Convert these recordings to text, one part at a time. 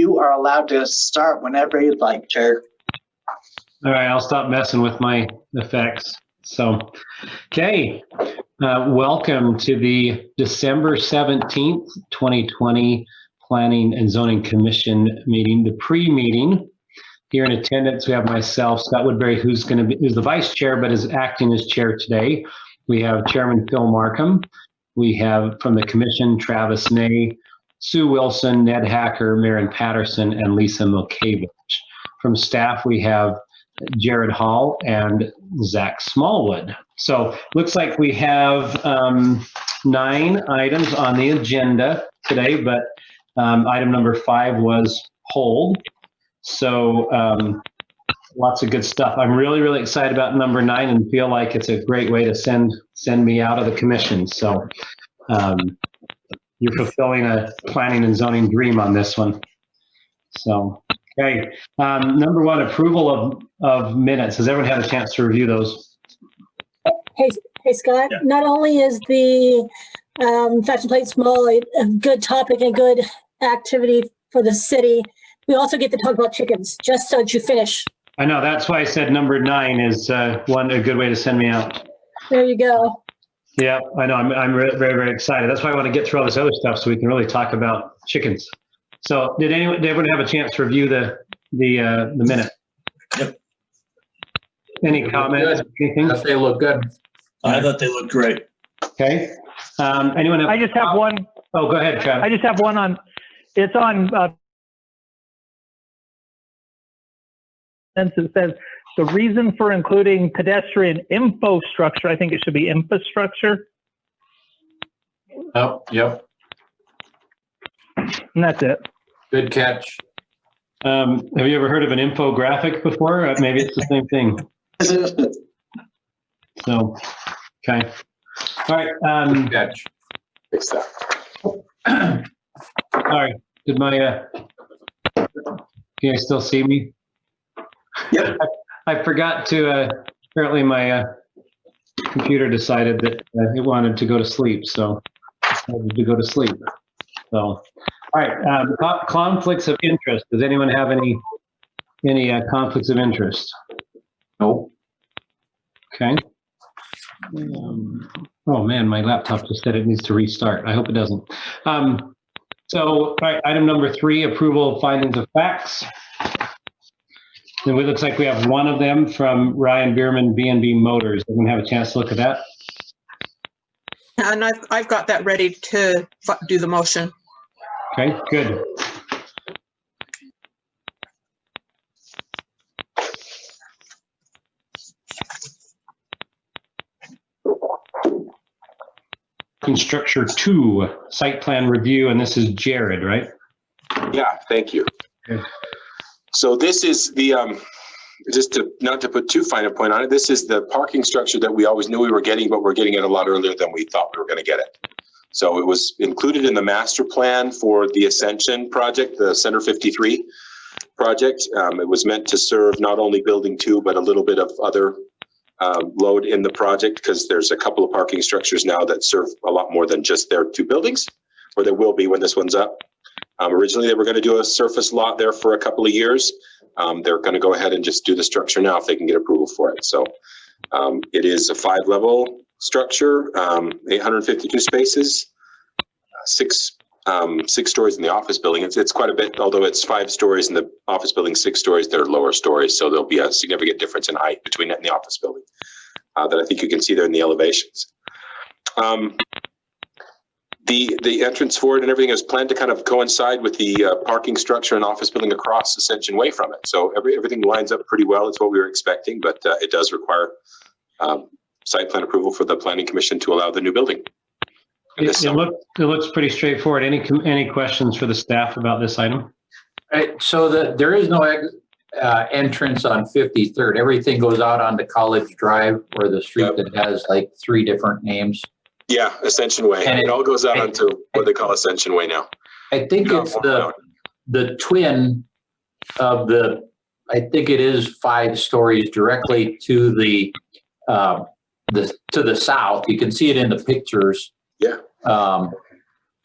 you are allowed to start whenever you'd like, Chair. All right, I'll stop messing with my effects. So, okay, welcome to the December 17th, 2020 Planning and Zoning Commission meeting, the pre-meeting. Here in attendance, we have myself, Scott Woodbury, who's the vice chair, but is acting as chair today. We have Chairman Phil Markham. We have from the commission, Travis Ney, Sue Wilson, Ned Hacker, Maren Patterson, and Lisa Milkevich. From staff, we have Jared Hall and Zach Smallwood. So looks like we have 9 items on the agenda today, but item number 5 was hold. So lots of good stuff. I'm really, really excited about number 9 and feel like it's a great way to send me out of the commission. So you're fulfilling a planning and zoning dream on this one. So, okay. Number 1, approval of minutes. Has everyone had a chance to review those? Hey Scott, yeah. Not only is the fashion plate small a good topic and good activity for the city, we also get to talk about chickens, just so that you finish. I know, that's why I said number 9 is a good way to send me out. There you go. Yeah, I know, I'm very, very excited. That's why I want to get through all this other stuff so we can really talk about chickens. So did everyone have a chance to review the minute? Yep. Any comments? Anything? They look good. I thought they looked great. Okay. Anyone? I just have one. Oh, go ahead, Travis. I just have one on. It's on. It says the reason for including pedestrian infrastructure. I think it should be infrastructure. Oh, yep. And that's it. Good catch. Have you ever heard of an infographic before? Maybe it's the same thing. So, okay. All right. Good catch. Fix that. All right. Did my, can you guys still see me? Yep. I forgot to, apparently my computer decided that it wanted to go to sleep, so I decided to go to sleep. So, all right, conflicts of interest. Does anyone have any conflicts of interest? No. Okay. Oh man, my laptop just said it needs to restart. I hope it doesn't. So, all right, item number 3, approval of findings of facts. And it looks like we have one of them from Ryan Bierman, B&B Motors. Everyone have a chance to look at that? And I've got that ready to do the motion. Okay, good. Structure 2, site plan review, and this is Jared, right? Yeah, thank you. Okay. So this is the, just to not to put too fine a point on it, this is the parking structure that we always knew we were getting, but we're getting it a lot earlier than we thought we were going to get it. So it was included in the master plan for the Ascension project, the Center 53 project. It was meant to serve not only building 2, but a little bit of other load in the project, because there's a couple of parking structures now that serve a lot more than just their 2 buildings, or there will be when this one's up. Originally, they were going to do a surface lot there for a couple of years. They're going to go ahead and just do the structure now if they can get approval for it. So it is a 5-level structure, 852 spaces, 6 stories in the office building. It's quite a bit, although it's 5 stories in the office building, 6 stories, they're lower stories. So there'll be a significant difference in height between it and the office building that I think you can see there in the elevations. The entrance for it and everything is planned to kind of coincide with the parking structure and office building across Ascension Way from it. So everything lines up pretty well. It's what we were expecting, but it does require site plan approval for the Planning Commission to allow the new building. It looks pretty straightforward. Any questions for the staff about this item? Right, so there is no entrance on 53rd. Everything goes out onto College Drive, or the street that has like 3 different names. Yeah, Ascension Way. And it all goes out onto what they call Ascension Way now. I think it's the twin of the, I think it is 5 stories directly to the south. You can see it in the pictures. Yeah.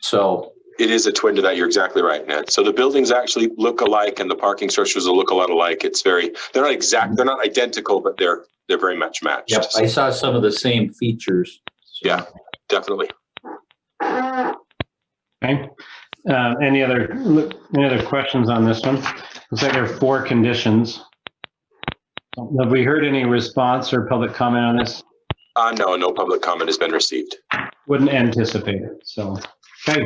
So It is a twin to that. You're exactly right, Ned. So the buildings actually look alike, and the parking structures will look a lot alike. They're not exact, they're not identical, but they're very much matched. Yep, I saw some of the same features. So. Yeah, definitely. Okay. Any other questions on this one? Looks like there are 4 conditions. Have we heard any response or public comment on this? No public comment has been received. Wouldn't anticipate it. So, okay.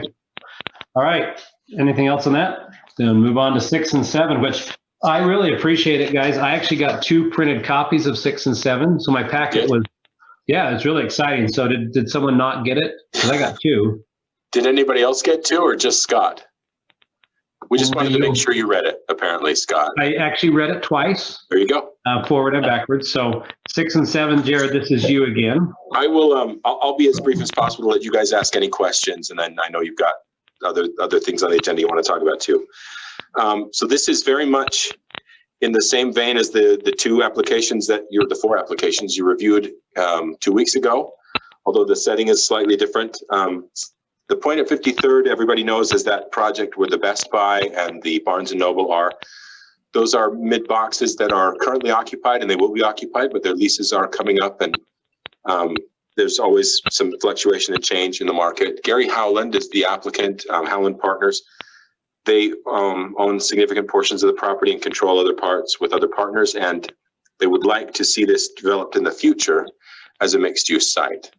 All right. Anything else on that? Then move on to 6 and 7, which I really appreciate it, guys. I actually got 2 printed copies of 6 and 7. So my packet was, yeah, it's really exciting. So did someone not get it? Because I got 2. Did anybody else get 2 or just Scott? We just wanted to make sure you read it, apparently, Scott. I actually read it twice. There you go. Forward and backwards. So 6 and 7, Jared, this is you again. I will, I'll be as brief as possible to let you guys ask any questions. And then I know you've got other things on the agenda you want to talk about too. So this is very much in the same vein as the 4 applications you reviewed 2 weeks ago, although the setting is slightly different. The point at 53rd, everybody knows, is that project where the Best Buy and the Barnes & Noble are. Those are mid-boxes that are currently occupied, and they will be occupied, but their leases are coming up, and there's always some fluctuation and change in the market. Gary Howland is the applicant, Howland Partners. They own significant portions of the property and control other parts with other partners, and they would like to see this developed in the future as a mixed-use site.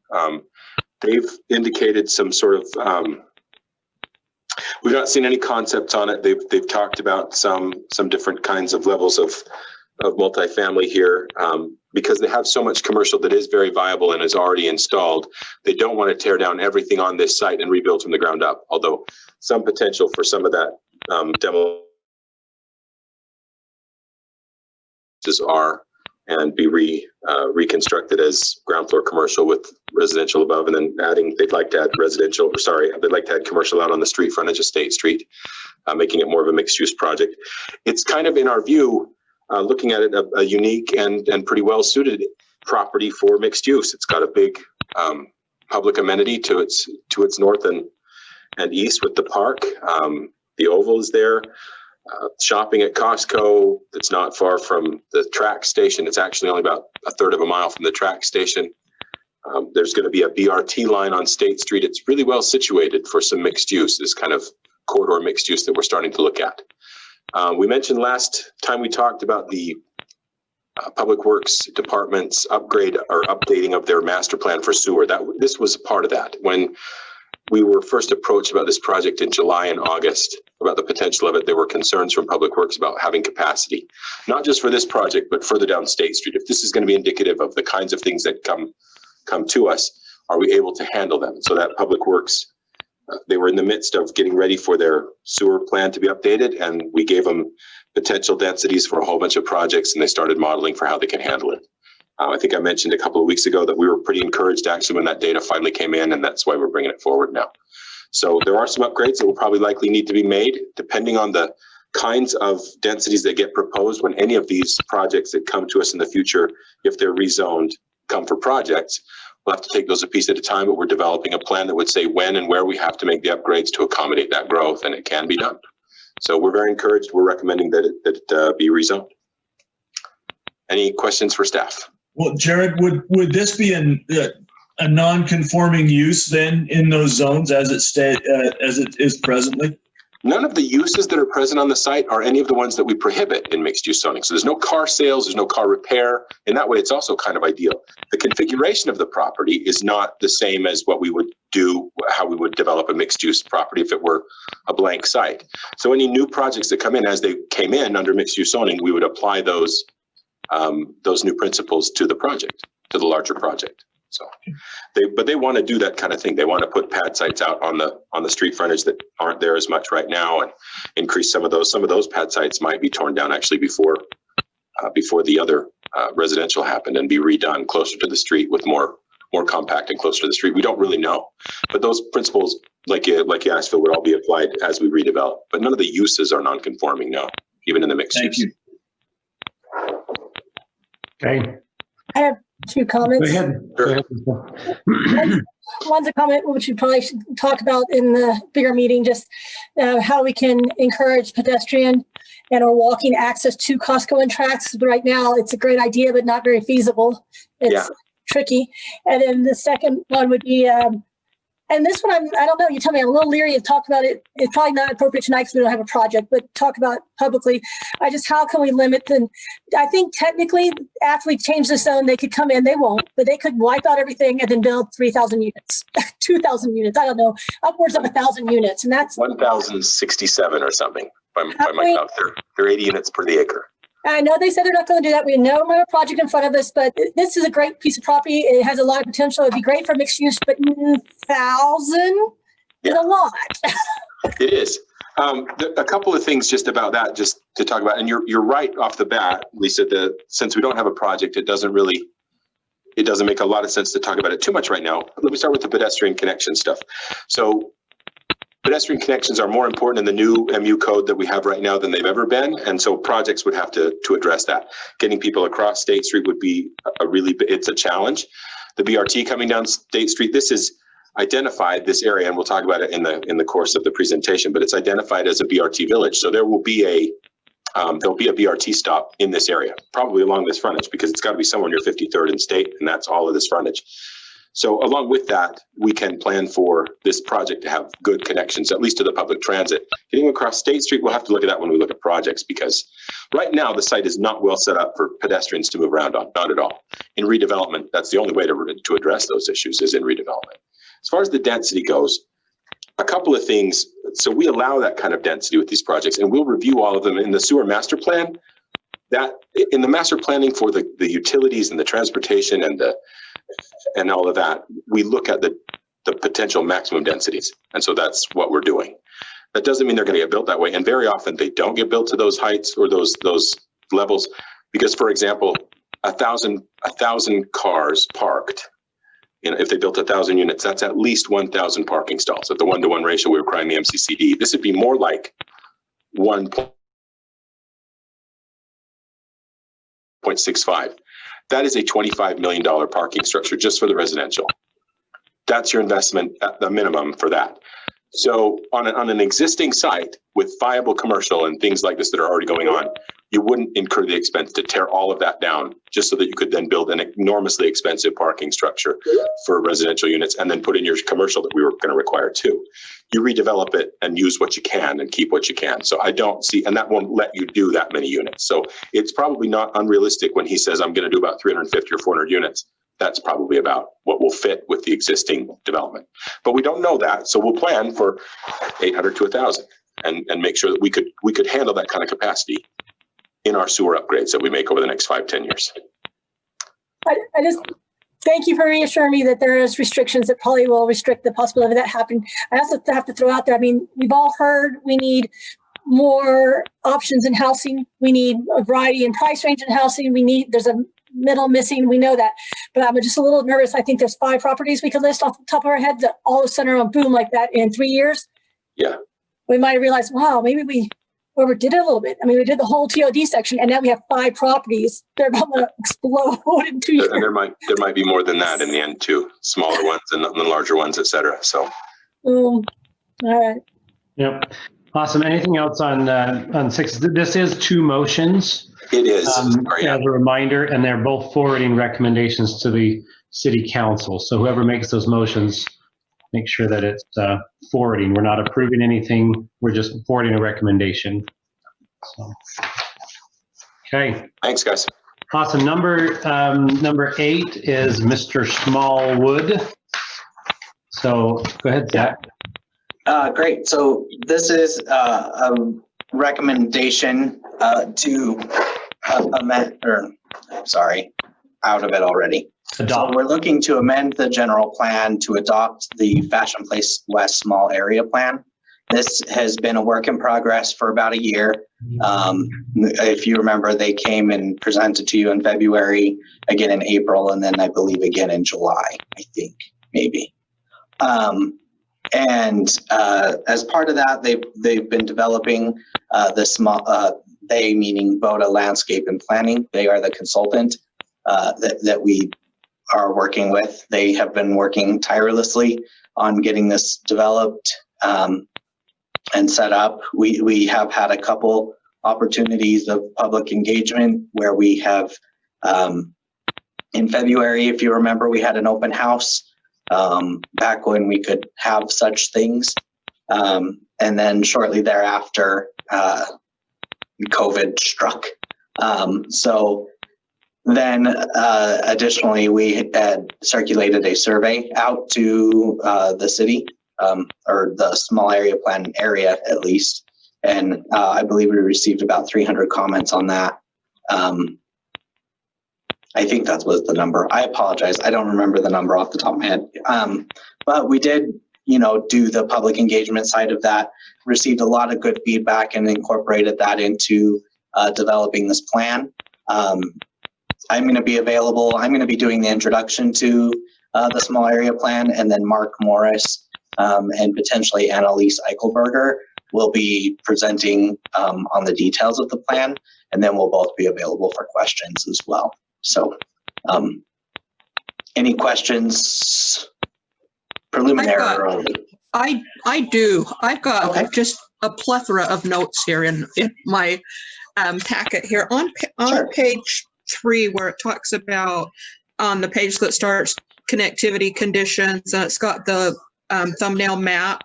They've indicated some sort of, we've not seen any concepts on it. They've talked about some different kinds of levels of multifamily here, because they have so much commercial that is very viable and is already installed. They don't want to tear down everything on this site and rebuild from the ground up, although some potential for some of that demo are and be reconstructed as ground floor commercial with residential above, and then they'd like to add commercial out on the street frontage of State Street, making it more of a mixed use project. It's kind of, in our view, looking at it, a unique and pretty well suited property for mixed use. It's got a big public amenity to its north and east with the park. The oval is there. Shopping at Costco that's not far from the track station. It's actually only about a third of a mile from the track station. There's going to be a BRT line on State Street. It's really well situated for some mixed use, this kind of corridor mixed use that we're starting to look at. We mentioned last time we talked about the Public Works Department's upgrade or updating of their master plan for sewer. This was a part of that. When we were first approached about this project in July and August about the potential of it, there were concerns from Public Works about having capacity, not just for this project, but further down State Street. If this is going to be indicative of the kinds of things that come to us, are we able to handle them? So that Public Works, they were in the midst of getting ready for their sewer plan to be updated, and we gave them potential densities for a whole bunch of projects, and they started modeling for how they can handle it. I think I mentioned a couple of weeks ago that we were pretty encouraged actually when that data finally came in, and that's why we're bringing it forward now. So there are some upgrades that will probably likely need to be made depending on the kinds of densities that get proposed when any of these projects that come to us in the future, if they're rezoned, come for projects. We'll have to take those a piece at a time, but we're developing a plan that would say when and where we have to make the upgrades to accommodate that growth, and it can be done. So we're very encouraged. We're recommending that it be rezoned. Any questions for staff? Well, Jared, would this be a non-conforming use then in those zones as it is presently? None of the uses that are present on the site are any of the ones that we prohibit in mixed use zoning. So there's no car sales, there's no car repair. In that way, it's also kind of ideal. The configuration of the property is not the same as what we would do, how we would develop a mixed use property if it were a blank site. So any new projects that come in, as they came in under mixed use zoning, we would apply those new principles to the project, to the larger project. So they want to do that kind of thing. They want to put pad sites out on the street frontage that aren't there as much right now, and increase some of those. Some of those pad sites might be torn down actually before the other residential happened, and be redone closer to the street with more compact and closer to the street. We don't really know, but those principles, like you asked, Phil, would all be applied as we redevelop. But none of the uses are non-conforming, no, even in the mixed use. Thank you. Okay. I have two Go comments. ahead. Go ahead. One's a comment which we probably should talk about in the bigger meeting, just how we can encourage pedestrian and or walking access to Costco and tracks. Right now, it's a great idea, but not very feasible. It's tricky. And then the second one would be, and this one, I don't know, you tell me, I'm a little leery of talk about it. It's probably not appropriate tonight because we don't have a project, but talk about it publicly. How can we limit I think technically after we change the zone, they could come in, they won't, but they could wipe out everything and then build 3,000 units, 2,000 units, I don't know, upwards of 1,000 units. And that's 1,067 or something by my count. They're 80 units per the acre. I know they said they're not going to do that. We know we have a project in front of us, but this is a great piece of property. It has a lot of potential. It'd be great for mixed use, but 1,000 is a lot. It is. A couple of things just about that, just to talk about, and you're right off the bat, Lisa. Since we don't have a project, it doesn't make a lot of sense to talk about it too much right now. Let me start with the pedestrian connection stuff. So pedestrian connections are more important in the new MU code that we have right now than they've ever been. And so projects would have to address that. Getting people across State Street would be it's a challenge. The BRT coming down State Street, this is identified, this area, and we'll talk about it in the course of the presentation, but it's identified as a BRT village. So there will be there'll be a BRT stop in this area, probably along this frontage, because it's got to be somewhere near 53rd and State, and that's all of this frontage. So along with that, we can plan for this project to have good connections, at least to the public transit. Getting across State Street, we'll have to look at that when we look at projects, because right now the site is not well set up for pedestrians to move around on, not at all. In redevelopment, that's the only way to address those issues is in redevelopment. As far as the density goes, a couple of things. So we allow that kind of density with these projects, and we'll review all of them in the sewer master plan. That in the master planning for the utilities and the transportation and all of that, we look at the potential maximum densities. And so that's what we're doing. That doesn't mean they're going to get built that way. And very often they don't get built to those heights or those levels, because, for example, 1,000 cars parked, if they built 1,000 units, that's at least 1,000 parking stalls at the 1-to-1 ratio we require in the MCCD. This would be more like 1.65. That is a $25 million parking structure just for the residential. That's your investment at the minimum for that. So on an existing site with viable commercial and things like this that are already going on, you wouldn't incur the expense to tear all of that down just so that you could then build an enormously expensive parking structure for residential units and then put in your commercial that we were going to require too. You redevelop it and use what you can and keep what you can. So I don't see, and that won't let you do that many units. So it's probably not unrealistic when he says, I'm going to do about 350 or 400 units. That's probably about what will fit with the existing development. But we don't know that. So we'll plan for 800 to 1,000 and make sure that we could handle that kind of capacity in our sewer upgrades that we make over the next 5-10 years. I just thank you for reassuring me that there is restrictions that probably will restrict the possibility of that happening. I also have to throw out there, I mean, we've all heard we need more options in housing. We need a variety in price range in housing. There's a middle missing. We know that, but I'm just a little nervous. I think there's 5 properties we could list off the top of our head that all of a sudden are on boom like that in 3 years. Yeah. We might have realized, wow, maybe we overdid it a little bit. I mean, we did the whole TOD section and now we have 5 properties. They're about to explode in 2 years. And there might be more than that in the end too. Smaller ones and the larger ones, et cetera. So. All right. Yep. Awesome. Anything else on 6? This is 2 motions. It is. As a reminder, and they're both forwarding recommendations to the city council. So whoever makes those motions, make sure that it's forwarding. We're not approving anything. We're just forwarding a recommendation. So, okay. Thanks, guys. Awesome. Number 8 is Mr. Smallwood. So go ahead, Zach. Great. So this is a recommendation to amend, out of it already. Adopt. So we're looking to amend the general plan to adopt the Fashion Place West Small Area Plan. This has been a work in progress for about a year. If you remember, they came and presented to you in February, again in April, and then I believe again in July, I think, maybe. And as part of that, they've been developing the small, they meaning Voda Landscape and Planning. They are the consultant that we are working with. They have been working tirelessly on getting this developed and set up. We have had a couple opportunities of public engagement where we have, in February, if you remember, we had an open house back when we could have such things. And then shortly thereafter, COVID struck. So then additionally, we had circulated a survey out to the city, or the small area plan area at least. And I believe we received about 300 comments on that. I think that was the number. I apologize. I don't remember the number off the top of my head. But we did, do the public engagement side of that, received a lot of good feedback and incorporated that into developing this plan. I'm going to be available. I'm going to be doing the introduction to the small area plan, and then Mark Morris and potentially Annalise Eichelberger will be presenting on the details of the plan, and then we'll both be available for questions as well. So any questions, preliminary or early? I do. I've got Okay. just a plethora of notes here in my packet here. On Sure. page 3, where it talks about, on the page that starts connectivity conditions, and it's got the thumbnail map.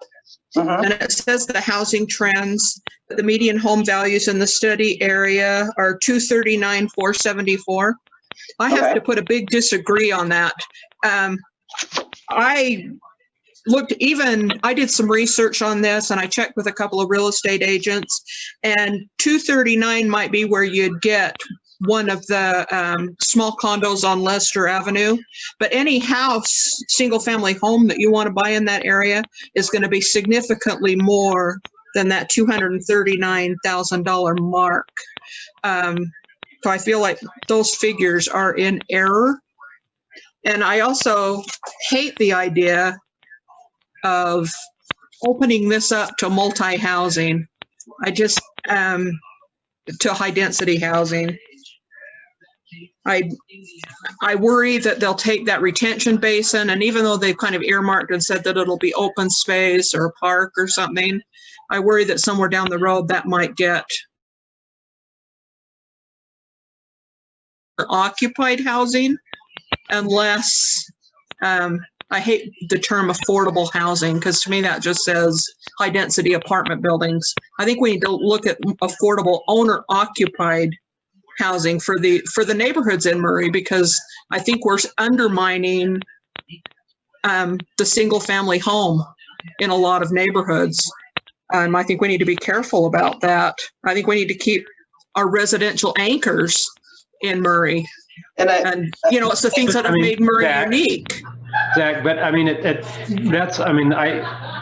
Mhm. And it says the housing trends, the median home values in the study area are 239,474. I have Okay. to put a big disagree on that. I did some research on this, and I checked with a couple of real estate agents, and 239 might be where you'd get one of the small condos on Leicester Avenue. But any house, single family home that you want to buy in that area is going to be significantly more than that $239,000 mark. So I feel like those figures are in error. And I also hate the idea of opening this up to multi-housing. To high density housing. I worry that they'll take that retention basin, and even though they've kind of earmarked and said that it'll be open space or a park or something, I worry that somewhere down the road that might get occupied housing, unless, I hate the term affordable housing, because to me that just says high density apartment buildings. I think we need to look at affordable owner occupied housing for the neighborhoods in Murray, because I think we're undermining the single family home in a lot of neighborhoods. I think we need to be careful about that. I think we need to keep our residential anchors in Murray. And It's the things that have made Murray unique. Zach, but I mean,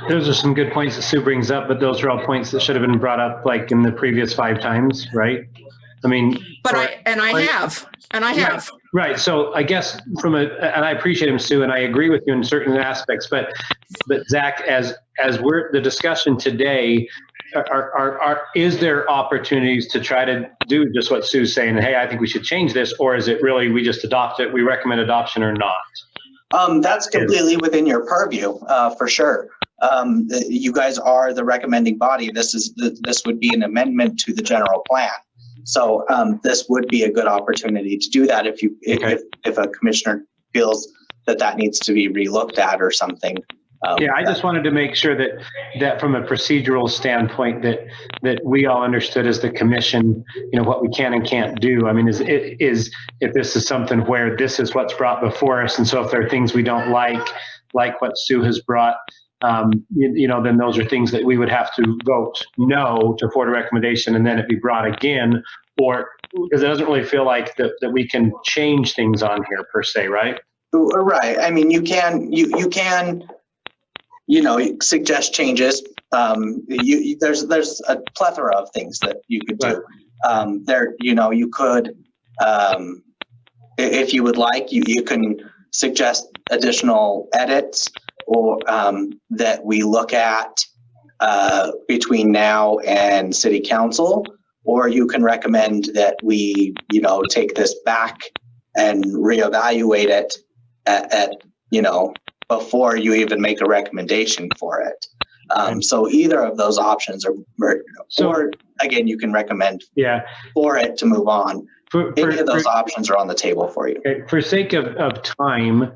those are some good points that Sue brings up, but those are all points that should have been brought up like in the previous 5 times, right? I mean, I have. Right. So I guess and I appreciate him, Sue, and I agree with you in certain aspects, but Zach, as we're the discussion today, is there opportunities to try to do just what Sue's saying? Hey, I think we should change this, or is it really we just adopt it? We recommend adoption or not? That's completely within your purview, for sure. You guys are the recommending body. This would be an amendment to the general plan. So this would be a good opportunity to do that if a commissioner feels that needs to be relooked at or something. I just wanted to make sure that from a procedural standpoint that we all understood as the commission, what we can and can't do. I mean, is if this is something where this is what's brought before us, and so if there are things we don't like what Sue has brought, then those are things that we would have to vote no to forward a recommendation, and then it be brought again, or because it doesn't really feel like that we can change things on here per se, right? Right. I mean, you can suggest changes. There's a plethora of things that you could do. You could, if you would like, you can suggest additional edits or that we look at between now and city council, or you can recommend that we, take this back and reevaluate it before you even make a recommendation for it. So either of those options or again, you can recommend for it to move on. Any of those options are on the table for you. Okay. For sake of time,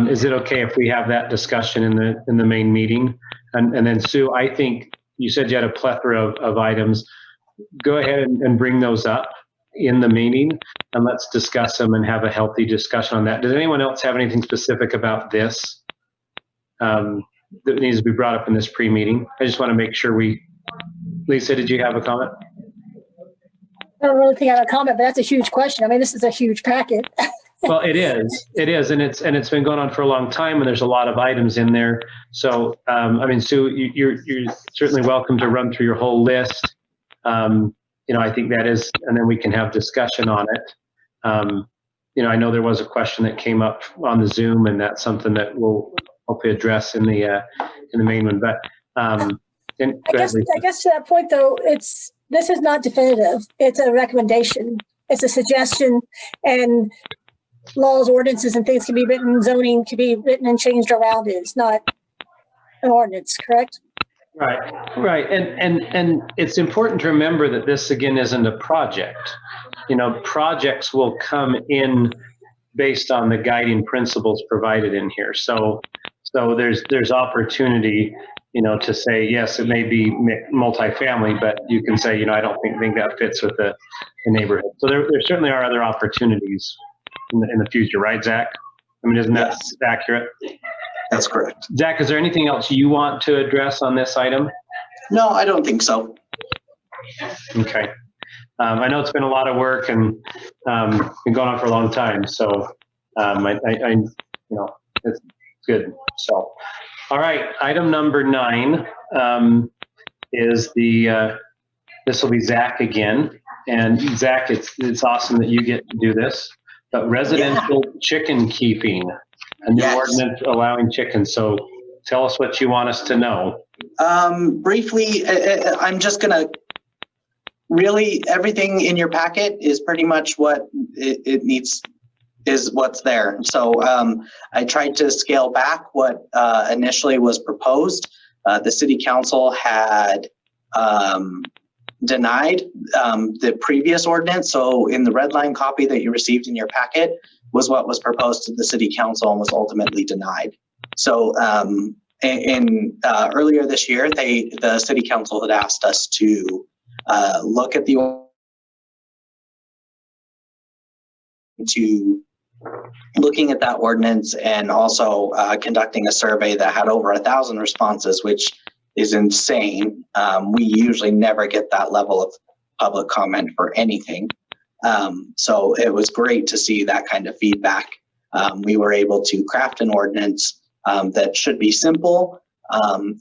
is it okay if we have that discussion in the main meeting? And then Sue, I think you said you had a plethora of items. Go ahead and bring those up in the meeting, and let's discuss them and have a healthy discussion on that. Does anyone else have anything specific about this that needs to be brought up in this pre-meeting? I just want to make sure Lisa, did you have a comment? I don't really think I have a comment, but that's a huge question. I mean, this is a huge packet. Well, it is, and it's been going on for a long time, and there's a lot of items in there. So, I mean, Sue, you're certainly welcome to run through your whole list. I think that is, and then we can have discussion on it. I know there was a question that came up on the Zoom, and that's something that we'll hopefully address in the main one. But I guess to that point, though, this is not definitive. It's a recommendation. It's a suggestion, and laws, ordinances, and things can be written. Zoning can be written and changed around it. It's not an ordinance, correct? Right. And it's important to remember that this, again, isn't a project. Projects will come in based on the guiding principles provided in here. So there's opportunity, to say, yes, it may be multifamily, but you can say, I don't think that fits with the neighborhood. So there certainly are other opportunities in the future, right, Zach? I mean, isn't that accurate? That's correct. Zach, is there anything else you want to address on this item? No, I don't think so. Okay. I know it's been a lot of work and been going on for a long time. So it's good. So, all right. Item number 9 is this will be Zach again. And Zach, it's awesome that you get to do this. But residential chicken keeping, a new ordinance allowing chickens. So tell us what you want us to know. Briefly, I'm just going to really, everything in your packet is pretty much what it needs, is what's there. So I tried to scale back what initially was proposed. The city council had denied the previous ordinance. So in the red line copy that you received in your packet was what was proposed to the city council and was ultimately denied. So earlier this year, the city council had asked us to look at looking at that ordinance and also conducting a survey that had over 1,000 responses, which is insane. We usually never get that level of public comment for anything. So it was great to see that kind of feedback. We were able to craft an ordinance that should be simple,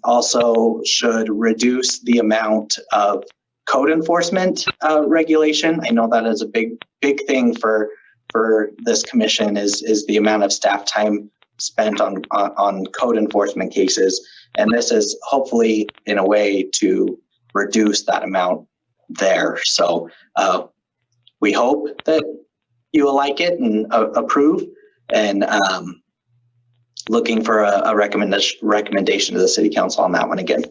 also should reduce the amount of code enforcement regulation. I know that is a big thing for this commission is the amount of staff time spent on code enforcement cases. And this is hopefully in a way to reduce that amount there. So we hope that you will like it and approve, and looking for a recommendation to the city council on that one again.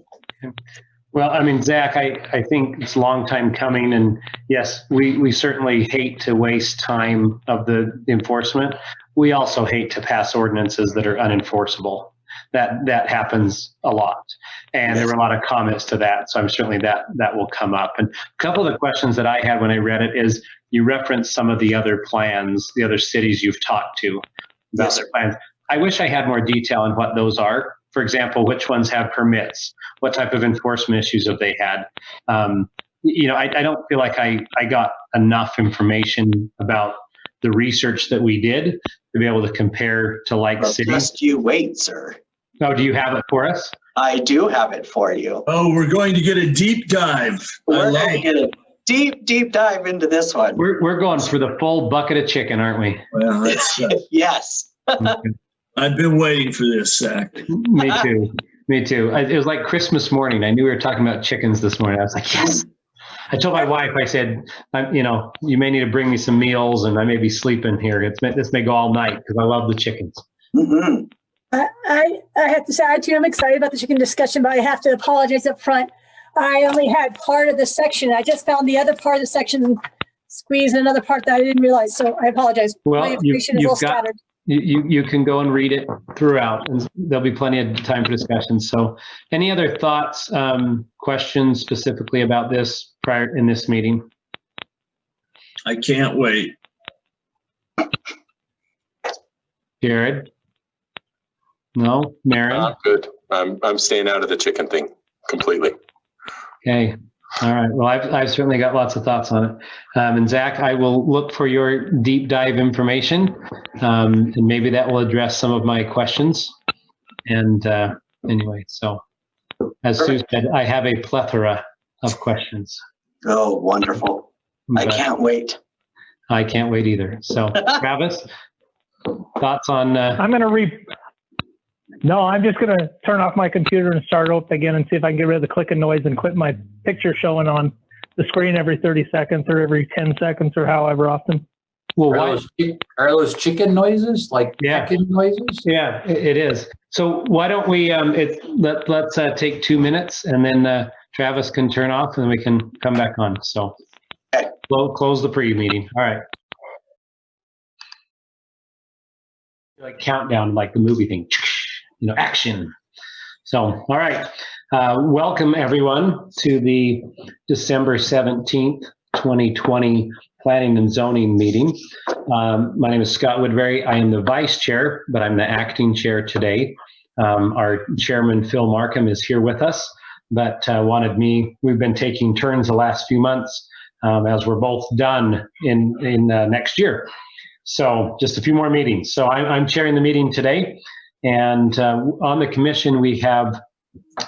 Well, I mean, Zach, I think it's a long time coming, and yes, we certainly hate to waste time of the enforcement. We also hate to pass ordinances that are unenforceable. That happens a lot, and there were a lot of comments to that, so I'm certainly that will come up. And a couple of the questions that I had when I read it is, you referenced some of the other plans, the other cities you've talked to about their plans. I wish I had more detail on what those are. For example, which ones have permits? What type of enforcement issues have they had? I don't feel like I got enough information about the research that we did to be able to compare to cities. Just you wait, sir. Oh, do you have it for us? I do have it for you. Oh, we're going to get a deep dive. We're going to get a deep dive into this one. We're going for the full bucket of chicken, aren't we? Well, that's, yes. I've been waiting for this, Zach. Me too. It was like Christmas morning. I knew we were talking about chickens this morning. I was like, yes. I told my wife, I said, you may need to bring me some meals and I may be sleeping here. This may go all night because I love the chickens. Mhm. I have to say, I too am excited about the chicken discussion, but I have to apologize up front. I only had part of the section. I just found the other part of the section squeezed in another part that I didn't realize. So I apologize. Well, My information is all scattered. You can go and read it throughout, and there'll be plenty of time for discussion. So any other thoughts, questions specifically about this prior in this meeting? I can't wait. Jared? No? Mary? Not good. I'm staying out of the chicken thing completely. Okay. All right. Well, I've certainly got lots of thoughts on it. And Zach, I will look for your deep dive information, and maybe that will address some of my questions. And anyway, so as Sue said, I have a plethora of questions. Oh, wonderful. I But can't wait. I can't wait either. So Travis, thoughts on, No, I'm just going to turn off my computer and start it up again and see if I can get rid of the clicking noise and quit my picture showing on the screen every 30 seconds or every 10 seconds or however often. well, Are those chicken noises like Yeah. chicken noises? Yeah, it is. So why don't we, let's take 2 minutes and then Travis can turn off and then we can come back on. So Okay. we'll close the pre-meeting. All right. Like countdown, like the movie thing, action. So, all right. Welcome everyone to the December 17th, 2020 Planning and Zoning meeting. My name is Scott Woodbury. I am the vice chair, but I'm the acting chair today. Our chairman, Phil Markham, is here with us, but we've been taking turns the last few months as we're both done in next year. So just a few more meetings. So I'm chairing the meeting today. And on the commission, we have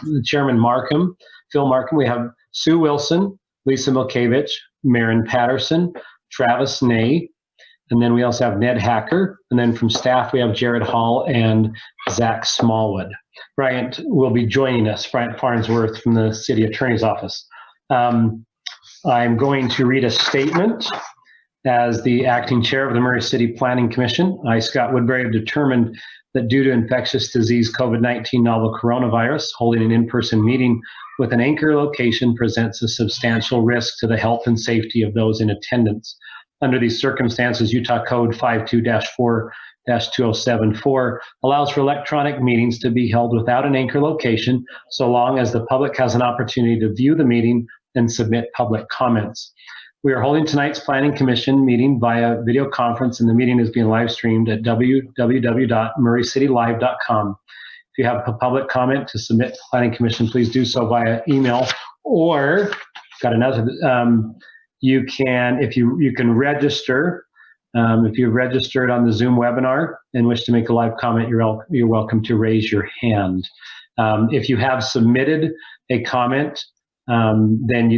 the Chairman Markham, Phil Markham. We have Sue Wilson, Lisa Milkevich, Marin Patterson, Travis Ney, and then we also have Ned Hacker. And then from staff, we have Jared Hall and Zach Smallwood. Bryant will be joining us, Bryant Farnsworth from the City Attorney's Office. I'm going to read a statement. As the acting chair of the Murray City Planning Commission, I, Scott Woodbury, have determined that due to infectious disease COVID-19 novel coronavirus, holding an in-person meeting with an anchor location presents a substantial risk to the health and safety of those in attendance. Under these circumstances, Utah Code 52-4-2074 allows for electronic meetings to be held without an anchor location, so long as the public has an opportunity to view the meeting and submit public comments. We are holding tonight's Planning Commission meeting via video conference, and the meeting is being live streamed at www.murraycitylive.com. If you have a public comment to submit to Planning Commission, please do so via email, or got another. You can register. If you've registered on the Zoom webinar and wish to make a live comment, you're welcome to raise your hand. If you have submitted a comment, then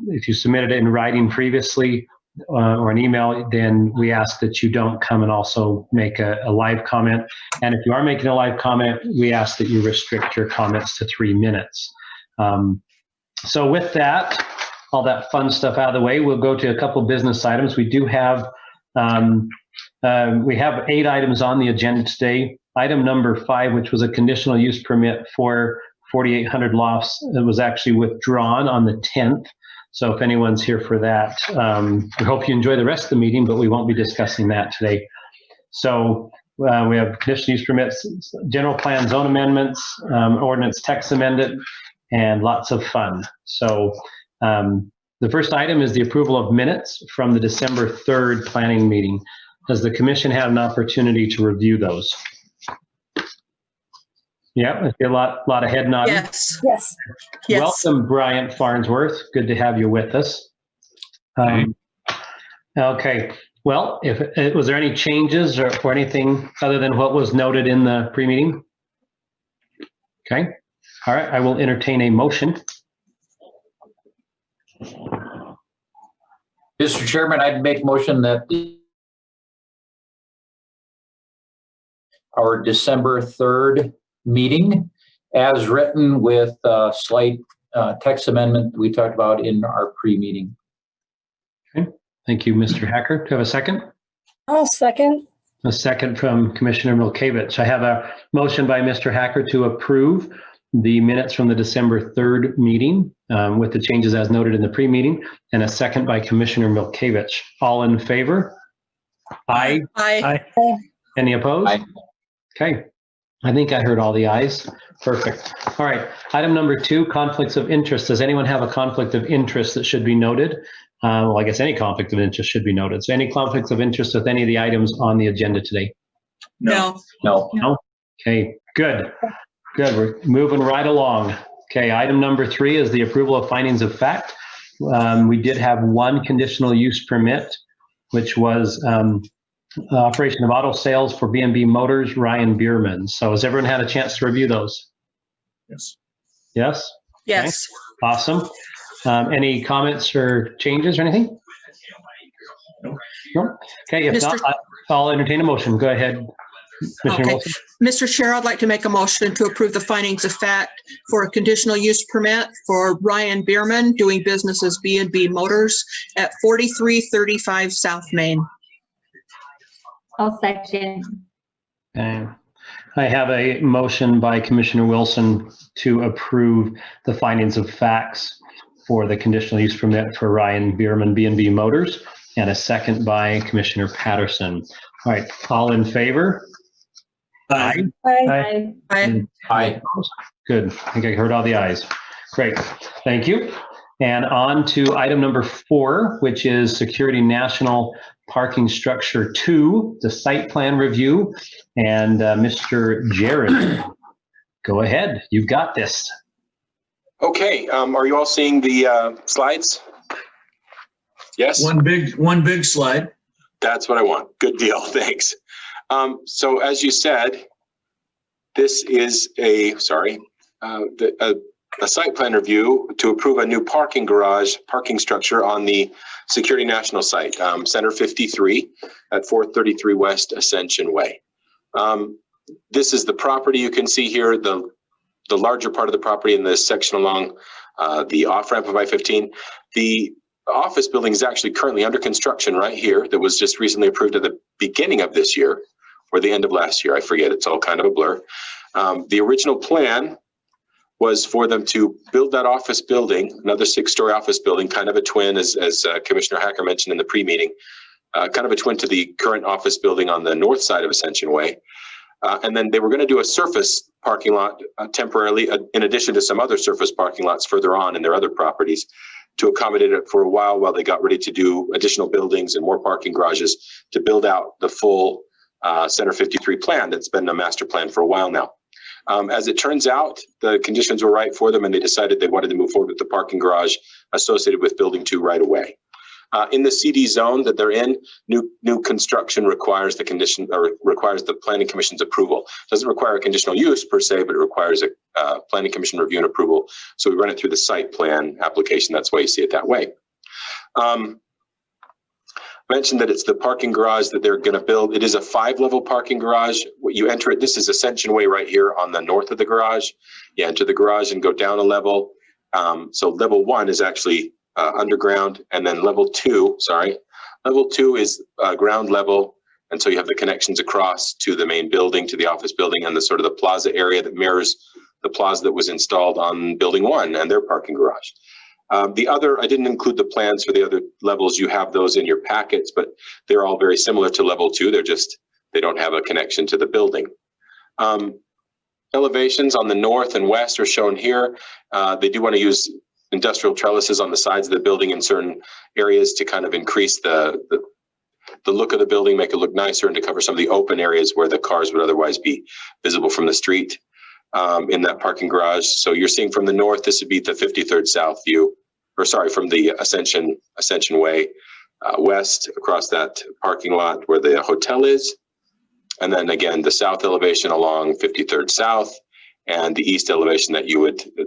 if you submitted it in writing previously or an email, then we ask that you don't come and also make a live comment. And if you are making a live comment, we ask that you restrict your comments to 3 minutes. So with that, all that fun stuff out of the way, we'll go to a couple business items. We do have, we have 8 items on the agenda today. Item number 5, which was a conditional use permit for 4,800 lofts, it was actually withdrawn on the 10th. So if anyone's here for that, we hope you enjoy the rest of the meeting, but we won't be discussing that today. So we have conditional use permits, general plan zone amendments, ordinance text amended, and lots of fun. So the first item is the approval of minutes from the December 3rd planning meeting. Has the commission had an opportunity to review those? Yeah, I see a lot of head nodding. Yes. Yes. Yes. Welcome, Bryant Farnsworth. Good to have you with us. Okay. Well, was there any changes or anything other than what was noted in the pre-meeting? Okay. All right. I will entertain a motion. Mr. Chairman, I'd make motion that our December 3rd meeting as written with slight text amendment we talked about in our pre-meeting. Thank you, Mr. Hacker. Do you have a second? I'll second. A second from Commissioner Milkovich. I have a motion by Mr. Hacker to approve the minutes from the December 3rd meeting with the changes as noted in the pre-meeting, and a second by Commissioner Milkovich. All in favor? Aye. Aye. Aye. Any opposed? Aye. Okay. I think I heard all the ayes. Perfect. All right. Item number 2, conflicts of interest. Does anyone have a conflict of interest that should be noted? Well, I guess any conflict of interest should be noted. So any conflicts of interest with any of the items on the agenda today? No. No. No? Okay, good. Good. We're moving right along. Okay, item number 3 is the approval of findings of fact. We did have one conditional use permit, which was operation of auto sales for B&B Motors, Ryan Bierman. So has everyone had a chance to review those? Yes. Yes? Yes. Awesome. Any comments or changes or anything? No? Okay, if not, I'll entertain a motion. Go ahead, Commissioner Okay. Wilson. Mr. Chair, I'd like to make a motion to approve the findings of fact for a conditional use permit for Ryan Bierman doing business as B&B Motors at 4335 South Main. I'll second. Okay. I have a motion by Commissioner Wilson to approve the findings of facts for the conditional use permit for Ryan Bierman B&B Motors, and a second by Commissioner Patterson. All right, all in favor? Aye. Aye. Aye. Aye. Good. I think I heard all the ayes. Great. Thank you. And on to item number 4, which is Security National Parking Structure 2, the site plan review. And Mr. Jared, go ahead. You've got this. Okay, are you all seeing the slides? Yes? One big slide. That's what I want. Good deal. Thanks. So as you said, this is a site plan review to approve a new parking structure on the Security National site, Center 53 at 433 West Ascension Way. This is the property you can see here, the larger part of the property in this section along the off-ramp of I-15. The office building is actually currently under construction right here that was just recently approved at the beginning of this year or the end of last year. I forget. It's all kind of a blur. The original plan was for them to build that office building, another 6-story office building, kind of a twin, as Commissioner Hacker mentioned in the pre-meeting, kind of a twin to the current office building on the north side of Ascension Way. And then they were going to do a surface parking lot temporarily, in addition to some other surface parking lots further on in their other properties, to accommodate it for a while they got ready to do additional buildings and more parking garages to build out the full Center 53 plan that's been a master plan for a while now. As it turns out, the conditions were right for them, and they decided they wanted to move forward with the parking garage associated with Building 2 right away. In the CD zone that they're in, new construction requires the Planning Commission's approval. It doesn't require a conditional use per se, but it requires a Planning Commission review and approval. So we run it through the site plan application. That's why you see it that way. Mentioned that it's the parking garage that they're going to build. It is a 5-level parking garage. You enter it. This is Ascension Way right here on the north of the garage. You enter the garage and go down a level. So level 1 is actually underground, and then level 2 is ground level, and so you have the connections across to the main building, to the office building, and the sort of the plaza area that mirrors the plaza that was installed on Building 1 and their parking garage. I didn't include the plans for the other levels. You have those in your packets, but they're all very similar to level 2. They don't have a connection to the building. Elevations on the north and west are shown here. They do want to use industrial trellises on the sides of the building in certain areas to kind of increase the look of the building, make it look nicer, and to cover some of the open areas where the cars would otherwise be visible from the street in that parking garage. So you're seeing from the north, this would be the 53rd South view, from the Ascension Way west across that parking lot where the hotel is. And then again, the south elevation along 53rd South, and the east elevation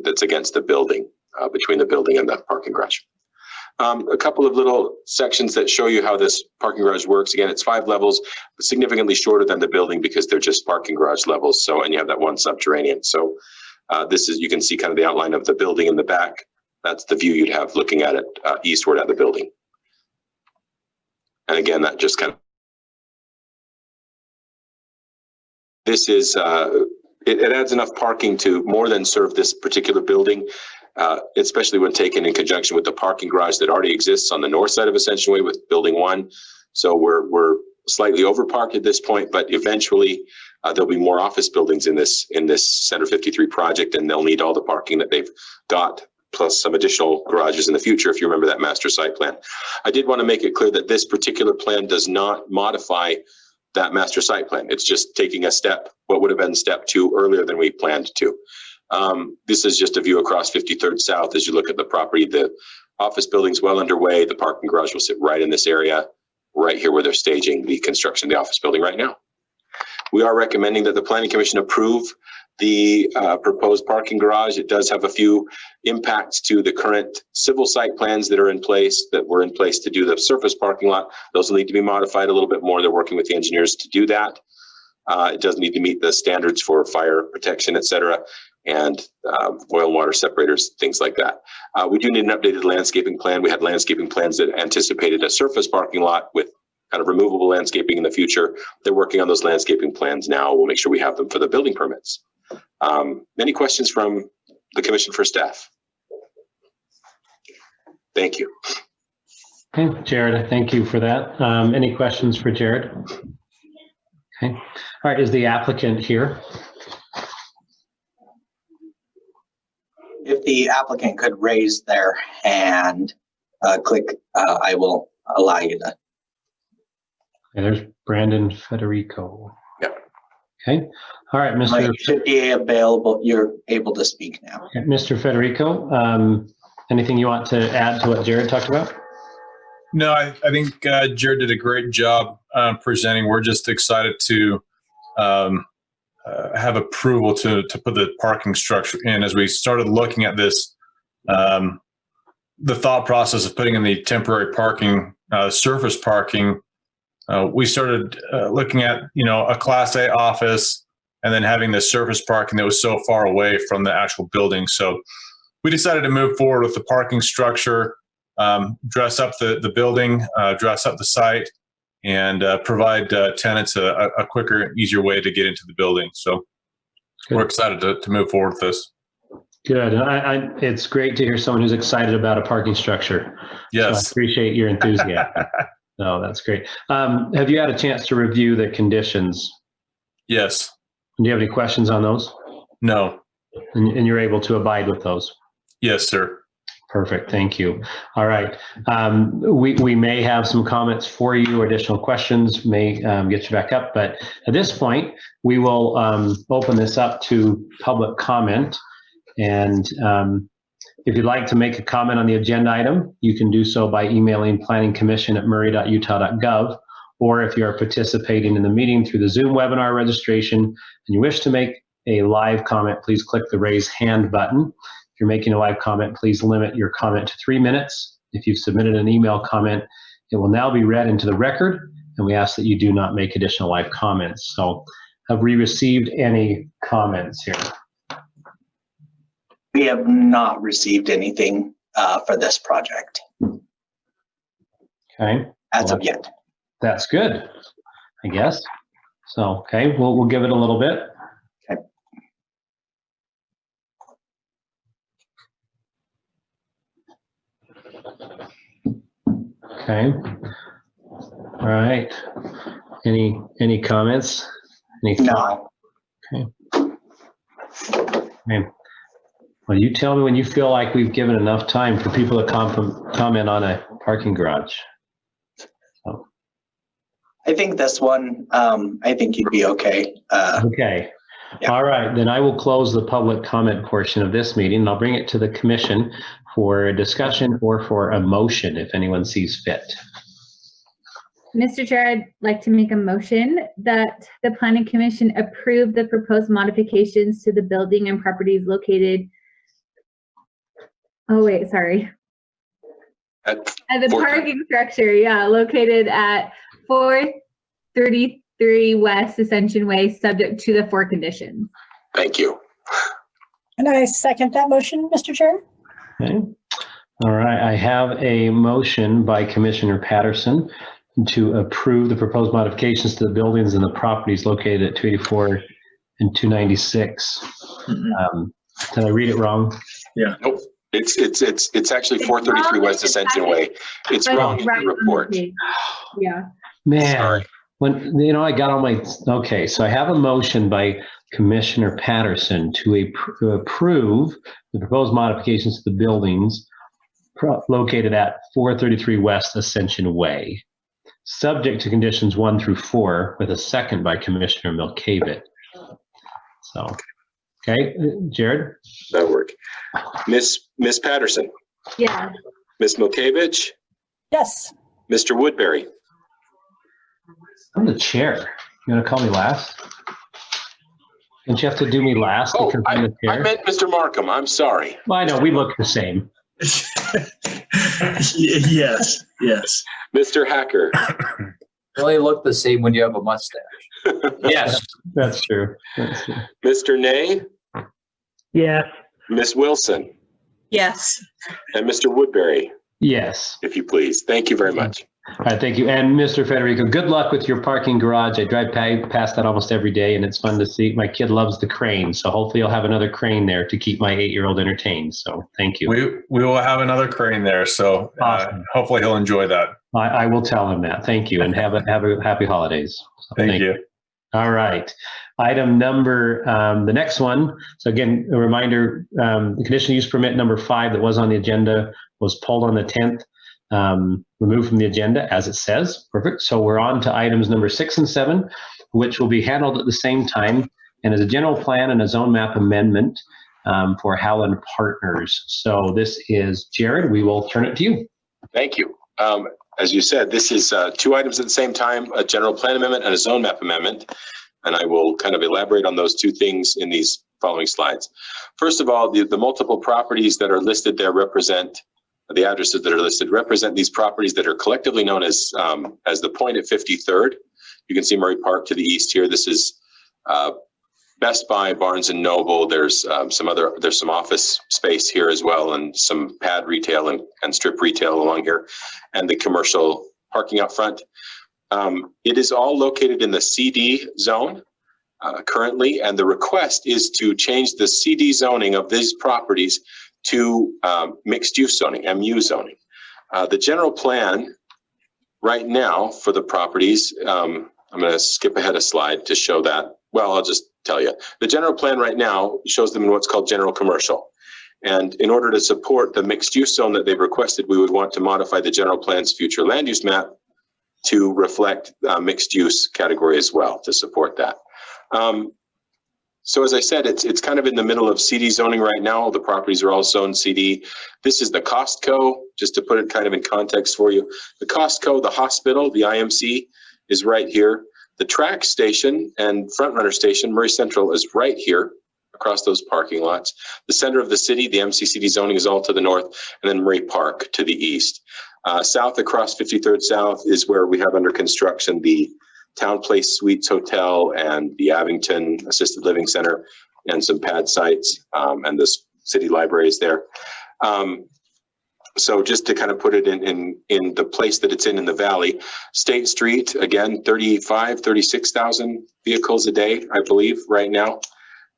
that's against the building. Between the building and the parking garage. A couple of little sections that show you how this parking garage works. Again, it's 5 levels, significantly shorter than the building because they're just parking garage levels. And you have that one subterranean. So This is, you can see kind of the outline of the building in the back. That's the view you'd have looking at it eastward at the building. And again, that just kind of, this is, it adds enough parking to more than serve this particular building, especially when taken in conjunction with the parking garage that already exists on the north side of Ascension Way with Building 1. So we're slightly overparked at this point, but eventually there'll be more office buildings in this Center 53 project, and they'll need all the parking that they've got, plus some additional garages in the future, if you remember that master site plan. I did want to make it clear that this particular plan does not modify that master site plan. It's just taking a step, what would have been step 2 earlier than we planned to. This is just a view across 53rd South as you look at the property. The office building's well underway. The parking garage will sit right in this area, right here where they're staging the construction of the office building right now. We are recommending that the Planning Commission approve the proposed parking garage. It does have a few impacts to the current civil site plans that are in place, that were in place to do the surface parking lot. Those will need to be modified a little bit more. They're working with the engineers to do that. It does need to meet the standards for fire protection, et cetera, and oil and water separators, things like that. We do need an updated landscaping plan. We had landscaping plans that anticipated a surface parking lot with kind of removable landscaping in the future. They're working on those landscaping plans now. We'll make sure we have them for the building permits. Any questions from the commission for staff? Thank you. Okay, Jared, thank you for that. Any questions for Jared? Okay. All right, is the applicant here? If the applicant could raise their hand, click, I will allow you to. Okay, there's Brandon Federico. Yep. Okay. All right, Mr. You should be available. You're able to speak now. Okay, Mr. Federico, anything you want to add to what Jared talked about? No, I think Jared did a great job presenting. We're just excited to have approval to put the parking structure in. As we started looking at this, the thought process of putting in the temporary parking, surface parking, we started looking at, a Class A office and then having the surface parking that was so far away from the actual building. So we decided to move forward with the parking structure, dress up the building, dress up the site, and provide tenants a quicker, easier way to get into the building. So Good. We're excited to move forward with this. Good. It's great to hear someone who's excited about a parking structure. Yes. So I appreciate your enthusiasm. No, that's great. Have you had a chance to review the conditions? Yes. Do you have any questions on those? No. And you're able to abide with those? Yes, sir. Perfect. Thank you. All right. We may have some comments for you or additional questions, may get you back up. But at this point, we will open this up to public comment. And if you'd like to make a comment on the agenda item, you can do so by emailing planningcommission@murray.utah.gov. Or if you are participating in the meeting through the Zoom webinar registration and you wish to make a live comment, please click the raise hand button. If you're making a live comment, please limit your comment to 3 minutes. If you've submitted an email comment, it will now be read into the record, and we ask that you do not make additional live comments. So have we received any comments here? We have not received anything for this project Okay. as of yet. That's good, I guess. So, okay, we'll give it a little bit. Okay. Okay. All right. Any comments? No. Okay. Okay. Well, you tell me when you feel like we've given enough time for people to comment on a parking garage. So. I think this one, I think you'd be okay. Okay. Yeah. All right. Then I will close the public comment portion of this meeting, and I'll bring it to the commission for a discussion or for a motion if anyone sees fit. Mr. Chair, I'd like to make a motion that the Planning Commission approve the proposed modifications to the building and properties located. Oh, wait, sorry. At The parking structure, yeah, located at 433 West Ascension Way, subject to the 4 conditions. Thank you. And I second that motion, Mr. Chair. Okay. All right. I have a motion by Commissioner Patterson to approve the proposed modifications to the buildings and the properties located at 284 and 296. Did I read it wrong? Nope. It's actually 433 West Ascension Way. It's wrong in the report. Yeah. Man, Sorry. when I got on my, okay, so I have a motion by Commissioner Patterson to approve the proposed modifications to the buildings located at 433 West Ascension Way, subject to conditions 1 through 4, with a second by Commissioner Milkavit. So, okay, Jared? That work. Miss Patterson, Yeah. Miss Milkevich, Yes. Mr. Woodbury. I'm the chair. You want to call me last? Don't you have to do me last Oh, because I'm the I chair? meant Mr. Markham. I'm sorry. Well, I know, we look the same. Yes, yes. Mr. Hacker. You only look the same when you have a mustache. Yes. That's true. That's true. Mr. Nay, Yes. Miss Wilson, Yes. and Mr. Woodbury, Yes. if you please. Thank you very much. All right, thank you. And Mr. Federico, good luck with your parking garage. I drive past that almost every day, and it's fun to see. My kid loves the crane, so hopefully you'll have another crane there to keep my 8-year-old entertained. So thank you. We will have another crane there, so Awesome. hopefully he'll enjoy that. I will tell him that. Thank you, and have a happy holidays. So Thank you. All right. Item number, the next one. So again, a reminder, the conditional use permit number 5 that was on the agenda was pulled on the 10th, removed from the agenda as it says. Perfect. So we're on to items number 6 and 7, which will be handled at the same time and as a general plan and a zone map amendment for Howland Partners. So this is Jared. We will turn it to you. Thank you. As you said, this is 2 items at the same time, a general plan amendment and a zone map amendment. And I will kind of elaborate on those 2 things in these following slides. First of all, the multiple properties that are listed there represent, the addresses that are listed represent these properties that are collectively known as the point at 53rd. You can see Murray Park to the east here. This is Best Buy, Barnes and Noble. There's some office space here as well, and some pad retail and strip retail along here, and the commercial parking out front. It is all located in the CD zone currently, and the request is to change the CD zoning of these properties to mixed use zoning, MU zoning. The general plan right now for the properties, I'm going to skip ahead a slide to show that. Well, I'll just tell you. The general plan right now shows them in what's called general commercial. And in order to support the mixed use zone that they've requested, we would want to modify the general plan's future land use map to reflect mixed use category as well to support that. So as I said, it's kind of in the middle of CD zoning right now. The properties are all zoned CD. This is the Costco, just to put it kind of in context for you. The Costco, the hospital, the IMC is right here. The track station and front runner station, Murray Central, is right here across those parking lots. The center of the city, the MCCD zoning, is all to the north, and then Murray Park to the east. South across 53rd South is where we have under construction the Town Place Suites Hotel and the Abington Assisted Living Center and some pad sites, and the city library is there. So just to kind of put it in the place that it's in the valley, State Street, again, 36,000 vehicles a day, I believe, right now.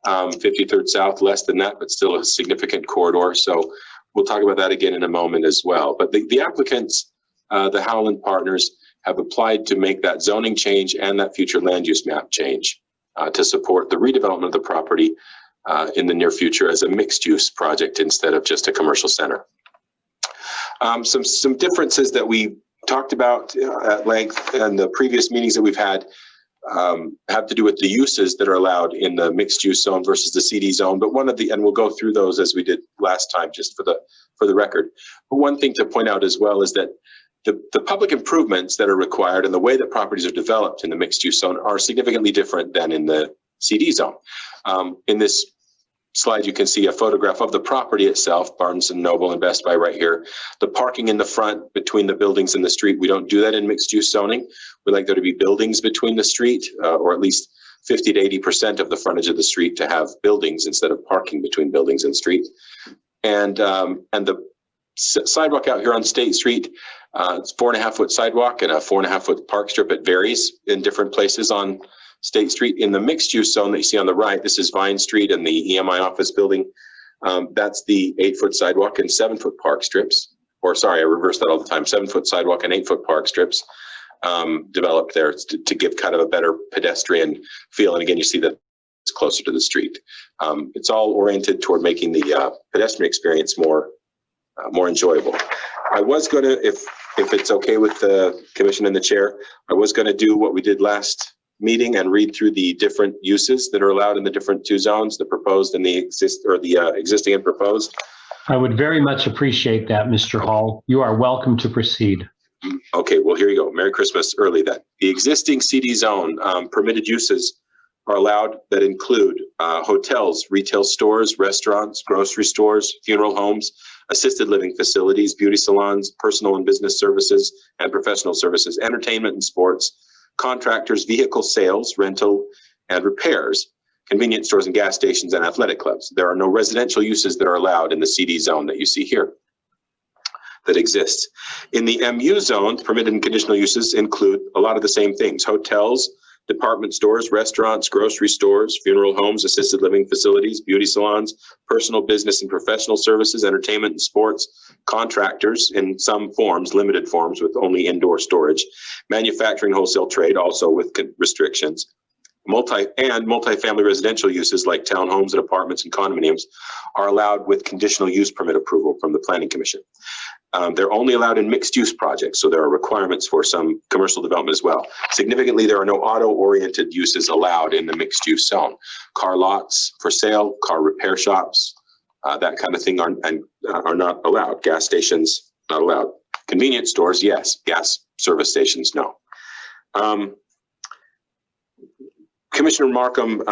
53rd South, less than that, but still a significant corridor. So we'll talk about that again in a moment as well. But the applicants, the Howland Partners, have applied to make that zoning change and that future land use map change to support the redevelopment of the property in the near future as a mixed use project instead of just a commercial center. Some differences that we talked about at length in the previous meetings that we've had have to do with the uses that are allowed in the mixed use zone versus the CD zone. But and we'll go through those as we did last time, just for the record. But one thing to point out as well is that the public improvements that are required and the way that properties are developed in the mixed use zone are significantly different than in the CD zone. In this slide, you can see a photograph of the property itself, Barnes and Noble and Best Buy right here. The parking in the front between the buildings and the street, we don't do that in mixed use zoning. We like there to be buildings between the street, or at least 50 to 80% of the frontage of the street to have buildings instead of parking between buildings and street. And the sidewalk out here on State Street, it's 4.5 foot sidewalk and a 4.5 foot park strip. It varies in different places on State Street. In the mixed use zone that you see on the right, this is Vine Street and the EMI office building. That's the 8 foot sidewalk and 7 foot park strips. Or sorry, I reverse that all the time. 7 foot sidewalk and 8 foot park strips developed there to give kind of a better pedestrian feel. And again, you see that it's closer to the street. It's all oriented toward making the pedestrian experience more enjoyable. I was going to, if it's okay with the commission and the chair, I was going to do what we did last meeting and read through the different uses that are allowed in the different two zones, the proposed and the existing and proposed. I would very much appreciate that, Mr. Hall. You are welcome to proceed. Okay, well, here you go. Merry Christmas early then. The existing CD zone permitted uses are allowed that include hotels, retail stores, restaurants, grocery stores, funeral homes, assisted living facilities, beauty salons, personal and business services and professional services, entertainment and sports, contractors, vehicle sales, rental and repairs, convenience stores and gas stations, and athletic clubs. There are no residential uses that are allowed in the CD zone that you see here that exists. In the MU zone, permitted and conditional uses include a lot of the same things: hotels, department stores, restaurants, grocery stores, funeral homes, assisted living facilities, beauty salons, personal business and professional services, entertainment and sports, contractors in some forms, limited forms with only indoor storage, manufacturing, wholesale trade, also with restrictions. Multifamily residential uses like townhomes and apartments and condominiums are allowed with conditional use permit approval from the Planning Commission. They're only allowed in mixed use projects, so there are requirements for some commercial development as well. Significantly, there are no auto-oriented uses allowed in the mixed use zone. Car lots for sale, car repair shops, that kind of thing are not allowed. Gas stations, not allowed. Convenience stores, yes. Gas service stations, no. Commissioner Markham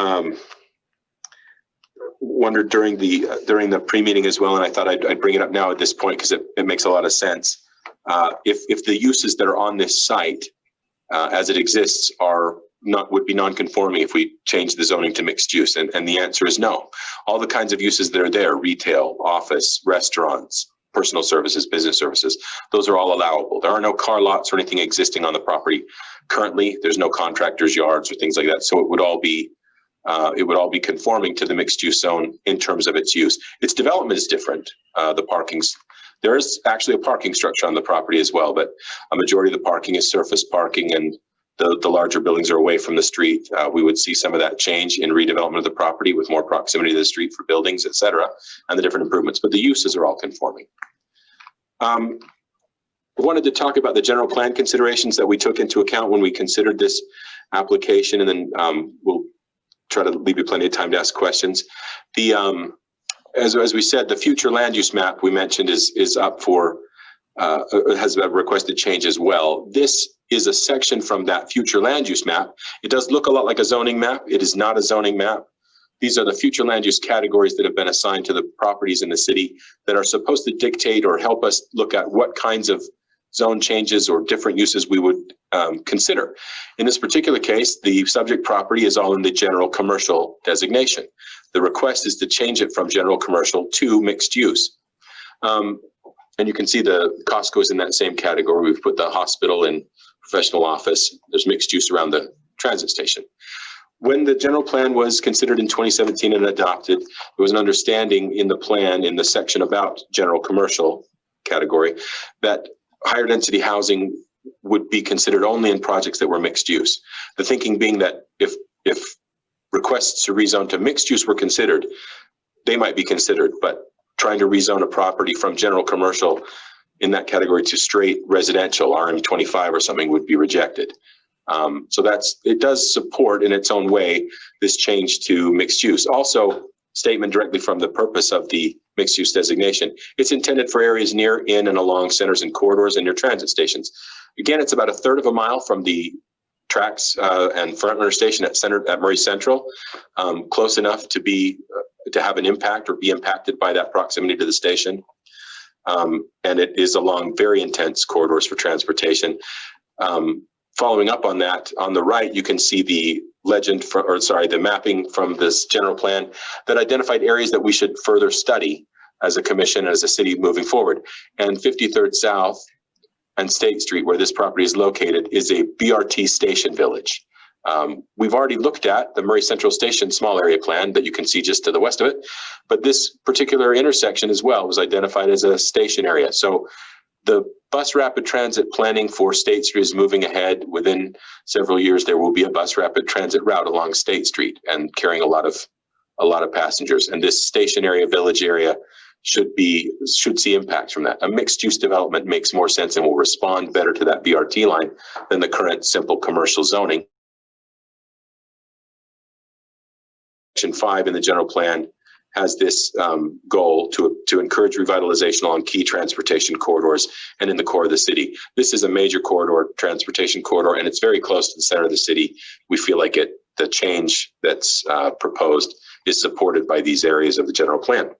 wondered during the pre-meeting as well, and I thought I'd bring it up now at this point because it makes a lot of sense. If the uses that are on this site as it exists would be non-conforming if we change the zoning to mixed use, and the answer is no. All the kinds of uses that are there, retail, office, restaurants, personal services, business services, those are all allowable. There are no car lots or anything existing on the property currently. There's no contractors' yards or things like that, so it would all be conforming to the mixed use zone in terms of its use. Its development is different. There is actually a parking structure on the property as well, but a majority of the parking is surface parking, and the larger buildings are away from the street. We would see some of that change in redevelopment of the property with more proximity to the street for buildings, et cetera, and the different improvements, but the uses are all conforming. I wanted to talk about the general plan considerations that we took into account when we considered this application, and then we'll try to leave you plenty of time to ask questions. As we said, the future land use map we mentioned is up for, has a requested change as well. This is a section from that future land use map. It does look a lot like a zoning map. It is not a zoning map. These are the future land use categories that have been assigned to the properties in the city that are supposed to dictate or help us look at what kinds of zone changes or different uses we would consider. In this particular case, the subject property is all in the general commercial designation. The request is to change it from general commercial to mixed use. And you can see the Costco's in that same category. We've put the hospital and professional office. There's mixed use around the transit station. When the general plan was considered in 2017 and adopted, there was an understanding in the plan, in the section about general commercial category, that higher density housing would be considered only in projects that were mixed use. The thinking being that if requests to rezone to mixed use were considered, they might be considered, but trying to rezone a property from general commercial in that category to straight residential, RM25 or something, would be rejected. So it does support in its own way this change to mixed use. Also, statement directly from the purpose of the mixed use designation. It's intended for areas near, in, and along centers and corridors and near transit stations. Again, it's about 1/3 of a mile from the tracks and Frontrunner Station at Murray Central, close enough to have an impact or be impacted by that proximity to the station. And it is along very intense corridors for transportation. Following up on that, on the right, you can see the the mapping from this general plan that identified areas that we should further study as a commission, as a city moving forward. And 53rd South and State Street, where this property is located, is a BRT station village. We've already looked at the Murray Central Station small area plan that you can see just to the west of it, but this particular intersection as well was identified as a station area. So the bus rapid transit planning for State Street is moving ahead. Within several years, there will be a bus rapid transit route along State Street and carrying a lot of passengers. And this station area, village area, should see impacts from that. A mixed use development makes more sense and will respond better to that BRT line than the current simple commercial zoning. Section 5 in the general plan has this goal to encourage revitalization along key transportation corridors and in the core of the city. This is a major corridor, transportation corridor, and it's very close to the center of the city. We feel like the change that's proposed is supported by these areas of the general plan.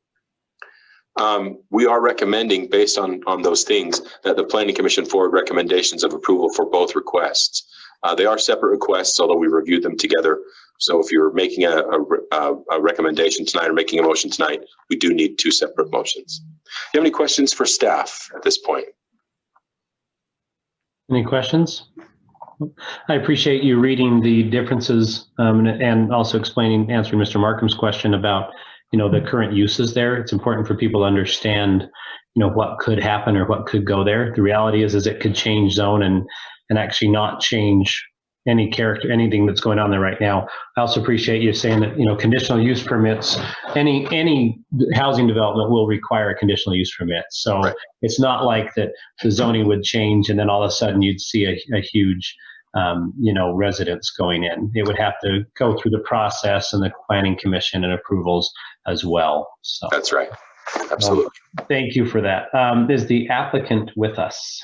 We are recommending, based on those things, that the Planning Commission forward recommendations of approval for both requests. They are separate requests, although we reviewed them together. So if you're making a recommendation tonight or making a motion tonight, we do need two separate motions. Do you have any questions for staff at this point? Any questions? I appreciate you reading the differences and also answering Mr. Markham's question about, the current uses there. It's important for people to understand, what could happen or what could go there. The reality is it could change zone and actually not change anything that's going on there right now. I also appreciate you saying that, conditional use permits, any housing development will require a conditional use permit. So right. It's not like that the zoning would change and then all of a sudden you'd see a huge, residents going in. It would have to go through the process and the Planning Commission and approvals as well. So that's right. Absolutely. Thank you for that. Is the applicant with us?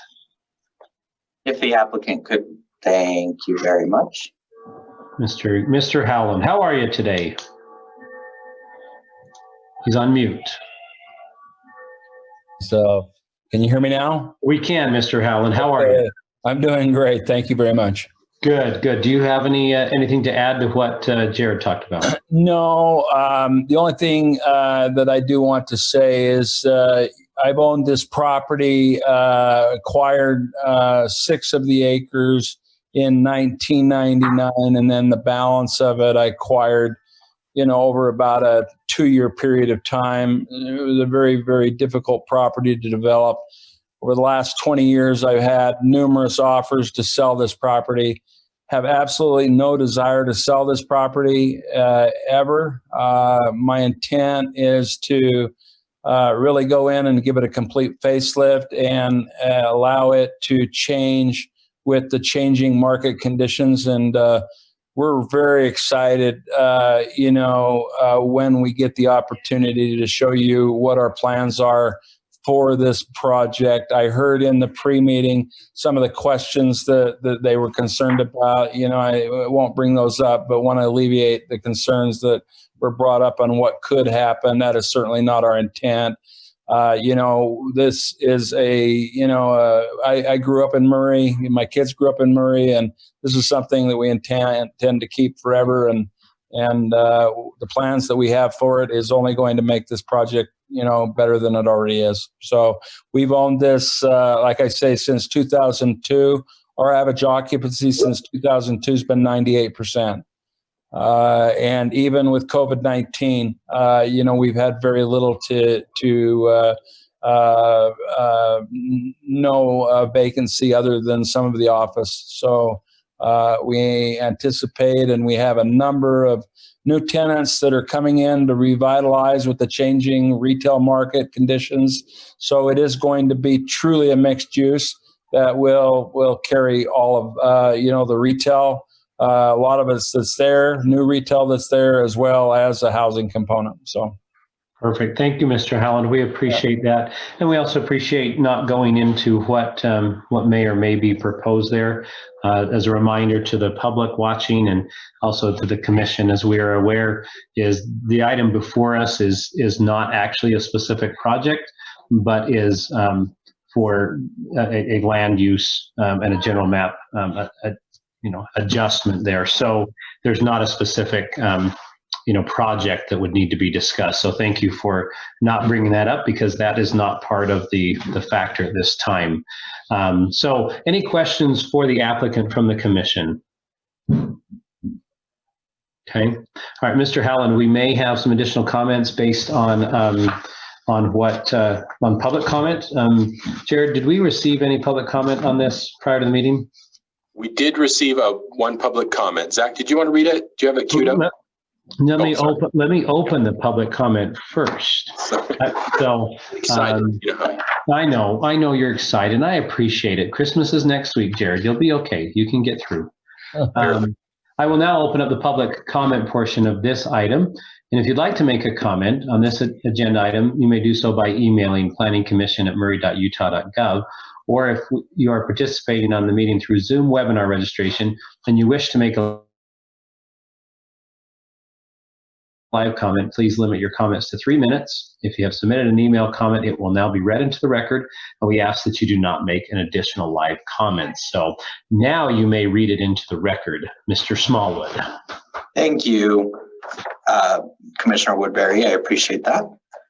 If the applicant could, thank you very much. Mr. Howland, how are you today? He's on mute. So, can you hear me now? We can, Mr. Howland. How are you? I'm doing great. Thank you very much. Good. Do you have anything to add to what Jared talked about? No. The only thing that I do want to say is I've owned this property, acquired 6 of the acres in 1999, and then the balance of it I acquired, over about a 2-year period of time. It was a very, very difficult property to develop. Over the last 20 years, I've had numerous offers to sell this property. Have absolutely no desire to sell this property ever. My intent is to really go in and give it a complete facelift and allow it to change with the changing market conditions. And we're very excited, when we get the opportunity to show you what our plans are for this project. I heard in the pre-meeting some of the questions that they were concerned about. I won't bring those up, but want to alleviate the concerns that were brought up on what could happen. That is certainly not our intent. This is I grew up in Murray. My kids grew up in Murray, and this is something that we intend to keep forever. And the plans that we have for it is only going to make this project, better than it already is. So we've owned this, like I say, since 2002. Our average occupancy since 2002 has been 98%. And even with COVID-19, we've had very little no vacancy other than some of the office. So we anticipate, and we have a number of new tenants that are coming in to revitalize with the changing retail market conditions. So it is going to be truly a mixed use that will carry all of the retail. A lot of it that's there, new retail that's there, as well as a housing component. So. Perfect. Thank you, Mr. Howland. We appreciate that. And we also appreciate not going into what may or may be proposed there. As a reminder to the public watching and also to the commission, as we are aware, is the item before us is not actually a specific project, but is for a land use and a general map, adjustment there. So there's not a specific, project that would need to be discussed. So thank you for not bringing that up, because that is not part of the factor at this time. So any questions for the applicant from the commission? Okay. All right, Mr. Howland, we may have some additional comments based on public comment. Jared, did we receive any public comment on this prior to the meeting? We did receive one public comment. Zach, did you want to read it? Do you have it queued up? Let me open the public comment first. Excited. I know you're excited, and I appreciate it. Christmas is next week, Jared. You'll be okay. You can get through. I will now open up the public comment portion of this item. And if you'd like to make a comment on this agenda item, you may do so by emailing planningcommission@murray.utah.gov. Or if you are participating on the meeting through Zoom webinar registration and you wish to make a live comment, please limit your comments to 3 minutes. If you have submitted an email comment, it will now be read into the record, and we ask that you do not make an additional live comment. So now you may read it into the record, Mr. Smallwood. Thank you, Commissioner Woodbury. I appreciate that.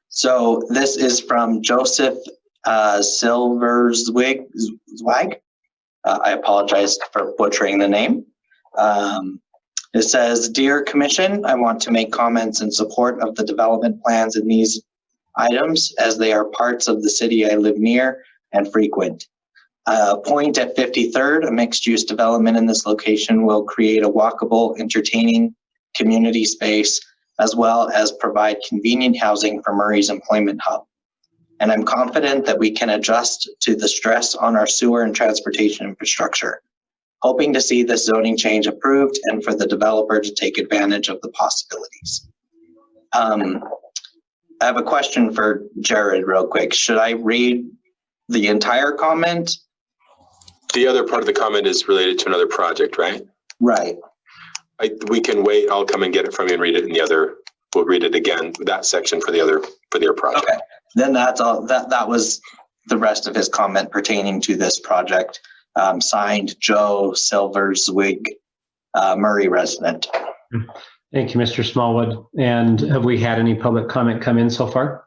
So this is from Joseph Silverzwig. I apologize for butchering the name. It says, "Dear Commission, I want to make comments in support of the development plans in these items, as they are parts of the city I live near and frequent. Point at 53rd, a mixed-use development in this location will create a walkable, entertaining community space, as well as provide convenient housing for Murray's employment hub. And I'm confident that we can adjust to the stress on our sewer and transportation infrastructure. Hoping to see this zoning change approved and for the developer to take advantage of the possibilities." I have a question for Jared real quick. Should I read the entire comment? The other part of the comment is related to another project, right? Right. We can wait. I'll come and get it from you and read it in the other. We'll read it again, that section for the other project. Okay. Then that's all. That was the rest of his comment pertaining to this project. Signed, Joe Silverzwig, Murray resident. Thank you, Mr. Smallwood. And have we had any public comment come in so far?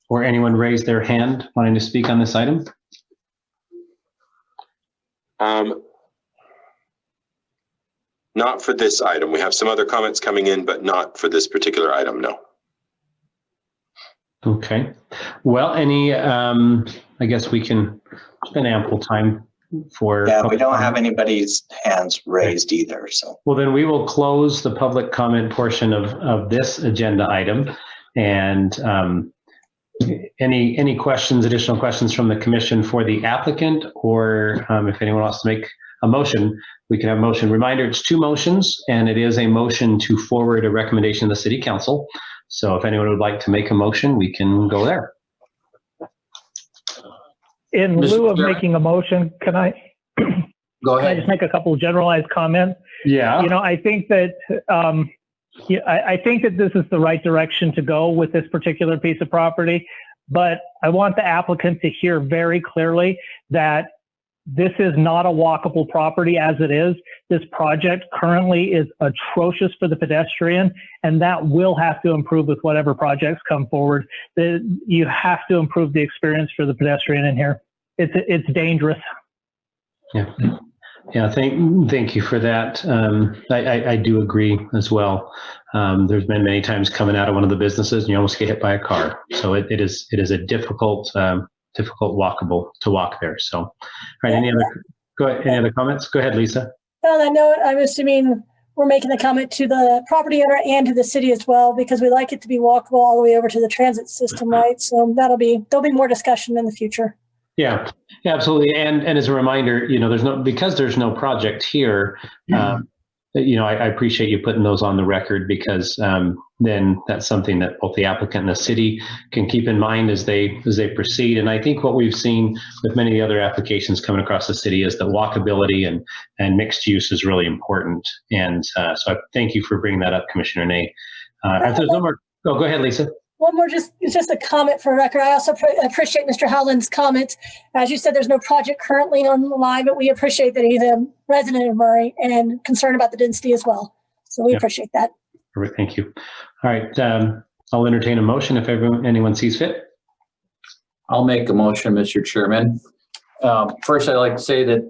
Or anyone raise their hand wanting to speak on this item? Not for this item. We have some other comments coming in, but not for this particular item, no. Okay. Well, I guess we can spend ample time for. Yeah, we don't have anybody's hands raised either, so. Well, then we will close the public comment portion of this agenda item. And any questions, additional questions from the commission for the applicant, or if anyone wants to make a motion, we can have a motion. Reminder, it's 2 motions, and it is a motion to forward a recommendation to the city council. So if anyone would like to make a motion, we can go there. In lieu of making a motion, can I Go can I ahead. just make a couple of generalized comments? Yeah. I think that I think that this is the right direction to go with this particular piece of property, but I want the applicant to hear very clearly that this is not a walkable property as it is. This project currently is atrocious for the pedestrian, and that will have to improve with whatever projects come forward. You have to improve the experience for the pedestrian in here. It's dangerous. Yeah. Yeah. Thank you for that. I do agree as well. There's been many times coming out of one of the businesses and you almost get hit by a car. So it is a difficult walkable to walk there. So, all right. Any other comments? Go ahead, Lisa. On that note, I'm assuming we're making the comment to the property owner and to the city as well, because we like it to be walkable all the way over to the transit system, right? So there'll be more discussion in the future. Yeah, absolutely. And as a reminder, because there's no project here, I appreciate you putting those on the record, because then that's something that both the applicant and the city can keep in mind as they proceed. And I think what we've seen with many of the other applications coming across the city is that walkability and mixed use is really important. And so I thank you for bringing that up, Commissioner Ney. If there's no more, go ahead, Lisa. One more, it's just a comment for record. I also appreciate Mr. Howland's comment. As you said, there's no project currently on the line, but we appreciate that he's a resident of Murray and concerned about the density as well. So we appreciate that. Perfect. Thank you. All right. I'll entertain a motion if anyone sees fit. I'll make a motion, Mr. Chairman. First, I'd like to say that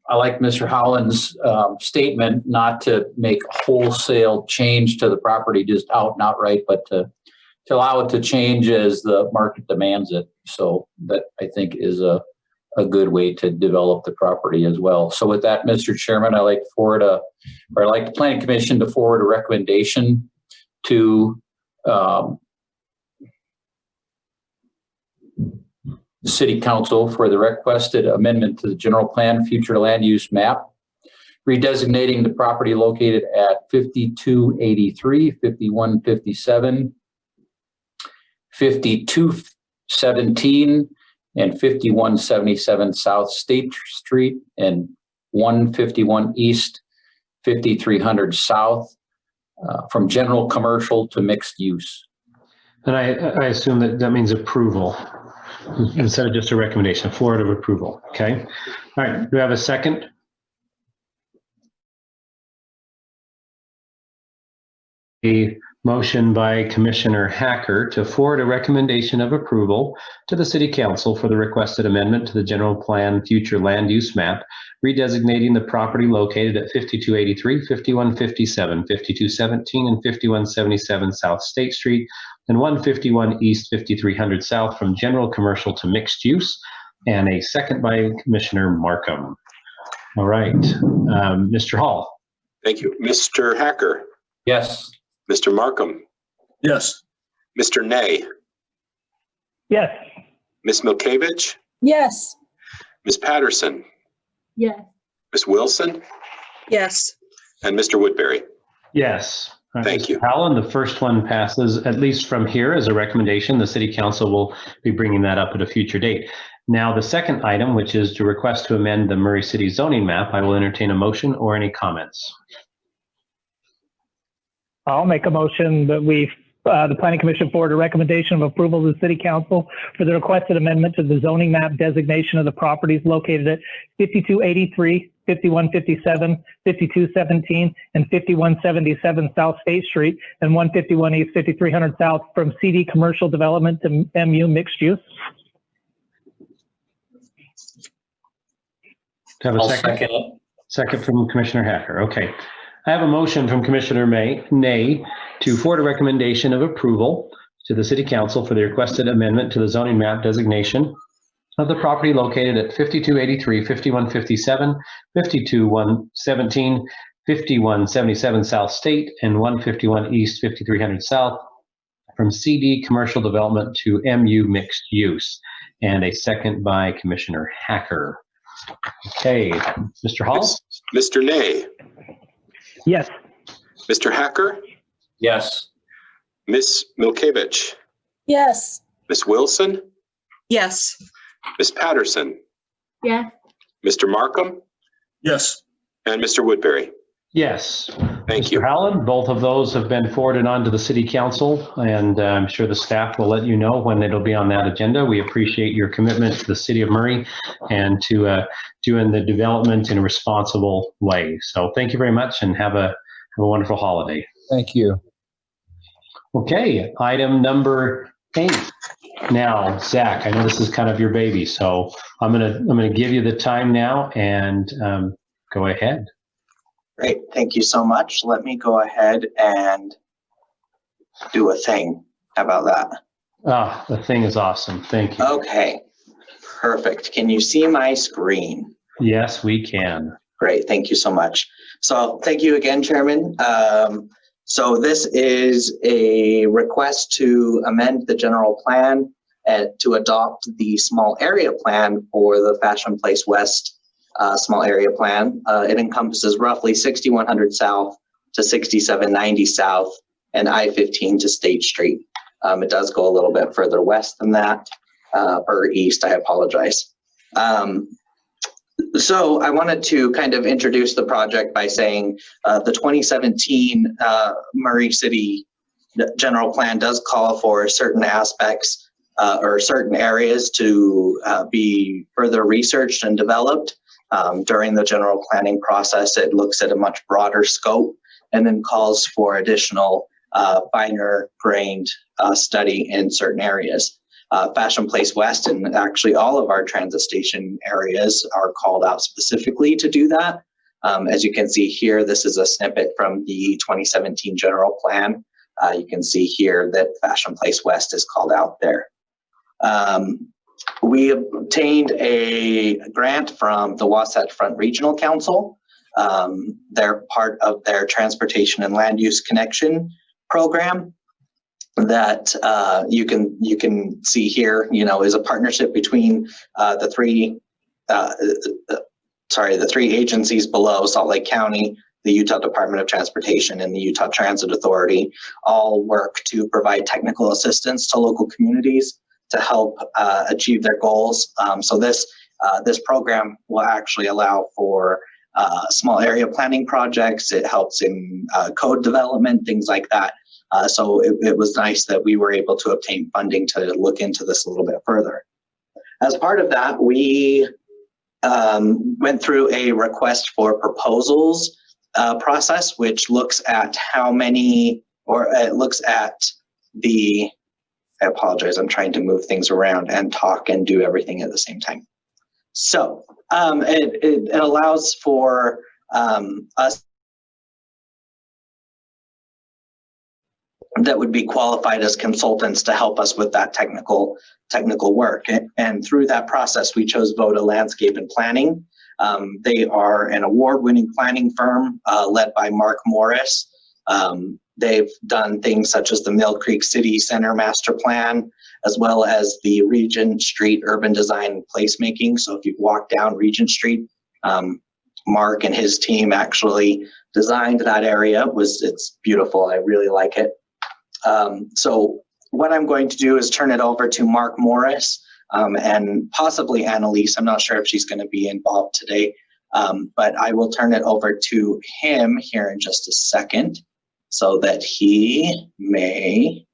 I like Mr. Howland's statement not to make wholesale change to the property just out and outright, but to allow it to change as the market demands it. So that I think is a good way to develop the property as well. So with that, Mr. Chairman, I'd like the Planning Commission to forward a recommendation to the City Council for the requested amendment to the general plan future land use map, redesignating the property located at 5283, 5157, 5217, and 5177 South State Street, and 151 East, 5300 South, from general commercial to mixed use. And I assume that means approval instead of just a recommendation, forward of approval. Okay. All right. Do we have a second? A motion by Commissioner Hacker to forward a recommendation of approval to the City Council for the requested amendment to the general plan future land use map, redesignating the property located at 5283, 5157, 5217, and 5177 South State Street, and 151 East, 5300 South from general commercial to mixed use, and a second by Commissioner Markham. All right. Mr. Hall. Thank you. Mr. Hacker. Yes. Mr. Markham. Yes. Mr. Ney. Yes. Ms. Milkevich. Yes. Ms. Patterson. Yes. Ms. Wilson. Yes. And Mr. Woodbury. Yes. All right, Thank you. Mr. Howland, the first one passes, at least from here as a recommendation. The City Council will be bringing that up at a future date. Now, the second item, which is to request to amend the Murray City zoning map, I will entertain a motion or any comments. I'll make a motion that the Planning Commission forward a recommendation of approval to the City Council for the requested amendment to the zoning map designation of the properties located at 5283, 5157, 5217, and 5177 South State Street, and 151 East, 5300 South from CD commercial development to MU mixed use. Do I have a I'll second? second it. Second from Commissioner Hacker. Okay. I have a motion from Commissioner Ney to forward a recommendation of approval to the City Council for the requested amendment to the zoning map designation of the property located at 5283, 5157, 5217, 5177 South State, and 151 East, 5300 South from CD commercial development to MU mixed use, and a second by Commissioner Hacker. Okay, Mr. Hall? Mr. Ney. Yes. Mr. Hacker. Yes. Ms. Milkevich. Yes. Ms. Wilson. Yes. Ms. Patterson. Yes. Mr. Markham. Yes. And Mr. Woodbury. Yes. Thank you. Mr. Howland, both of those have been forwarded on to the City Council, and I'm sure the staff will let you know when it'll be on that agenda. We appreciate your commitment to the City of Murray and to doing the development in a responsible way. So thank you very much and have a wonderful holiday. Thank you. Okay, item number 8. Now, Zach, I know this is kind of your baby, so I'm gonna give you the time now and go ahead. Great, thank you so much. Let me go ahead and do a thing. How about that? Ah, the thing is awesome. Thank you. Okay, perfect. Can you see my screen? Yes, we can. Great, thank you so much. So thank you again, Chairman. So this is a request to amend the general plan and to adopt the small area plan for the Fashion Place West small area plan. It encompasses roughly 6100 South to 6790 South and I-15 to State Street. It does go a little bit further west than that, or east, I apologize. So I wanted to kind of introduce the project by saying the 2017 Murray City general plan does call for certain aspects or certain areas to be further researched and developed. During the general planning process, it looks at a much broader scope and then calls for additional finer grained study in certain areas. Fashion Place West and actually all of our transit station areas are called out specifically to do that. As you can see here, this is a snippet from the 2017 general plan. You can see here that Fashion Place West is called out there. We obtained a grant from the Wasatch Front Regional Council. They're part of their Transportation and Land Use Connection program that you can see here, is a partnership between the three agencies below: Salt Lake County, the Utah Department of Transportation, and the Utah Transit Authority. All work to provide technical assistance to local communities to help achieve their goals. So this program will actually allow for small area planning projects. It helps in code development, things like that. So it was nice that we were able to obtain funding to look into this a little bit further. As part of that, we went through a request for proposals process, which looks at I apologize, I'm trying to move things around and talk and do everything at the same time. So it allows for us that would be qualified as consultants to help us with that technical work. And through that process, we chose Voda Landscape and Planning. They are an award-winning planning firm led by Mark Morris. They've done things such as the Mill Creek City Center Master Plan, as well as the Regent Street Urban Design and Placemaking. So if you walk down Regent Street, Mark and his team actually designed that area. It's beautiful. I really like it. So what I'm going to do is turn it over to Mark Morris and possibly Annalise. I'm not sure if she's going to be involved today, but I will turn it over to him here in just a second so that he may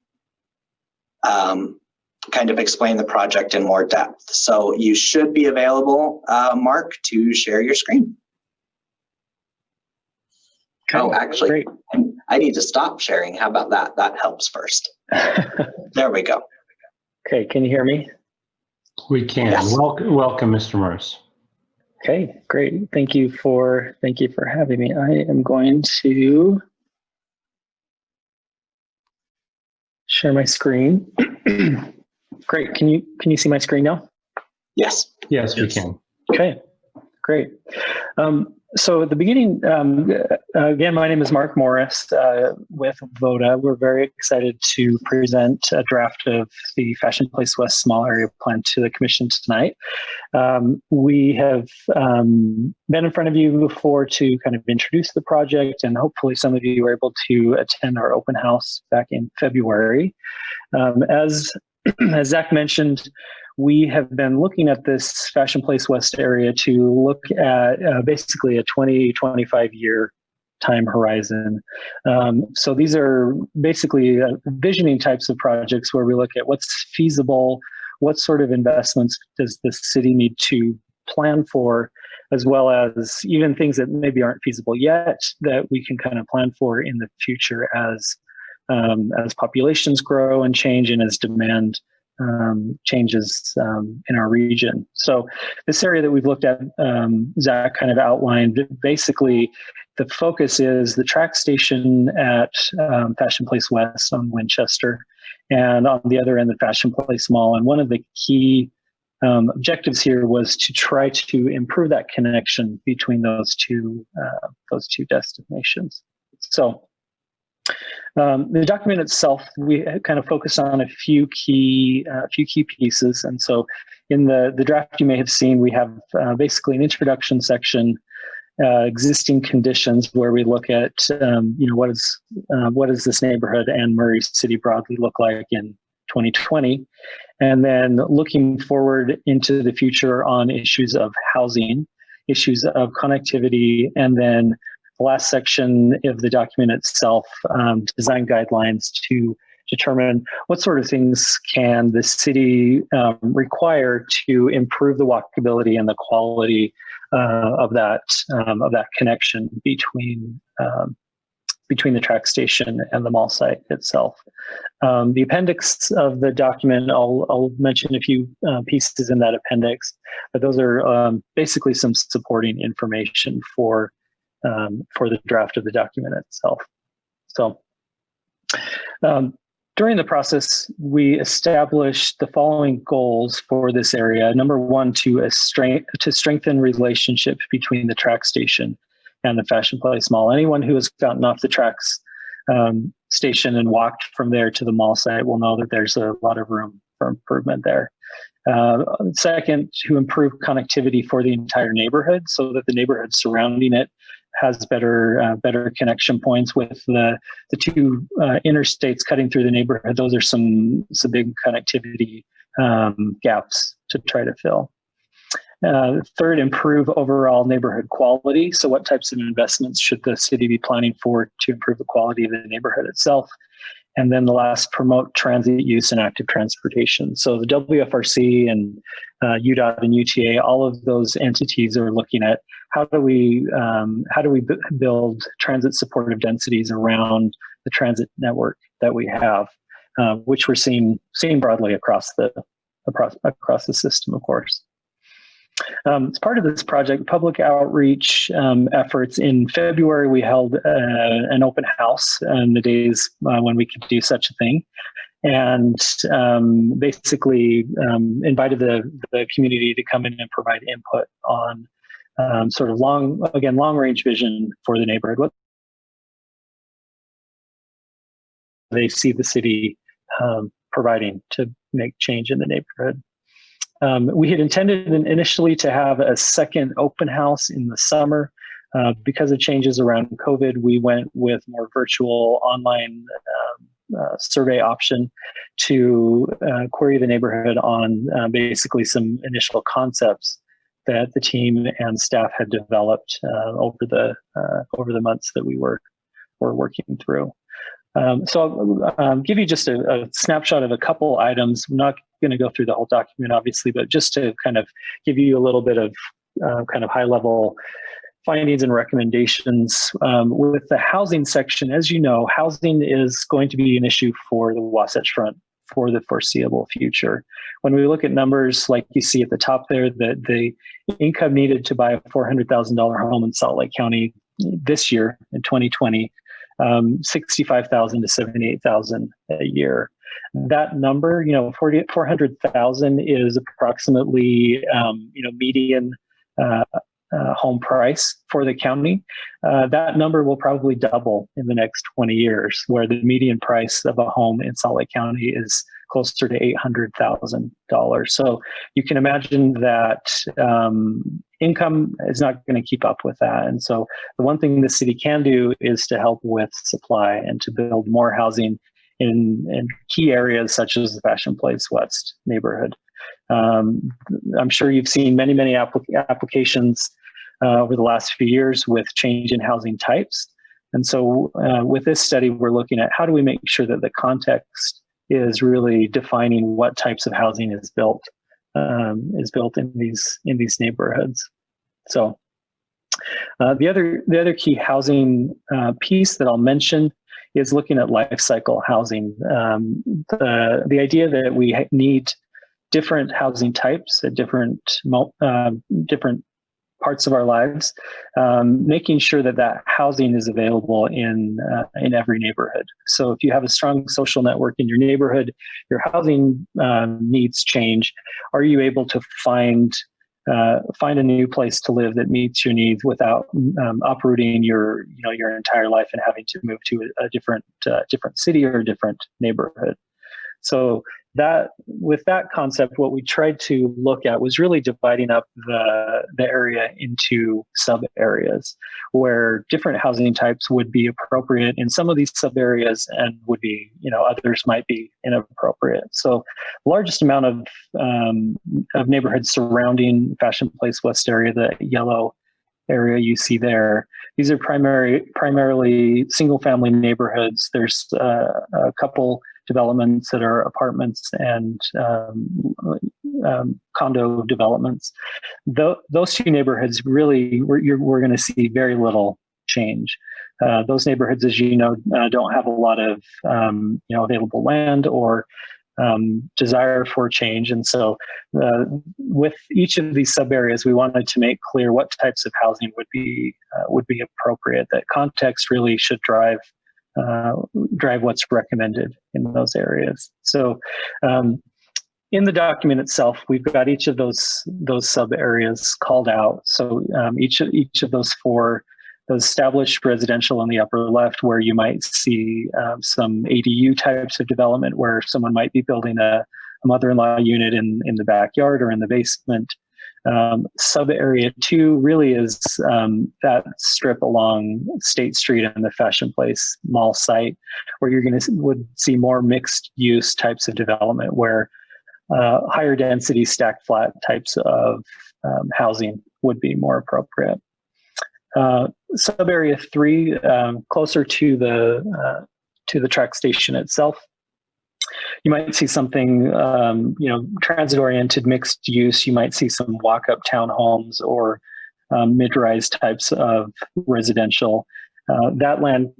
kind of explain the project in more depth. So you should be available, Mark, to share your screen. Okay, oh, actually, great. I need to stop sharing. How about that? That helps first. There we go. Okay, can you hear me? We can. Yes. Welcome, Mr. Morris. Okay, great. Thank you for having me. I am going to share my screen. Great. Can you see my screen now? Yes. Yes, we can. Okay, great. So at the beginning, again, my name is Mark Morris with Voda. We're very excited to present a draft of the Fashion Place West Small Area Plan to the Commission tonight. We have been in front of you before to kind of introduce the project, and hopefully some of you were able to attend our open house back in February. As Zach mentioned, we have been looking at this Fashion Place West area to look at basically a 20-25 year time horizon. So these are basically visioning types of projects where we look at what's feasible, what sort of investments does the city need to plan for, as well as even things that maybe aren't feasible yet that we can kind of plan for in the future as populations grow and change and as demand changes in our region. So this area that we've looked at, Zach kind of outlined, basically the focus is the track station at Fashion Place West on Winchester, and on the other end, the Fashion Place Mall. And one of the key objectives here was to try to improve that connection between those two destinations. So the document itself, we kind of focus on a few key pieces. And so in the draft you may have seen, we have basically an introduction section, existing conditions, where we look at what does this neighborhood and Murray City broadly look like in 2020, and then looking forward into the future on issues of housing, issues of connectivity, and then the last section of the document itself, design guidelines to determine what sort of things can the city require to improve the walkability and the quality of that connection between the track station and the mall site itself. The appendix of the document, I'll mention a few pieces in that appendix, but those are basically some supporting information for the draft of the document itself. So during the process, we established the following goals for this area. Number one, to strengthen relationships between the track station and the Fashion Place Mall. Anyone who has gotten off the tracks station and walked from there to the mall site will know that there's a lot of room for improvement there. Second, to improve connectivity for the entire neighborhood so that the neighborhood surrounding it has better connection points with the two interstates cutting through the neighborhood. Those are some big connectivity gaps to try to fill. Third, improve overall neighborhood quality. So what types of investments should the city be planning for to improve the quality of the neighborhood itself? And then the last, promote transit use and active transportation. So the WFRC and UDOT and UTA, all of those entities are looking at how do we build transit supportive densities around the transit network that we have, which we're seeing broadly across the system, of course. As part of this project, public outreach efforts, in February, we held an open house on the days when we could do such a thing, and basically invited the community to come in and provide input on sort of long-range vision for the neighborhood. What they see the city providing to make change in the neighborhood. We had intended initially to have a second open house in the summer. Because of changes around COVID, we went with more virtual online survey option to query the neighborhood on basically some initial concepts that the team and staff had developed over the months that we were working through. So I'll give you just a snapshot of a couple items. I'm not going to go through the whole document, obviously, but just to kind of give you a little bit of kind of high-level findings and recommendations. With the housing section, as you know, housing is going to be an issue for the Wasatch Front for the foreseeable future. When we look at numbers like you see at the top there, that the income needed to buy a $400,000 home in Salt Lake County this year in 2020, $65,000 to $78,000 a year. That number, 400,000 is approximately, median home price for the county. That number will probably double in the next 20 years, where the median price of a home in Salt Lake County is closer to $800,000. So you can imagine that income is not going to keep up with that. And so the one thing the city can do is to help with supply and to build more housing in key areas such as the Fashion Place West neighborhood. I'm sure you've seen many applications over the last few years with change in housing types. And so with this study, we're looking at how do we make sure that the context is really defining what types of housing is built in these neighborhoods. So the other key housing piece that I'll mention is looking at life cycle housing. The idea that we need different housing types at different parts of our lives, making sure that housing is available in every neighborhood. So if you have a strong social network in your neighborhood, your housing needs change. Are you able to find a new place to live that meets your needs without uprooting your entire life and having to move to a different city or a different neighborhood? So with that concept, what we tried to look at was really dividing up the area into sub areas where different housing types would be appropriate in some of these sub areas and would be, others might be inappropriate. So the largest amount of neighborhoods surrounding Fashion Place West area, the yellow area you see there. These are primarily single-family neighborhoods. There's a couple developments that are apartments and condo developments. Those two neighborhoods really, we're going to see very little change. Those neighborhoods, as you know, don't have a lot of available land or desire for change. And so with each of these sub areas, we wanted to make clear what types of housing would be appropriate. That context really should drive what's recommended in those areas. So in the document itself, we've got each of those sub areas called out. So each of those four, those established residential in the upper left, where you might see some ADU types of development where someone might be building a mother-in-law unit in the backyard or in the basement. Sub area 2 really is that strip along State Street and the Fashion Place mall site, where you're would see more mixed use types of development, where higher density stacked flat types of housing would be more appropriate. Sub area 3, closer to the track station itself, you might see something, transit-oriented mixed use. You might see some walk-up townhomes or mid-rise types of residential. That land,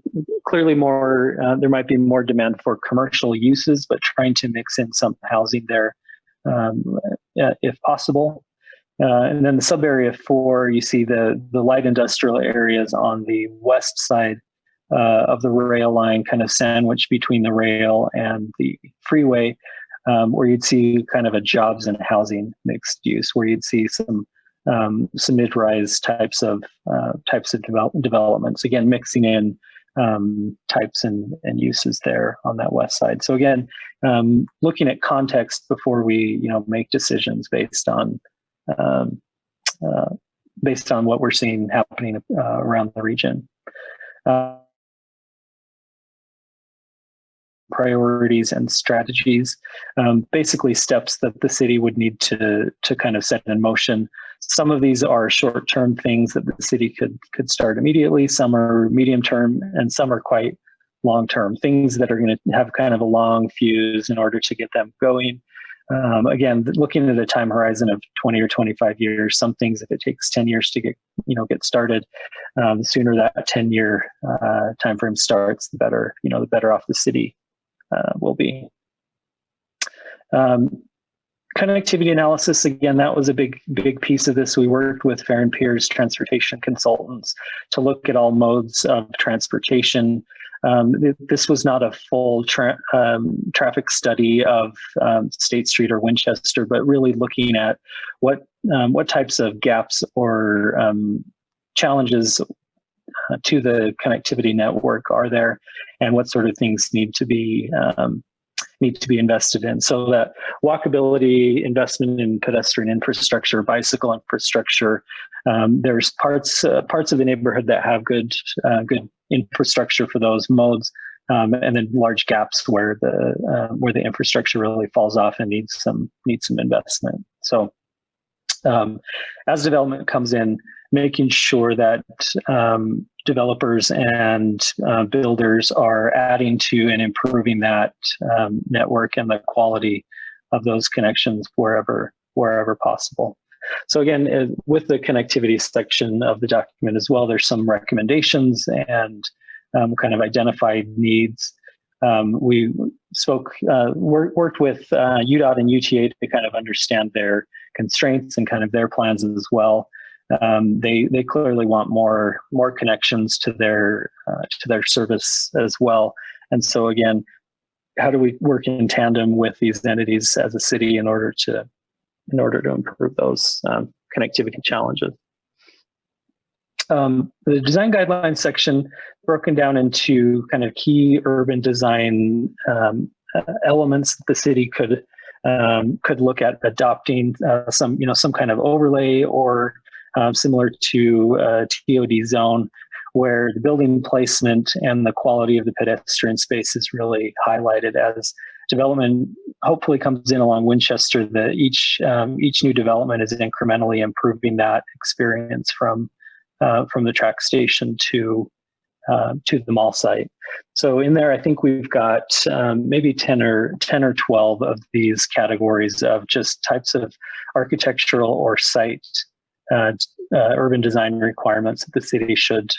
clearly more, there might be more demand for commercial uses, but trying to mix in some housing there if possible. And then the sub area 4, you see the light industrial areas on the west side of the rail line, kind of sandwiched between the rail and the freeway, where you'd see kind of a jobs and housing mixed use, where you'd see some mid-rise types of developments. Again, mixing in types and uses there on that west side. So again, looking at context before we make decisions based on what we're seeing happening around the region. Priorities and strategies, basically steps that the city would need to kind of set in motion. Some of these are short-term things that the city could start immediately. Some are medium-term, and some are quite long-term, things that are going to have kind of a long fuse in order to get them going. Again, looking at a time horizon of 20 or 25 years, some things, if it takes 10 years to get started, the sooner that 10-year time frame starts, the better off the city will be. Connectivity analysis, again, that was a big piece of this. We worked with Fair and Peers transportation consultants to look at all modes of transportation. This was not a full traffic study of State Street or Winchester, but really looking at what types of gaps or challenges to the connectivity network are there, and what sort of things need to be invested in. So that walkability, investment in pedestrian infrastructure, bicycle infrastructure. There's parts of the neighborhood that have good infrastructure for those modes, and then large gaps where the infrastructure really falls off and needs some investment. So as development comes in, making sure that developers and builders are adding to and improving that network and the quality of those connections wherever possible. So again, with the connectivity section of the document as well, there's some recommendations and kind of identified needs. We worked with UDOT and UTA to kind of understand their constraints and kind of their plans as well. They clearly want more connections to their service as well. And so again, how do we work in tandem with these entities as a city in order to improve those connectivity challenges? The design guidelines section broken down into kind of key urban design elements that the city could look at adopting some kind of overlay or similar to a TOD zone, where the building placement and the quality of the pedestrian space is really highlighted as development hopefully comes in along Winchester. That each new development is incrementally improving that experience from from the track station to the mall site. So in there, I think we've got maybe 10 or 12 of these categories of just types of architectural or site urban design requirements that the city should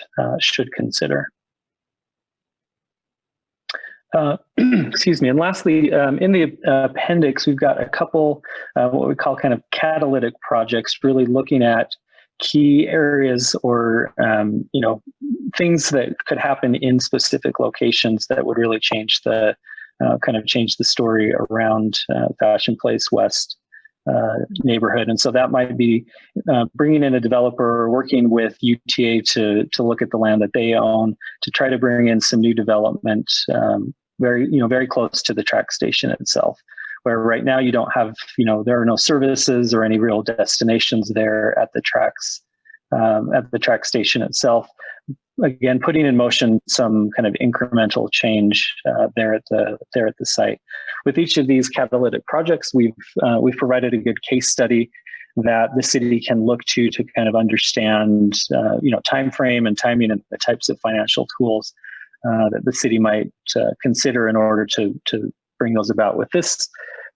consider. Excuse me. And lastly, in the appendix, we've got a couple what we call kind of catalytic projects, really looking at key areas or things that could happen in specific locations that would really change the change the story around Fashion Place West neighborhood. And so that might be bringing in a developer, working with UTA to look at the land that they own, to try to bring in some new development very close to the track station itself, where right now you don't have, there are no services or any real destinations there at the tracks, at the track station itself. Again, putting in motion some kind of incremental change there at the site. With each of these catalytic projects, we've provided a good case study that the city can look to kind of understand, time frame and timing and the types of financial tools that the city might consider in order to bring those about. With this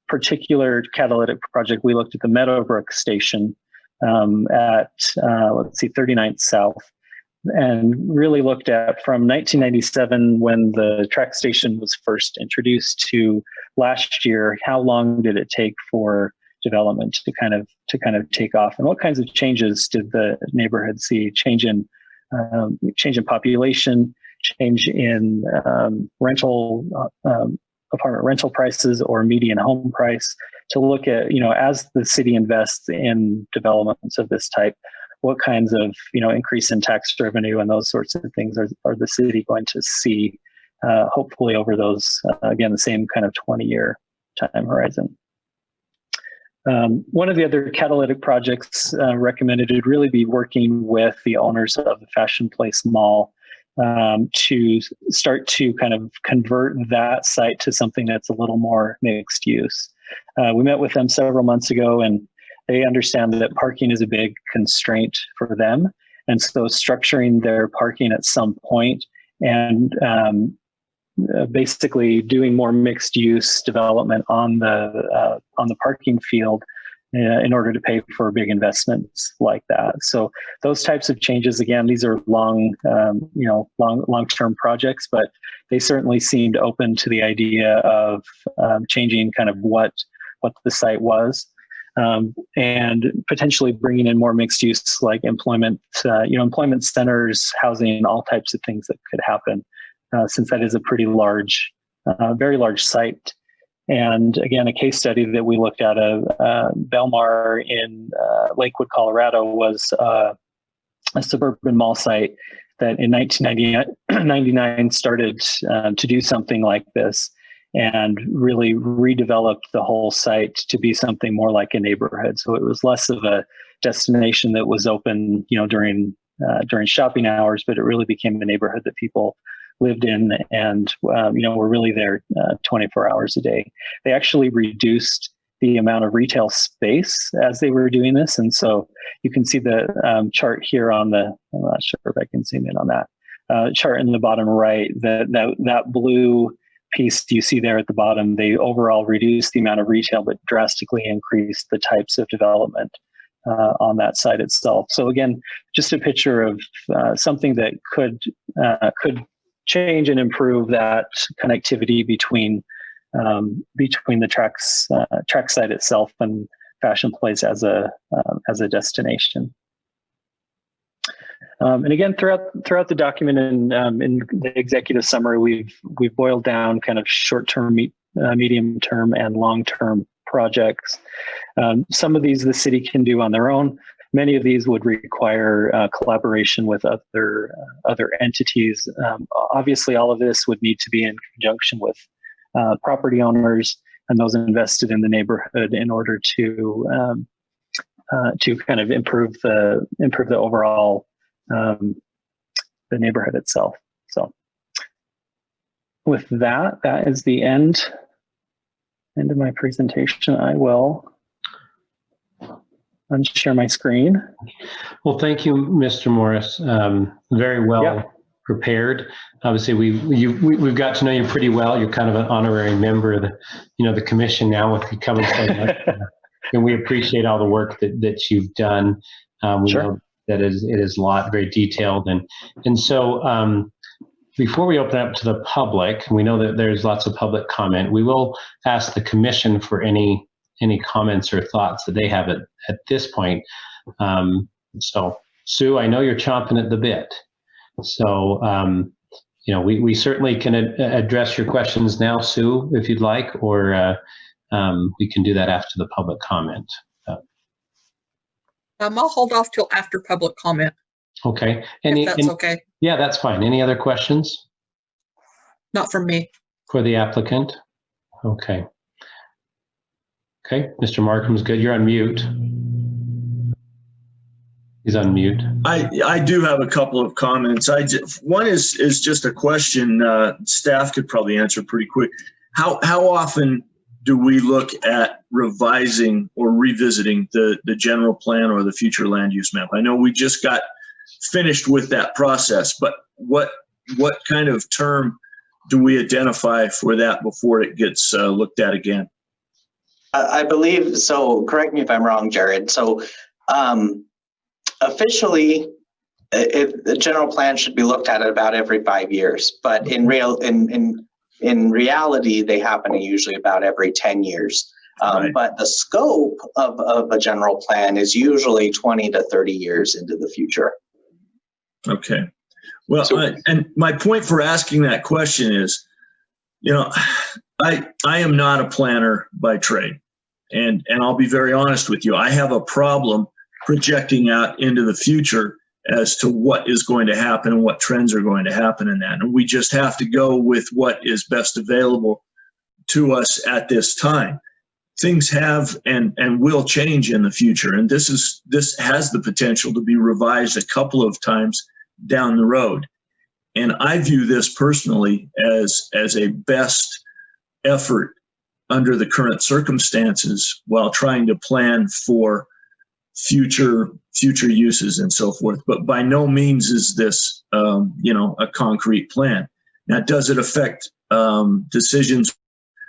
particular catalytic project, we looked at the Meadowbrook station at 39th South, and really looked at from 1997, when the track station was first introduced, to last year, how long did it take for development to kind of take off, and what kinds of changes did the neighborhood see? Change in population, change in apartment rental prices or median home price, to look at, as the city invests in developments of this type, what kinds of, increase in tax revenue and those sorts of things are the city going to see, hopefully over those, again, the same kind of 20-year time horizon. One of the other catalytic projects recommended would really be working with the owners of the Fashion Place Mall to start to kind of convert that site to something that's a little more mixed use. We met with them several months ago, and they understand that parking is a big constraint for them. And so structuring their parking at some point and basically doing more mixed use development on the parking field in order to pay for big investments like that. So those types of changes, again, these are long-term projects, but they certainly seemed open to the idea of changing kind of what the site was, and potentially bringing in more mixed use, like employment centers, housing, all types of things that could happen, since that is a pretty large, very large site. And again, a case study that we looked at of Belmar in Lakewood, Colorado, was a suburban mall site that in 1999 started to do something like this, and really redeveloped the whole site to be something more like a neighborhood. So it was less of a destination that was open, during shopping hours, but it really became a neighborhood that people lived in, and were really there 24 hours a day. They actually reduced the amount of retail space as they were doing this, and so you can see the chart here on the. I'm not sure if I can zoom in on that chart in the bottom right. That blue piece you see there at the bottom, they overall reduced the amount of retail, but drastically increased the types of development on that site itself. So again, just a picture of something that could change and improve that connectivity between the track site itself and Fashion Place as a destination. And again, throughout the document and in the executive summary, we've boiled down kind of short-term, medium-term, and long-term projects. Some of these the city can do on their own. Many of these would require collaboration with other entities. Obviously, all of this would need to be in conjunction with property owners and those invested in the neighborhood in order to kind of improve the overall the neighborhood itself. So, with that is the end of my presentation. I will unshare my screen. Well, thank you, Mr. Morris. Very well Yeah. prepared. Obviously, we've got to know you pretty well. You're kind of an honorary member of the commission now with you coming so much. And we appreciate all the work that you've done. We Sure. know that it is a lot, very detailed. And so before we open up to the public, we know that there's lots of public comment. We will ask the commission for any comments or thoughts that they have at this point. So Sue, I know you're chomping at the bit. So, we certainly can address your questions now, Sue, if you'd like, or we can do that after the public comment. I'll hold off till after public comment. Okay. If that's okay. Yeah, that's fine. Any other questions Not from me. for the applicant? Okay. Okay, Mr. Markham's good. You're on mute. He's on mute. I do have a couple of comments. One is just a question staff could probably answer pretty quick. How often do we look at revising or revisiting the general plan or the future land use map? I know we just got finished with that process, but what kind of term do we identify for that before it gets looked at again? I believe so. Correct me if I'm wrong, Jared. So officially, the general plan should be looked at about every 5 years, but in reality, they happen usually about every 10 years. Right. But the scope of a general plan is usually 20 to 30 years into the future. Okay. Well, and my point for asking that question is, I am not a planner by trade. And I'll be very honest with you. I have a problem projecting out into the future as to what is going to happen and what trends are going to happen in that. And we just have to go with what is best available to us at this time. Things have and will change in the future. And this has the potential to be revised a couple of times down the road. And I view this personally as a best effort under the current circumstances while trying to plan for future uses and so forth. But by no means is this, a concrete plan. Now, does it affect decisions,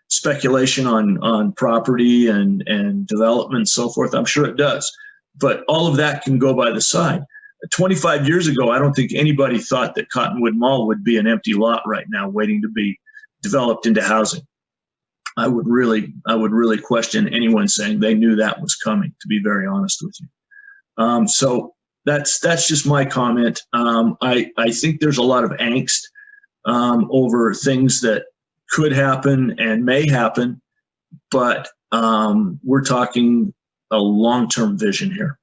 speculation on property and development and so forth? I'm sure it does. But all of that can go by the side. 25 years ago, I don't think anybody thought that Cottonwood Mall would be an empty lot right now waiting to be developed into housing. I would really question anyone saying they knew that was coming, to be very honest with you. So that's just my comment. I think there's a lot of angst over things that could happen and may happen, but we're talking a long-term vision here.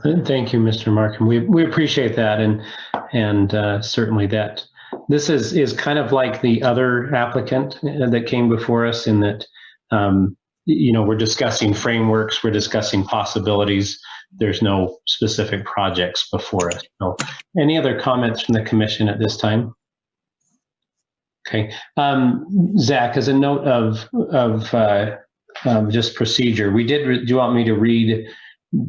Thank you, Mr. Markham. We appreciate that, and certainly that this is kind of like the other applicant that came before us in that we're discussing frameworks, we're discussing possibilities. There's no specific projects before us. So, any other comments from the commission at this time? Okay, Zach, as a note of just procedure, do you want me to read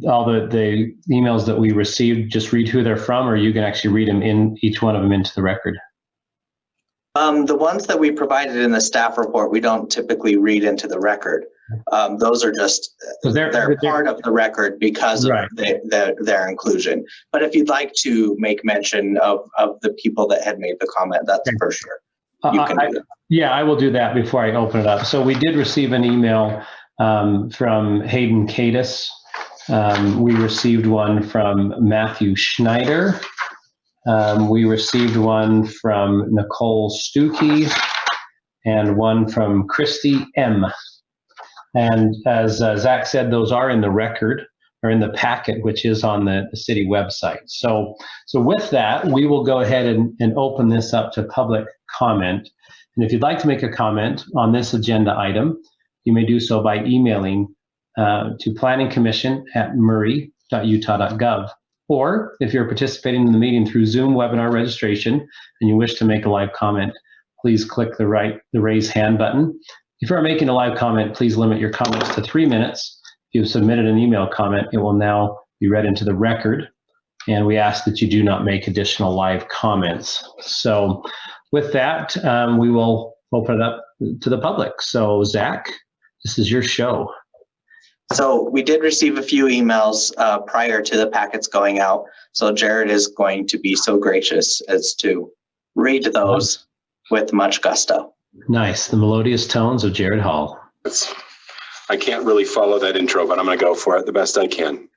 all the emails that we received, just read who they're from, or you can actually read them each one of them into the record? The ones that we provided in the staff report, we don't typically read into the record. Those are just, they're part of the record because of their inclusion. But if you'd like to make mention of the people that had made the comment, that's for sure. You can do that. Yeah, I will do that before I open it up. So we did receive an email from Hayden Cadis. We received one from Matthew Schneider. We received one from Nicole Stuckey and one from Christy M. And as Zach said, those are in the record or in the packet, which is on the city website. So with that, we will go ahead and open this up to public comment. And if you'd like to make a comment on this agenda item, you may do so by emailing to planningcommission@murray.utah.gov. Or if you're participating in the meeting through Zoom webinar registration and you wish to make a live comment, please click the raise hand button. If you are making a live comment, please limit your comments to 3 minutes. If you've submitted an email comment, it will now be read into the record. And we ask that you do not make additional live comments. So with that, we will open it up to the public. So Zach, this is your show. So we did receive a few emails prior to the packets going out. So Jared is going to be so gracious as to read those with much gusto. Nice. The melodious tones of Jared Hall. I can't really follow that intro, but I'm going to go for it the best I can.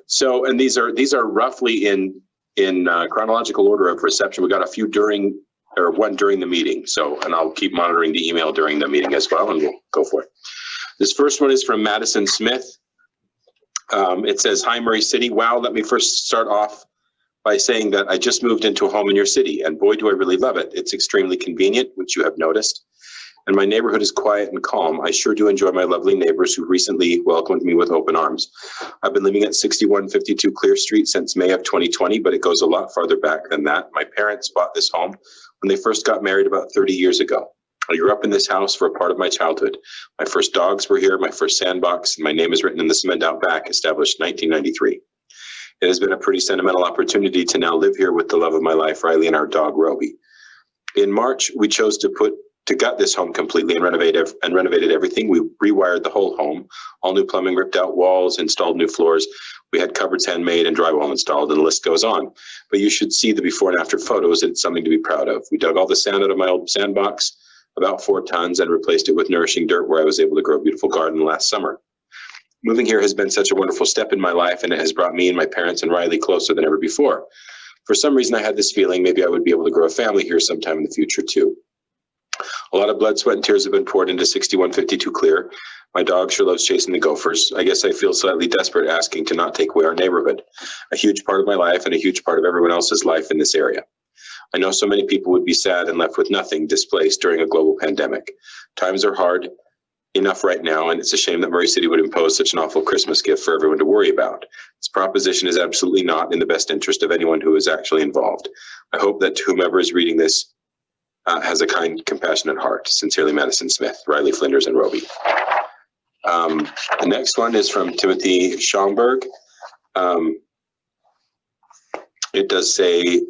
So, and these are roughly in chronological order of reception. We got a few one during the meeting. So, and I'll keep monitoring the email during the meeting as well, and we'll go for it. This first one is from Madison Smith. It says, "Hi, Murray City. Wow, let me first start off by saying that I just moved into a home in your city, and boy, do I really love it. It's extremely convenient, which you have noticed. And my neighborhood is quiet and calm. I sure do enjoy my lovely neighbors who recently welcomed me with open arms. I've been living at 6152 Clear Street since May of 2020, but it goes a lot farther back than that. My parents bought this home when they first got married about 30 years ago. I grew up in this house for a part of my childhood. My first dogs were here, my first sandbox, and my name is written in the cement out back, established 1993. It has been a pretty sentimental opportunity to now live here with the love of my life, Riley, and our dog, Roby. In March, we chose to gut this home completely and renovated everything. We rewired the whole home, all new plumbing, ripped out walls, installed new floors. We had cupboards handmade and drywall installed, and the list goes on. But you should see the before and after photos. It's something to be proud of. We dug all the sand out of my old sandbox, about 4 tons, and replaced it with nourishing dirt where I was able to grow a beautiful garden last summer. Moving here has been such a wonderful step in my life, and it has brought me and my parents and Riley closer than ever before. For some reason, I had this feeling maybe I would be able to grow a family here sometime in the future too. A lot of blood, sweat, and tears have been poured into 6152 Clear. My dog sure loves chasing the gophers. I guess I feel slightly desperate asking to not take away our neighborhood, a huge part of my life and a huge part of everyone else's life in this area. I know so many people would be sad and left with nothing, displaced during a global pandemic. Times are hard enough right now, and it's a shame that Murray City would impose such an awful Christmas gift for everyone to worry about. This proposition is absolutely not in the best interest of anyone who is actually involved. I hope that whomever is reading this has a kind, compassionate heart. Sincerely, Madison Smith, Riley, Flinders, and Roby. The next one is from Timothy Schomburg. It does say,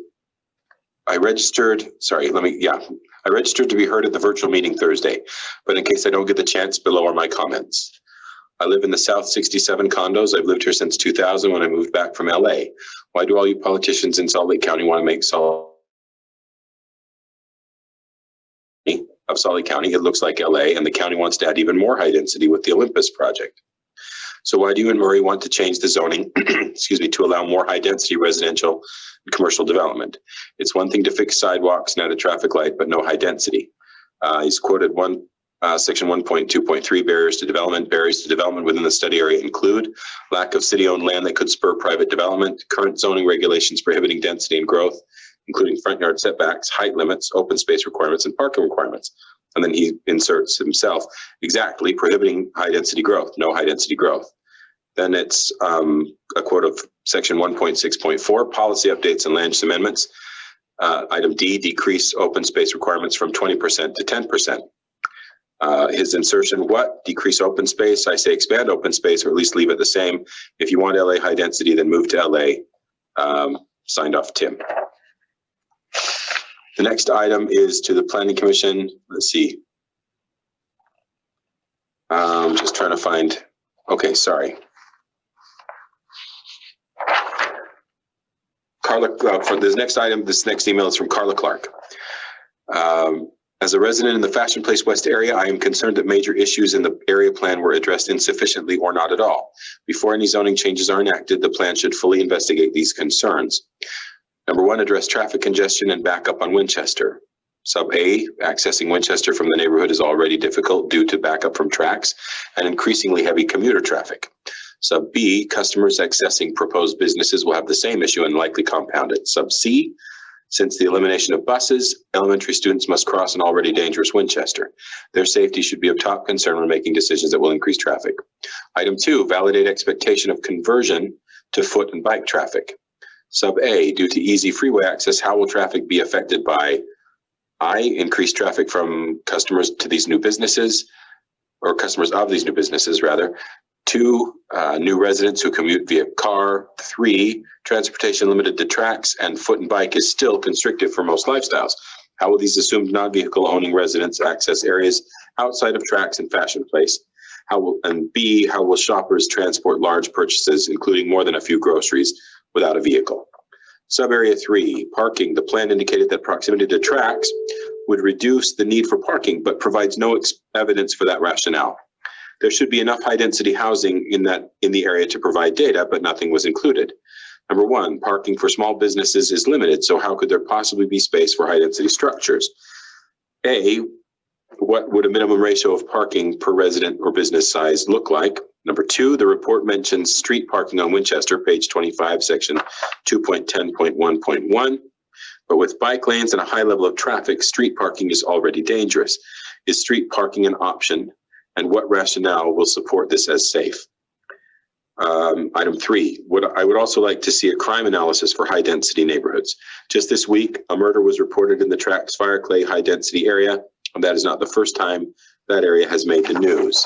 I registered to be heard at the virtual meeting Thursday, but in case I don't get the chance, below are my comments. I live in the South 67 condos. I've lived here since 2000 when I moved back from LA. Why do all you politicians in Salt Lake County want to make of Salt Lake County? It looks like LA, and the county wants to add even more high density with the Olympus project. So why do you and Murray want to change the zoning, to allow more high density residential and commercial development? It's one thing to fix sidewalks and add a traffic light, but no high density. He's quoted section 1.2.3, barriers to development. Barriers to development within the study area include lack of city-owned land that could spur private development, current zoning regulations prohibiting density and growth, including front yard setbacks, height limits, open space requirements, and parking requirements. And then he inserts himself, exactly, prohibiting high density growth, no high density growth. Then it's a quote of section 1.6.4, policy updates and land use amendments. Item D, decrease open space requirements from 20% to 10%. His insertion, what? Decrease open space. I say expand open space, or at least leave it the same. If you want LA high density, then move to LA. Signed off, Tim. The next item is to the Planning Commission. Let's see. Just trying to find, okay, sorry. Carla, for this next item, this next email is from Carla Clark. As a resident in the Fashion Place West area, I am concerned that major issues in the area plan were addressed insufficiently or not at all. Before any zoning changes are enacted, the plan should fully investigate these concerns. Number 1, address traffic congestion and backup on Winchester. Sub A, accessing Winchester from the neighborhood is already difficult due to backup from tracks and increasingly heavy commuter traffic. Sub B, customers accessing proposed businesses will have the same issue and likely compound it. Sub C, since the elimination of buses, elementary students must cross an already dangerous Winchester. Their safety should be of top concern when making decisions that will increase traffic. Item 2, validate expectation of conversion to foot and bike traffic. Sub A, due to easy freeway access, how will traffic be affected by I, increased traffic from customers to these new businesses, or customers of these new businesses rather, 2, new residents who commute via car. 3, transportation limited to tracks and foot and bike is still constrictive for most lifestyles. How will these assumed non-vehicle owning residents access areas outside of tracks and Fashion Place? B, how will shoppers transport large purchases, including more than a few groceries, without a vehicle? Sub-area 3, parking. The plan indicated that proximity to tracks would reduce the need for parking, but provides no evidence for that rationale. There should be enough high-density housing in the area to provide data, but nothing was included. Number 1, parking for small businesses is limited, so how could there possibly be space for high-density structures? A, what would a minimum ratio of parking per resident or business size look like? Number 2, the report mentions street parking on Winchester, page 25, section 2.10.1.1. But with bike lanes and a high level of traffic, street parking is already dangerous. Is street parking an option? And what rationale will support this as safe? Item 3, I would also like to see a crime analysis for high density neighborhoods. Just this week, a murder was reported in the Tracks Fireclay high density area, and that is not the first time that area has made the news.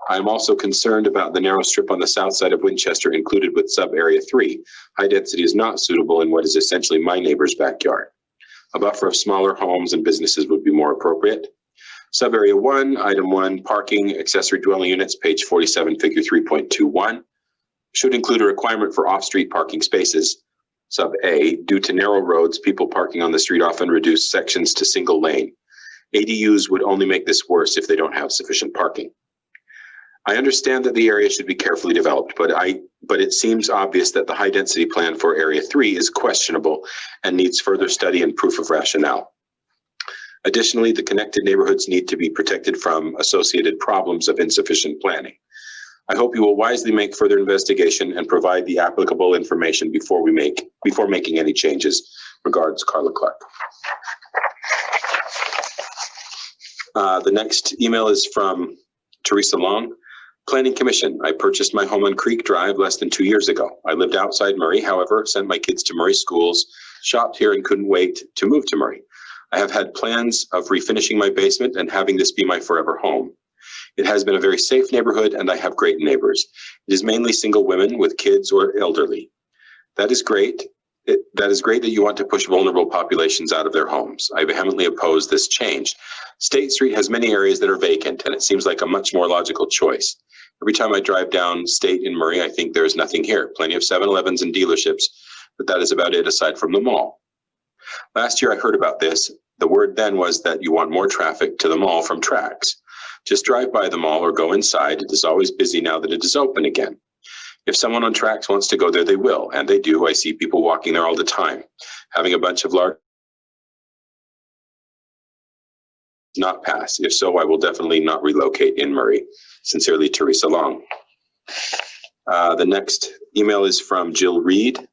I'm also concerned about the narrow strip on the south side of Winchester included with sub-area 3. High density is not suitable in what is essentially my neighbor's backyard. A buffer of smaller homes and businesses would be more appropriate. Sub-area 1, item 1, parking, accessory dwelling units, page 47, figure 3.21, should include a requirement for off-street parking spaces. Sub-A, due to narrow roads, people parking on the street often reduce sections to single lane. ADUs would only make this worse if they don't have sufficient parking. I understand that the area should be carefully developed, but it seems obvious that the high density plan for area 3 is questionable and needs further study and proof of rationale. Additionally, the connected neighborhoods need to be protected from associated problems of insufficient planning. I hope you will wisely make further investigation and provide the applicable information before making any changes. Regards, Carla Clark. The next email is from Teresa Long. Planning Commission. I purchased my home on Creek Drive less than 2 years ago. I lived outside Murray, however, sent my kids to Murray schools, shopped here and couldn't wait to move to Murray. I have had plans of refinishing my basement and having this be my forever home. It has been a very safe neighborhood and I have great neighbors. It is mainly single women with kids or elderly. That is great. That is great that you want to push vulnerable populations out of their homes. I vehemently oppose this change. State Street has many areas that are vacant and it seems like a much more logical choice. Every time I drive down State in Murray, I think there is nothing here. Plenty of 7-Elevens and dealerships, but that is about it aside from the mall. Last year I heard about this. The word then was that you want more traffic to the mall from tracks. Just drive by the mall or go inside. It is always busy now that it is open again. If someone on tracks wants to go there, they will, and they do. I see people walking there all the time. Having a bunch of large not pass. If so, I will definitely not relocate in Murray. Sincerely, Teresa Long. The next email is from Jill Reed.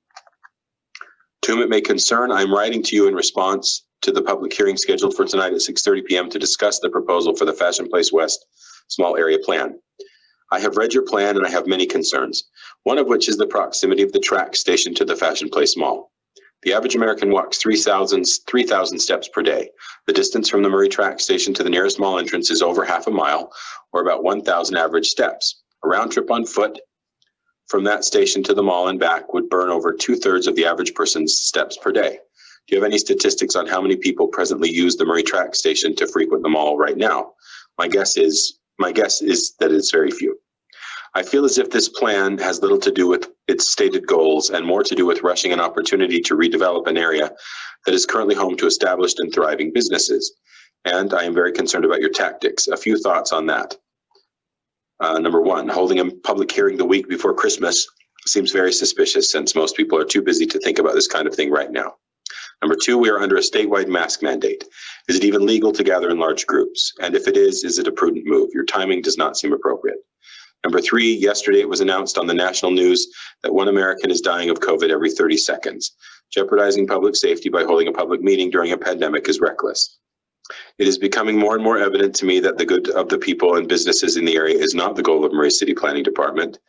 To whom it may concern, I'm writing to you in response to the public hearing scheduled for tonight at 6:30 p.m. to discuss the proposal for the Fashion Place West small area plan. I have read your plan and I have many concerns, one of which is the proximity of the track station to the Fashion Place Mall. The average American walks 3,000 steps per day. The distance from the Murray track station to the nearest mall entrance is over half a mile, or about 1,000 average steps. A round trip on foot from that station to the mall and back would burn over 2/3 of the average person's steps per day. Do you have any statistics on how many people presently use the Murray track station to frequent the mall right now? My guess is that it's very few. I feel as if this plan has little to do with its stated goals and more to do with rushing an opportunity to redevelop an area that is currently home to established and thriving businesses. And I am very concerned about your tactics. A few thoughts on that. Number one, holding a public hearing the week before Christmas seems very suspicious since most people are too busy to think about this kind of thing right now. Number two, we are under a statewide mask mandate. Is it even legal to gather in large groups? And if it is it a prudent move? Your timing does not seem appropriate. Number three, yesterday it was announced on the national news that one American is dying of COVID every 30 seconds. Jeopardizing public safety by holding a public meeting during a pandemic is reckless. It is becoming more and more evident to me that the good of the people and businesses in the area is not the goal of Murray City Planning Department.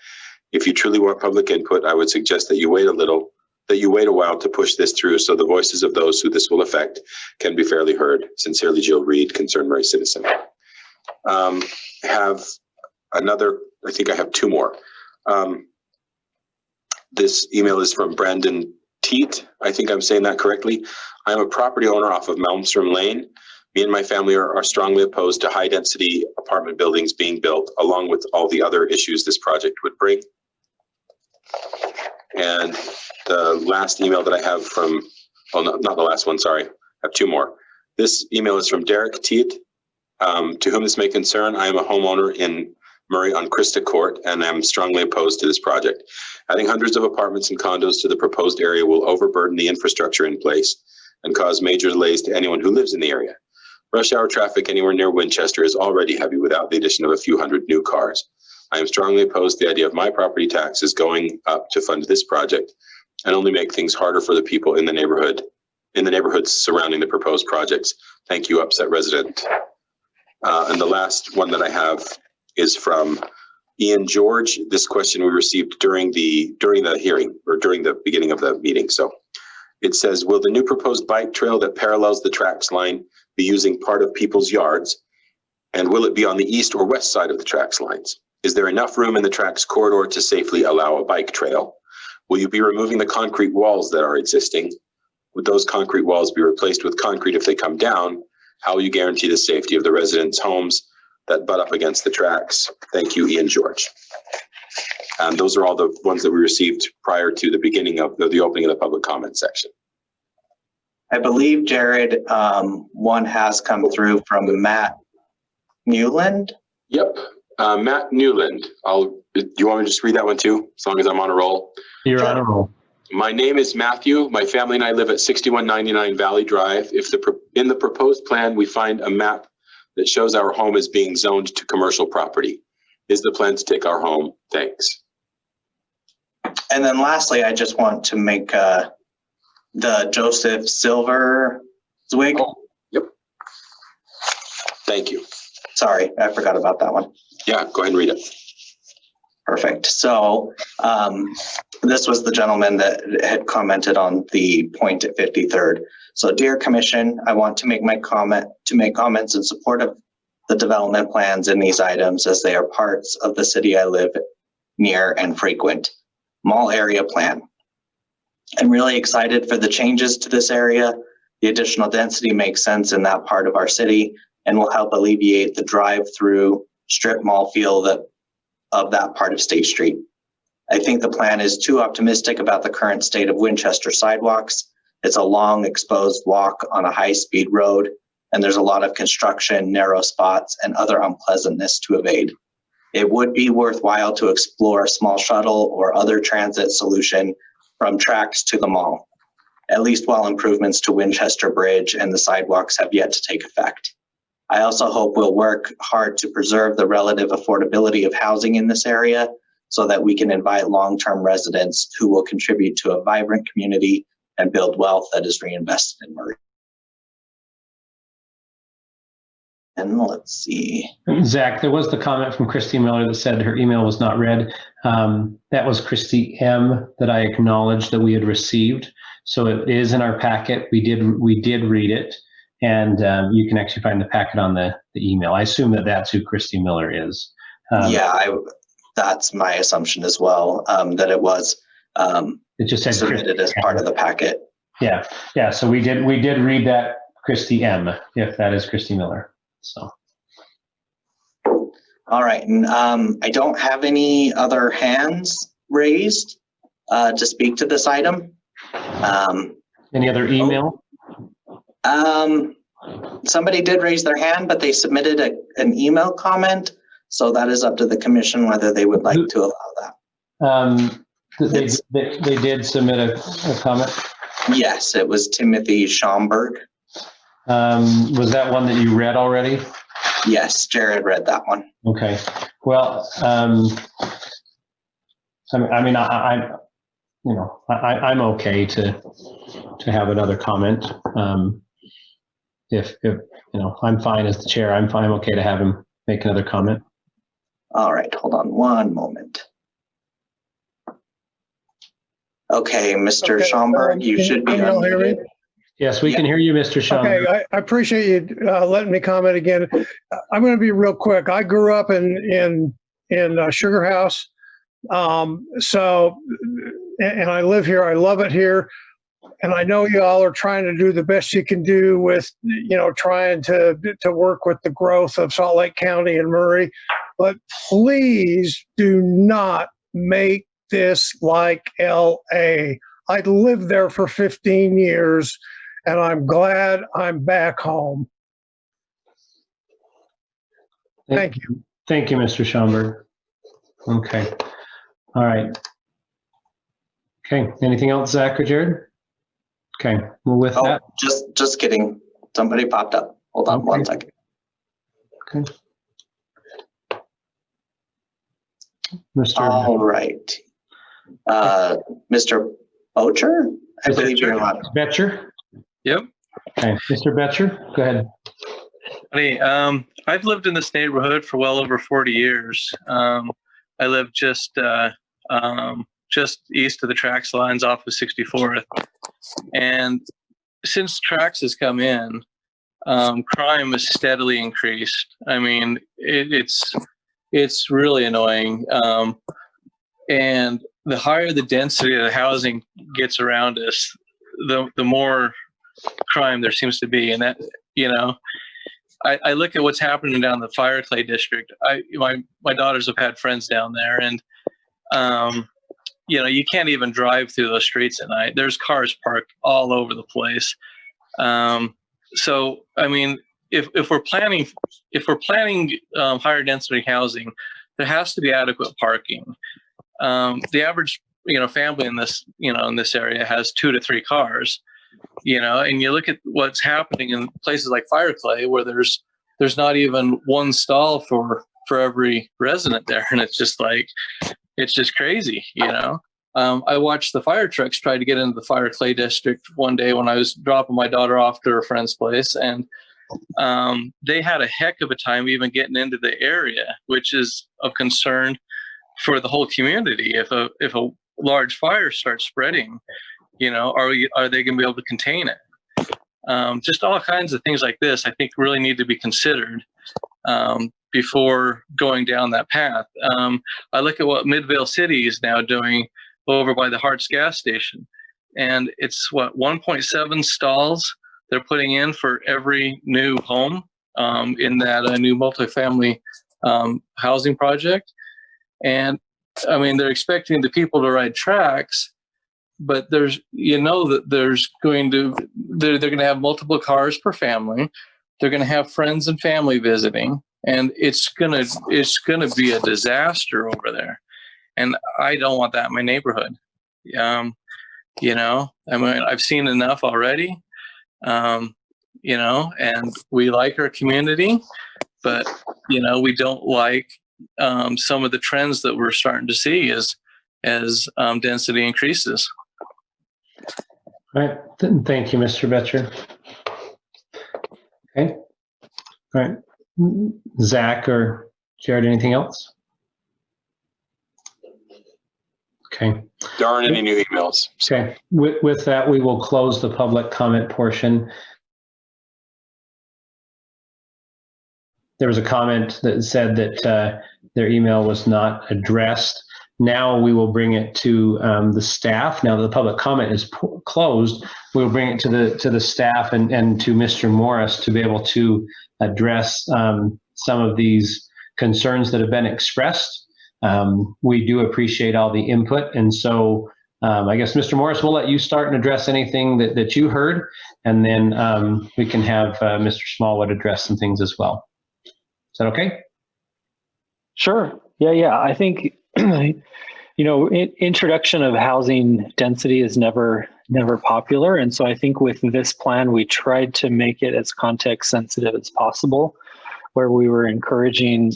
If you truly want public input, I would suggest that you wait a while to push this through so the voices of those who this will affect can be fairly heard. Sincerely, Jill Reed, Concerned Murray Citizen. I think I have two more. This email is from Brandon Teat. I think I'm saying that correctly. I am a property owner off of Malmstrom Lane. Me and my family are strongly opposed to high density apartment buildings being built, along with all the other issues this project would bring. And the last email that I have from, well, not the last one, sorry. I have two more. This email is from Derek Teat. To whom this may concern, I am a homeowner in Murray on Christa Court, and I'm strongly opposed to this project. Adding hundreds of apartments and condos to the proposed area will overburden the infrastructure in place and cause major delays to anyone who lives in the area. Rush hour traffic anywhere near Winchester is already heavy without the addition of a few hundred new cars. I am strongly opposed to the idea of my property taxes going up to fund this project and only make things harder for the people in the neighborhoods surrounding the proposed projects. Thank you, upset resident. And the last one that I have is from Ian George. This question we received during the hearing, or during the beginning of the meeting. So it says, will the new proposed bike trail that parallels the tracks line be using part of people's yards? And will it be on the east or west side of the tracks lines? Is there enough room in the tracks corridor to safely allow a bike trail? Will you be removing the concrete walls that are existing? Would those concrete walls be replaced with concrete if they come down? How will you guarantee the safety of the residents' homes that butt up against the tracks? Thank you, Ian George. And those are all the ones that we received prior to the beginning of the opening of the public comment section. I believe, Jared, one has come through from Matt Newland. Yep, Matt Newland. Do you want me to just read that one too, as long as I'm on a roll? You're on a roll. My name is Matthew. My family and I live at 6199 Valley Drive. If in the proposed plan we find a map that shows our home is being zoned to commercial property, is the plan to take our home? Thanks. And then lastly, I just want to make the Joseph Silver Zwig. Oh, yep. Thank you. Sorry, I forgot about that one. Yeah, go ahead and read it. Perfect. So this was the gentleman that had commented on the point at 53rd. So, dear Commission, I want to make comments in support of the development plans in these items, as they are parts of the city I live near and frequent. Mall area plan. I'm really excited for the changes to this area. The additional density makes sense in that part of our city and will help alleviate the drive-through strip mall feel of that part of State Street. I think the plan is too optimistic about the current state of Winchester sidewalks. It's a long, exposed walk on a high-speed road, and there's a lot of construction, narrow spots, and other unpleasantness to evade. It would be worthwhile to explore a small shuttle or other transit solution from tracks to the mall, at least while improvements to Winchester Bridge and the sidewalks have yet to take effect. I also hope we'll work hard to preserve the relative affordability of housing in this area so that we can invite long-term residents who will contribute to a vibrant community and build wealth that is reinvested in Murray. And let's see. Zach, there was the comment from Christy Miller that said her email was not read. That was Christy M that I acknowledged that we had received. So it is in our packet. We did read it. And you can actually find the packet on the email. I assume that that's who Christy Miller is. That's my assumption as well, that it was it just said submitted as part of the packet. Yeah. So we did read that, Christy M, if that is Christy Miller. So. All right, and I don't have any other hands raised to speak to this item. Any other email? Somebody did raise their hand, but they submitted an email comment. So that is up to the commission whether they would like to allow that. They did submit a comment? Yes, it was Timothy Schomburg. Was that one that you read already? Yes, Jared read that one. Okay. Well, I'm okay to have another comment. If I'm fine as the chair, I'm okay to have him make another comment. All right, hold on one moment. Okay, Mr. Schomburg, you should be unmuted. Yes, we can hear you, Mr. Schomburg. Okay, I appreciate you letting me comment again. I'm going to be real quick. I grew up in in Sugar House. So, and I live here. I love it here. And I know y'all are trying to do the best you can do with, trying to work with the growth of Salt Lake County and Murray. But please do not make this like LA. I lived there for 15 years, and I'm glad I'm back home. Thank you. Thank you, Mr. Schomburg. Okay. All right. Okay. Anything else, Zach or Jared? Okay. Well, with that. Just kidding. Somebody popped up. Hold on one second. Okay. Mr. All right. Mr. Bocher? I believe you're on. Betcher? Yep. Okay. Mr. Betcher, go ahead. Hey, I've lived in this neighborhood for well over 40 years. I live just east of the Trax lines off of 64th. And since Trax has come in, crime has steadily increased. I mean, it's really annoying. And the higher the density of the housing gets around us, the more crime there seems to be. And that, I look at what's happening down the Fireclay district. My daughters have had friends down there, and you can't even drive through those streets at night. There's cars parked all over the place. So I mean, if we're planning higher density housing, there has to be adequate parking. The average family in this area has 2 to 3 cars. And you look at what's happening in places like Fireclay, where there's not even one stall for every resident there, and it's just crazy. I watched the fire trucks try to get into the Fireclay district one day when I was dropping my daughter off to her friend's place, and they had a heck of a time even getting into the area, which is of concern for the whole community. If a large fire starts spreading, are they going to be able to contain it? Just all kinds of things like this, I think, really need to be considered before going down that path. I look at what Midvale City is now doing over by the Hart's gas station, and it's 1.7 stalls they're putting in for every new home in that new multifamily housing project. And I mean, they're expecting the people to ride tracks, but there's going to have multiple cars per family. They're going to have friends and family visiting, and it's gonna be a disaster over there. And I don't want that in my neighborhood. I mean, I've seen enough already. And we like our community, but we don't like some of the trends that we're starting to see as density increases. All right. Thank you, Mr. Betcher. Okay. All right. Zach or Jared, anything else? Okay. There aren't any new emails. Okay. With that, we will close the public comment portion. There was a comment that said that their email was not addressed. Now we will bring it to the staff. Now that the public comment is closed, we will bring it to the staff and to Mr. Morris to be able to address some of these concerns that have been expressed. We do appreciate all the input, and so I guess Mr. Morris, we'll let you start and address anything that you heard, and then we can have Mr. Smallwood address some things as well. Is that okay? Sure. Yeah. I think, introduction of housing density is never popular. And so I think with this plan, we tried to make it as context sensitive as possible, where we were encouraging,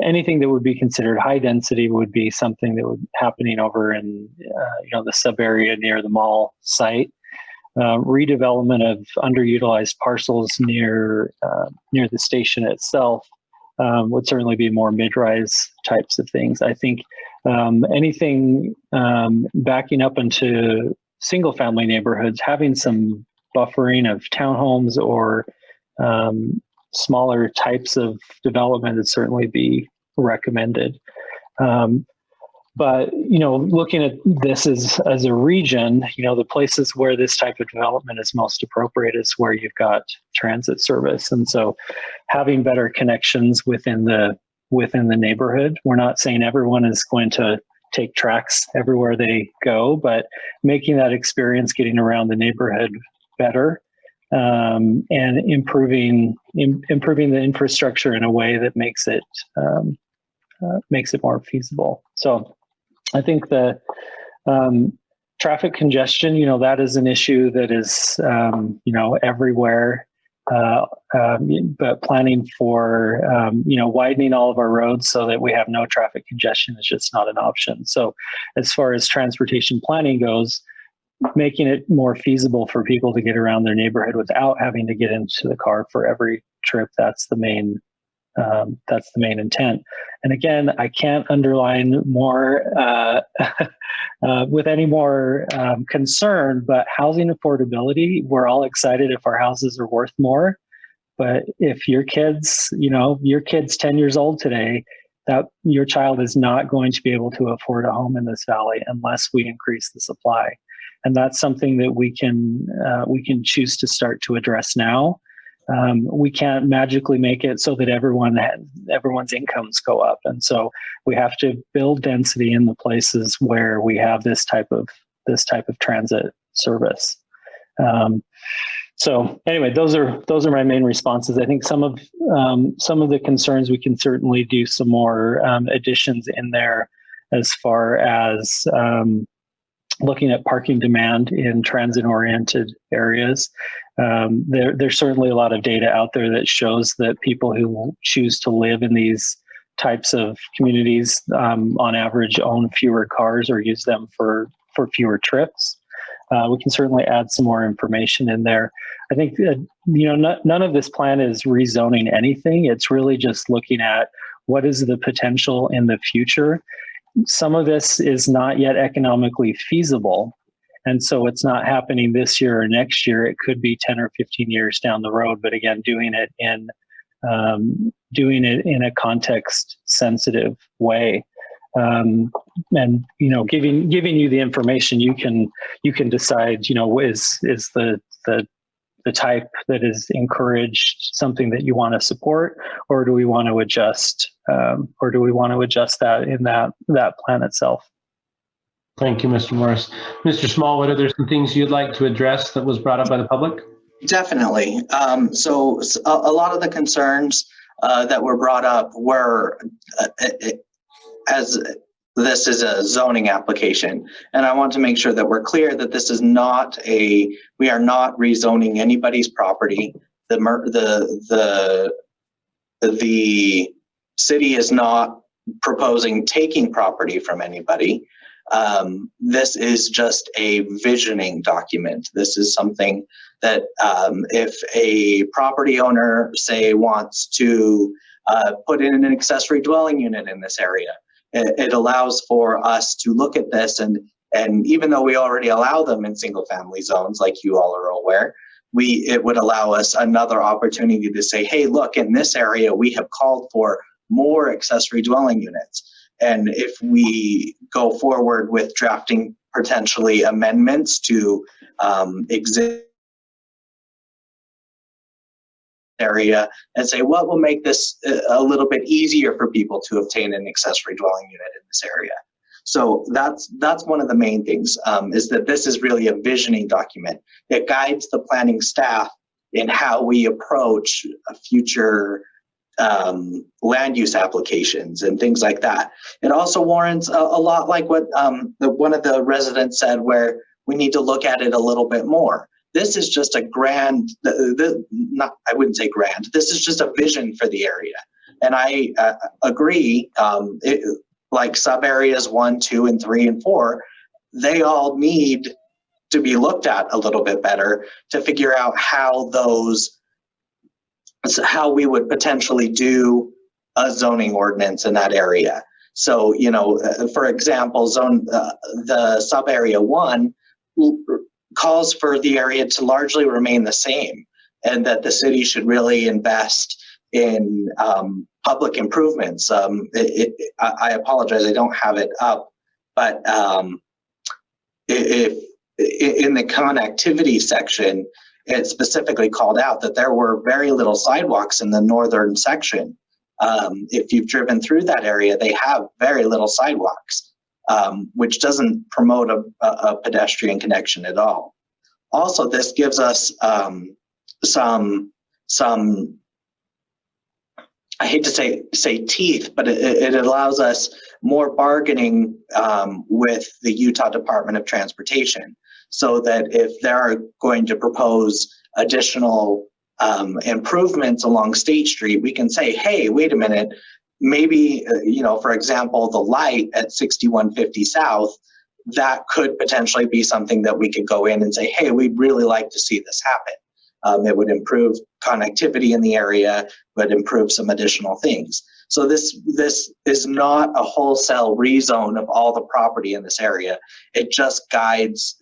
anything that would be considered high density would be something that would happening over in, the sub area near the mall site. Redevelopment of underutilized parcels near the station itself would certainly be more mid-rise types of things. I think anything backing up into single-family neighborhoods, having some buffering of townhomes or smaller types of development would certainly be recommended. But, looking at this as a region, the places where this type of development is most appropriate is where you've got transit service. And so having better connections within the neighborhood, we're not saying everyone is going to take tracks everywhere they go, but making that experience getting around the neighborhood better, and improving the infrastructure in a way that makes it more feasible. So I think the traffic congestion, that is an issue that is, everywhere. But planning for, widening all of our roads so that we have no traffic congestion is just not an option. So as far as transportation planning goes, making it more feasible for people to get around their neighborhood without having to get into the car for every trip, that's the main intent. And again, I can't underline more with any more concern, but housing affordability, we're all excited if our houses are worth more. But if your kid's 10 years old today, that your child is not going to be able to afford a home in this valley unless we increase the supply. And that's something that we can choose to start to address now. We can't magically make it so that everyone's incomes go up, and so we have to build density in the places where we have this type of transit service. So anyway, those are my main responses. I think some of the concerns, we can certainly do some more additions in there as far as looking at parking demand in transit-oriented areas. There's certainly a lot of data out there that shows that people who choose to live in these types of communities, on average, own fewer cars or use them for fewer trips. We can certainly add some more information in there. I think none of this plan is rezoning anything. It's really just looking at what is the potential in the future. Some of this is not yet economically feasible, and so it's not happening this year or next year. It could be 10 or 15 years down the road, but again, doing it in a context-sensitive way, and giving you the information, you can decide, is the type that is encouraged something that you want to support, or do we want to adjust that in that plan itself? Thank you, Mr. Morris. Mr. Smallwood, are there some things you'd like to address that was brought up by the public? Definitely. So a lot of the concerns that were brought up were as this is a zoning application, and I want to make sure that we're clear that this is not we are not rezoning anybody's property. The city is not proposing taking property from anybody. This is just a visioning document. This is something that if a property owner, say, wants to put in an accessory dwelling unit in this area, it allows for us to look at this, and even though we already allow them in single family zones, like you all are aware, it would allow us another opportunity to say, hey, look, in this area, we have called for more accessory dwelling units. And if we go forward with drafting potentially amendments to exist area and say, what will make this a little bit easier for people to obtain an accessory dwelling unit in this area? So that's one of the main things, is that this is really a visioning document. It guides the planning staff in how we approach future land use applications and things like that. It also warrants a lot like what one of the residents said, where we need to look at it a little bit more. This is just a grand, I wouldn't say grand, this is just a vision for the area. And I agree, like sub areas 1, 2, and 3, and 4, they all need to be looked at a little bit better to figure out how we would potentially do a zoning ordinance in that area. So, for example, the sub area 1 calls for the area to largely remain the same. and that the city should really invest in public improvements. I apologize, I don't have it up, but if in the connectivity section, it specifically called out that there were very little sidewalks in the northern section. If you've driven through that area, they have very little sidewalks, which doesn't promote a pedestrian connection at all. Also, this gives us some I hate to say teeth, but it allows us more bargaining with the Utah Department of Transportation, so that if they're going to propose additional improvements along State Street, we can say, hey, wait a minute, maybe, for example, the light at 6150 South, that could potentially be something that we could go in and say, hey, we'd really like to see this happen. It would improve connectivity in the area, would improve some additional things. So this is not a wholesale rezone of all the property in this area. It just guides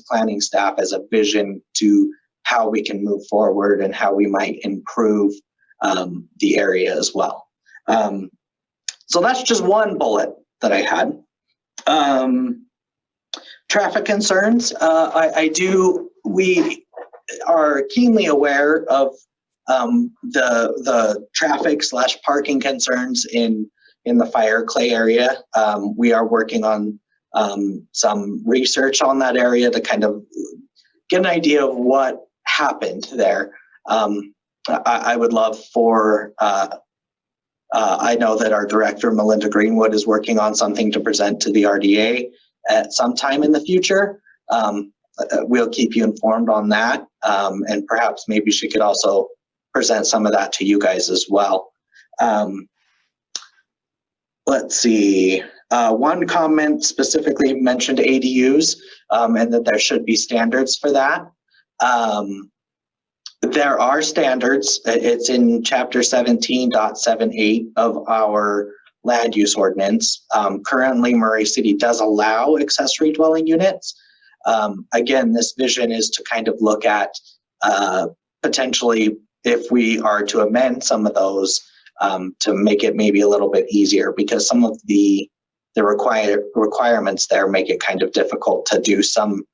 planning staff as a vision to how we can move forward and how we might improve the area as well. So that's just one bullet that I had. Traffic concerns. We are keenly aware of the traffic / parking concerns in the Fire Clay area. We are working on some research on that area to kind of get an idea of what happened there. I would love for, I know that our director, Melinda Greenwood, is working on something to present to the RDA at some time in the future. We'll keep you informed on that. And perhaps maybe she could also present some of that to you guys as well. Let's see. One comment specifically mentioned ADUs and that there should be standards for that. There are standards. It's in Chapter 17.78 of our land use ordinance. Currently, Murray City does allow accessory dwelling units. Again, this vision is to kind of look at potentially if we are to amend some of those to make it maybe a little bit easier, because some of the requirements there make it kind of difficult to do some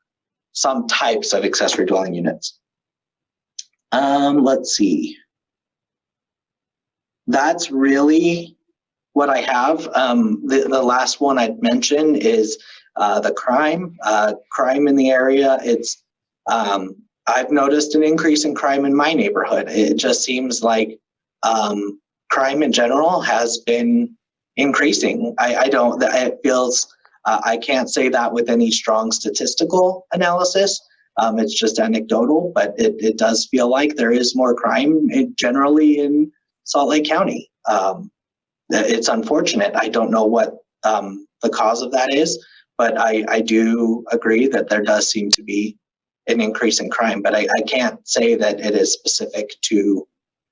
types of accessory dwelling units. Let's see. That's really what I have. The last one I'd mention is the crime in the area. It's I've noticed an increase in crime in my neighborhood. It just seems like crime in general has been increasing. It feels, I can't say that with any strong statistical analysis. It's just anecdotal, but it does feel like there is more crime generally in Salt Lake County. It's unfortunate. I don't know what the cause of that is, but I do agree that there does seem to be an increase in crime, but I can't say that it is specific to,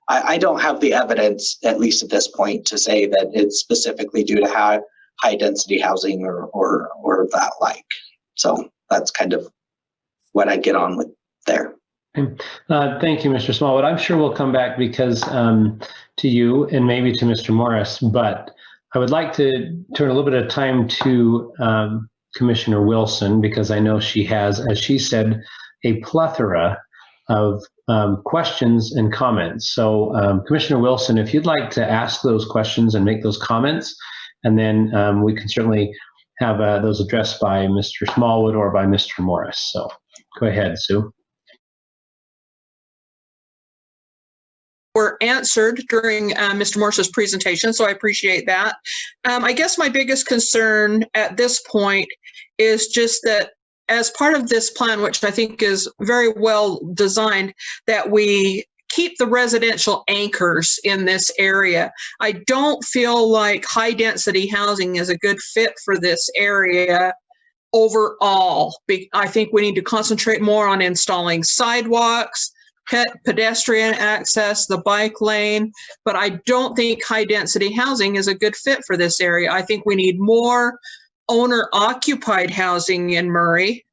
I don't have the evidence, at least at this point, to say that it's specifically due to high density housing or that like. So that's kind of what I get on with there. Thank you, Mr. Smallwood. I'm sure we'll come back because to you and maybe to Mr. Morris, but I would like to turn a little bit of time to Commissioner Wilson, because I know she has, as she said, a plethora of questions and comments. So Commissioner Wilson, if you'd like to ask those questions and make those comments, and then we can certainly have those addressed by Mr. Smallwood or by Mr. Morris. So go ahead, Sue. Were answered during Mr. Morris's presentation, so I appreciate that. I guess my biggest concern at this point is just that as part of this plan, which I think is very well designed, that we keep the residential anchors in this area. I don't feel like high density housing is a good fit for this area overall. I think we need to concentrate more on installing sidewalks, pedestrian access, the bike lane, but I don't think high density housing is a good fit for this area. I think we need more owner occupied housing in Murray.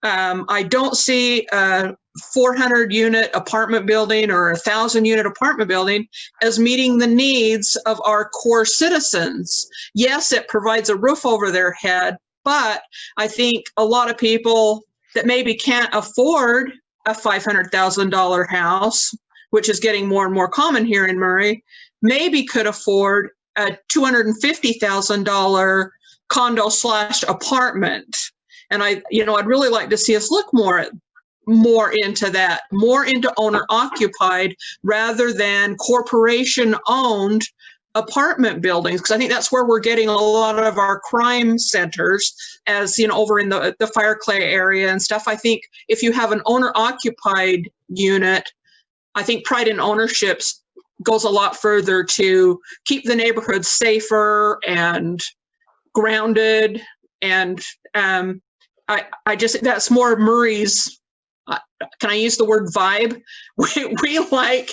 I don't see a 400 unit apartment building or a 1,000 unit apartment building as meeting the needs of our core citizens. Yes, it provides a roof over their head, but I think a lot of people that maybe can't afford a $500,000 house, which is getting more and more common here in Murray, maybe could afford a $250,000 condo / apartment. And I'd really like to see us look more into that, more into owner occupied rather than corporation owned apartment buildings, because I think that's where we're getting a lot of our crime centers, as over in the Fireclay area and stuff. I think if you have an owner occupied unit, I think pride in ownership goes a lot further to keep the neighborhood safer and grounded. And I just, that's more Murray's, can I use the word vibe? We like,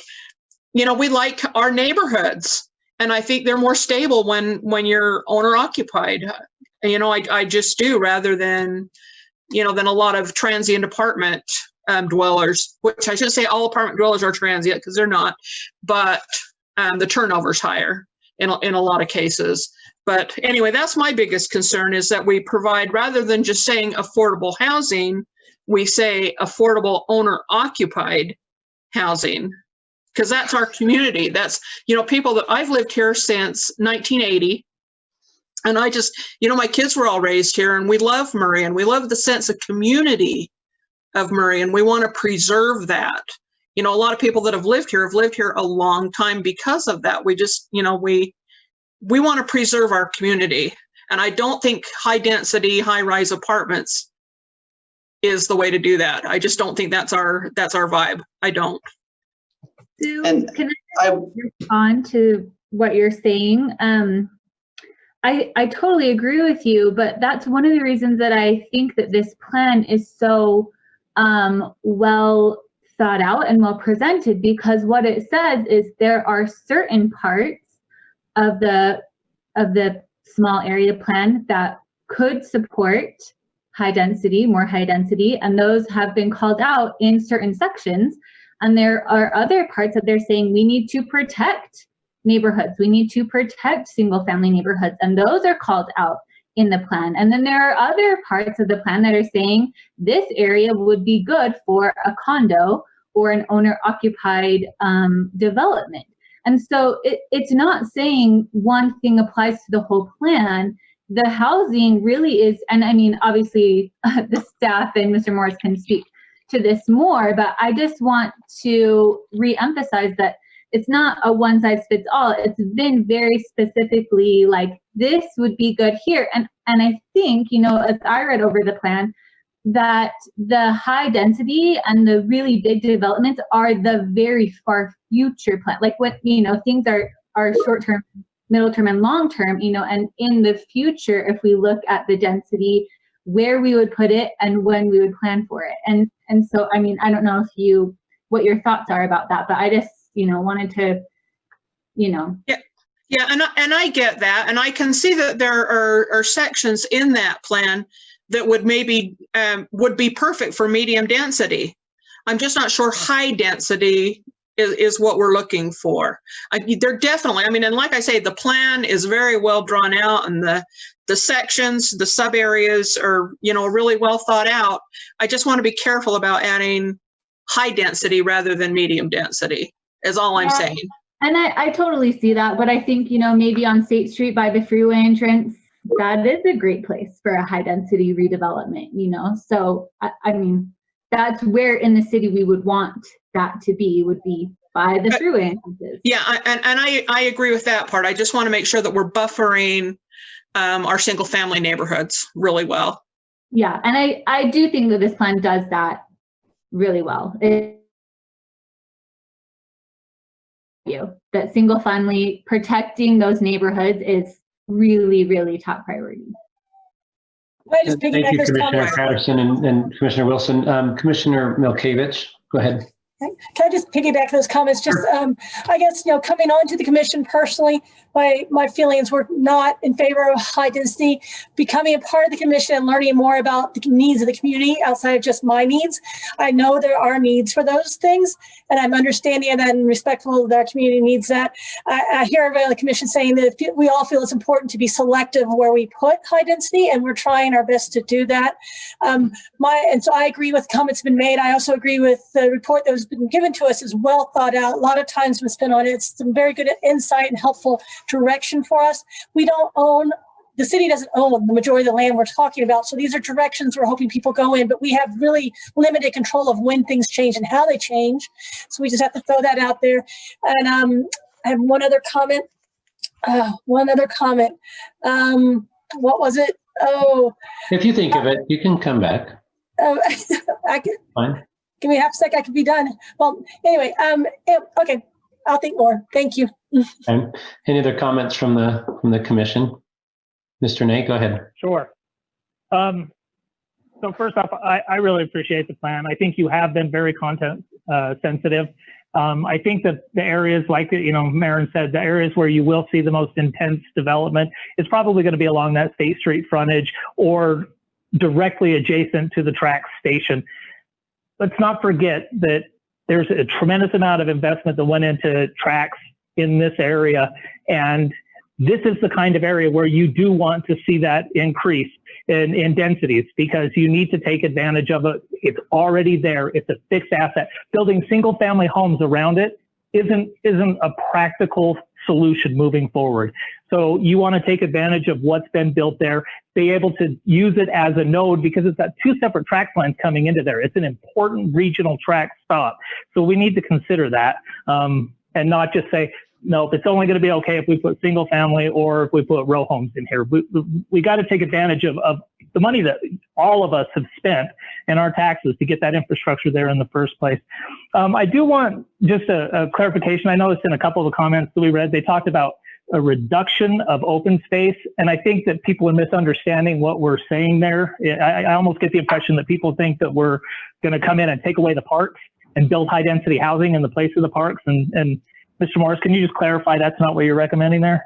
we like our neighborhoods, and I think they're more stable when you're owner occupied. I just do, rather than, than a lot of transient apartment dwellers, which I should say all apartment dwellers are transient, because they're not, but the turnover's higher in a lot of cases. But anyway, that's my biggest concern, is that we provide, rather than just saying affordable housing, we say affordable owner-occupied housing, because that's our community. That's, people that I've lived here since 1980. And I just, my kids were all raised here, and we love Murray, and we love the sense of community of Murray, and we want to preserve that. A lot of people that have lived here a long time because of that. We just, we want to preserve our community. And I don't think high density, high rise apartments is the way to do that. I just don't think that's our vibe. I don't. Sue, And can I respond to what you're saying? I totally agree with you, but that's one of the reasons that I think that this plan is so well thought out and well presented, because what it says is there are certain parts of the small area plan that could support more high density, and those have been called out in certain sections. And there are other parts that they're saying we need to protect neighborhoods, we need to protect single family neighborhoods, and those are called out in the plan. And then there are other parts of the plan that are saying this area would be good for a condo or an owner occupied development. And so it's not saying one thing applies to the whole plan. The housing really is, and I mean, obviously the staff and Mr. Morris can speak to this more, but I just want to reemphasize that it's not a one size fits all. It's been very specifically like, this would be good here. And I think, as I read over the plan, that the high density and the really big developments are the very far future plan. Like what, things are short term, middle term, and long term, and in the future, if we look at the density, where we would put it and when we would plan for it. And so, I mean, I don't know what your thoughts are about that, but I just, wanted to, Yeah, and I get that, and I can see that there are sections in that plan that would maybe would be perfect for medium density. I'm just not sure high density is what we're looking for. They're definitely, and like I say, the plan is very well drawn out, and the sections, the sub areas are, really well thought out. I just want to be careful about adding high density rather than medium density, is all I'm saying. And I totally see that, but I think, maybe on State Street by the freeway entrance, that is a great place for a high density redevelopment, So, I mean, that's where in the city we would want that to be, would be by the freeway entrances. Yeah, and I agree with that part. I just want to make sure that we're buffering our single family neighborhoods really well. Yeah, and I do think that this plan does that really well. That single family, protecting those neighborhoods is really, really top priority. Thank you, Commissioner Patterson and Commissioner Wilson. Commissioner Milkevich, go ahead. Can I just piggyback those comments? Just, I guess, coming on to the commission personally, my feelings were not in favor of high density. Becoming a part of the commission and learning more about the needs of the community outside of just my needs, I know there are needs for those things, and I'm understanding and respectful that our community needs that. I hear everybody on the commission saying that we all feel it's important to be selective where we put high density, and we're trying our best to do that. And so I agree with comments been made. I also agree with the report that was been given to us is well thought out. A lot of time's been spent on it. It's some very good insight and helpful direction for us. We don't own, the city doesn't own the majority of the land we're talking about. So these are directions we're hoping people go in, but we have really limited control of when things change and how they change. So we just have to throw that out there. And I have one other comment. What was it? Oh. If you think of it, you can come back. I can. Fine. Give me half a second, I could be done. Well, anyway, okay, I'll think more. Thank you. Okay. Any other comments from the commission? Mr. Nate, go ahead. Sure. So first off, I really appreciate the plan. I think you have been very content sensitive. I think that the areas like, Maren said, the areas where you will see the most intense development is probably going to be along that State Street frontage or directly adjacent to the track station. Let's not forget that there's a tremendous amount of investment that went into tracks in this area. And this is the kind of area where you do want to see that increase in densities, because you need to take advantage of it. It's already there. It's a fixed asset. Building single family homes around it isn't a practical solution moving forward. So you want to take advantage of what's been built there, be able to use it as a node, because it's got two separate track lines coming into there. It's an important regional track stop. So we need to consider that and not just say, no, it's only going to be okay if we put single family or if we put row homes in here. We got to take advantage of the money that all of us have spent in our taxes to get that infrastructure there in the first place. I do want just a clarification. I noticed in a couple of the comments that we read, they talked about a reduction of open space. And I think that people are misunderstanding what we're saying there. I almost get the impression that people think that we're going to come in and take away the parks and build high density housing in the place of the parks. And Mr. Morris, can you just clarify that's not what you're recommending there?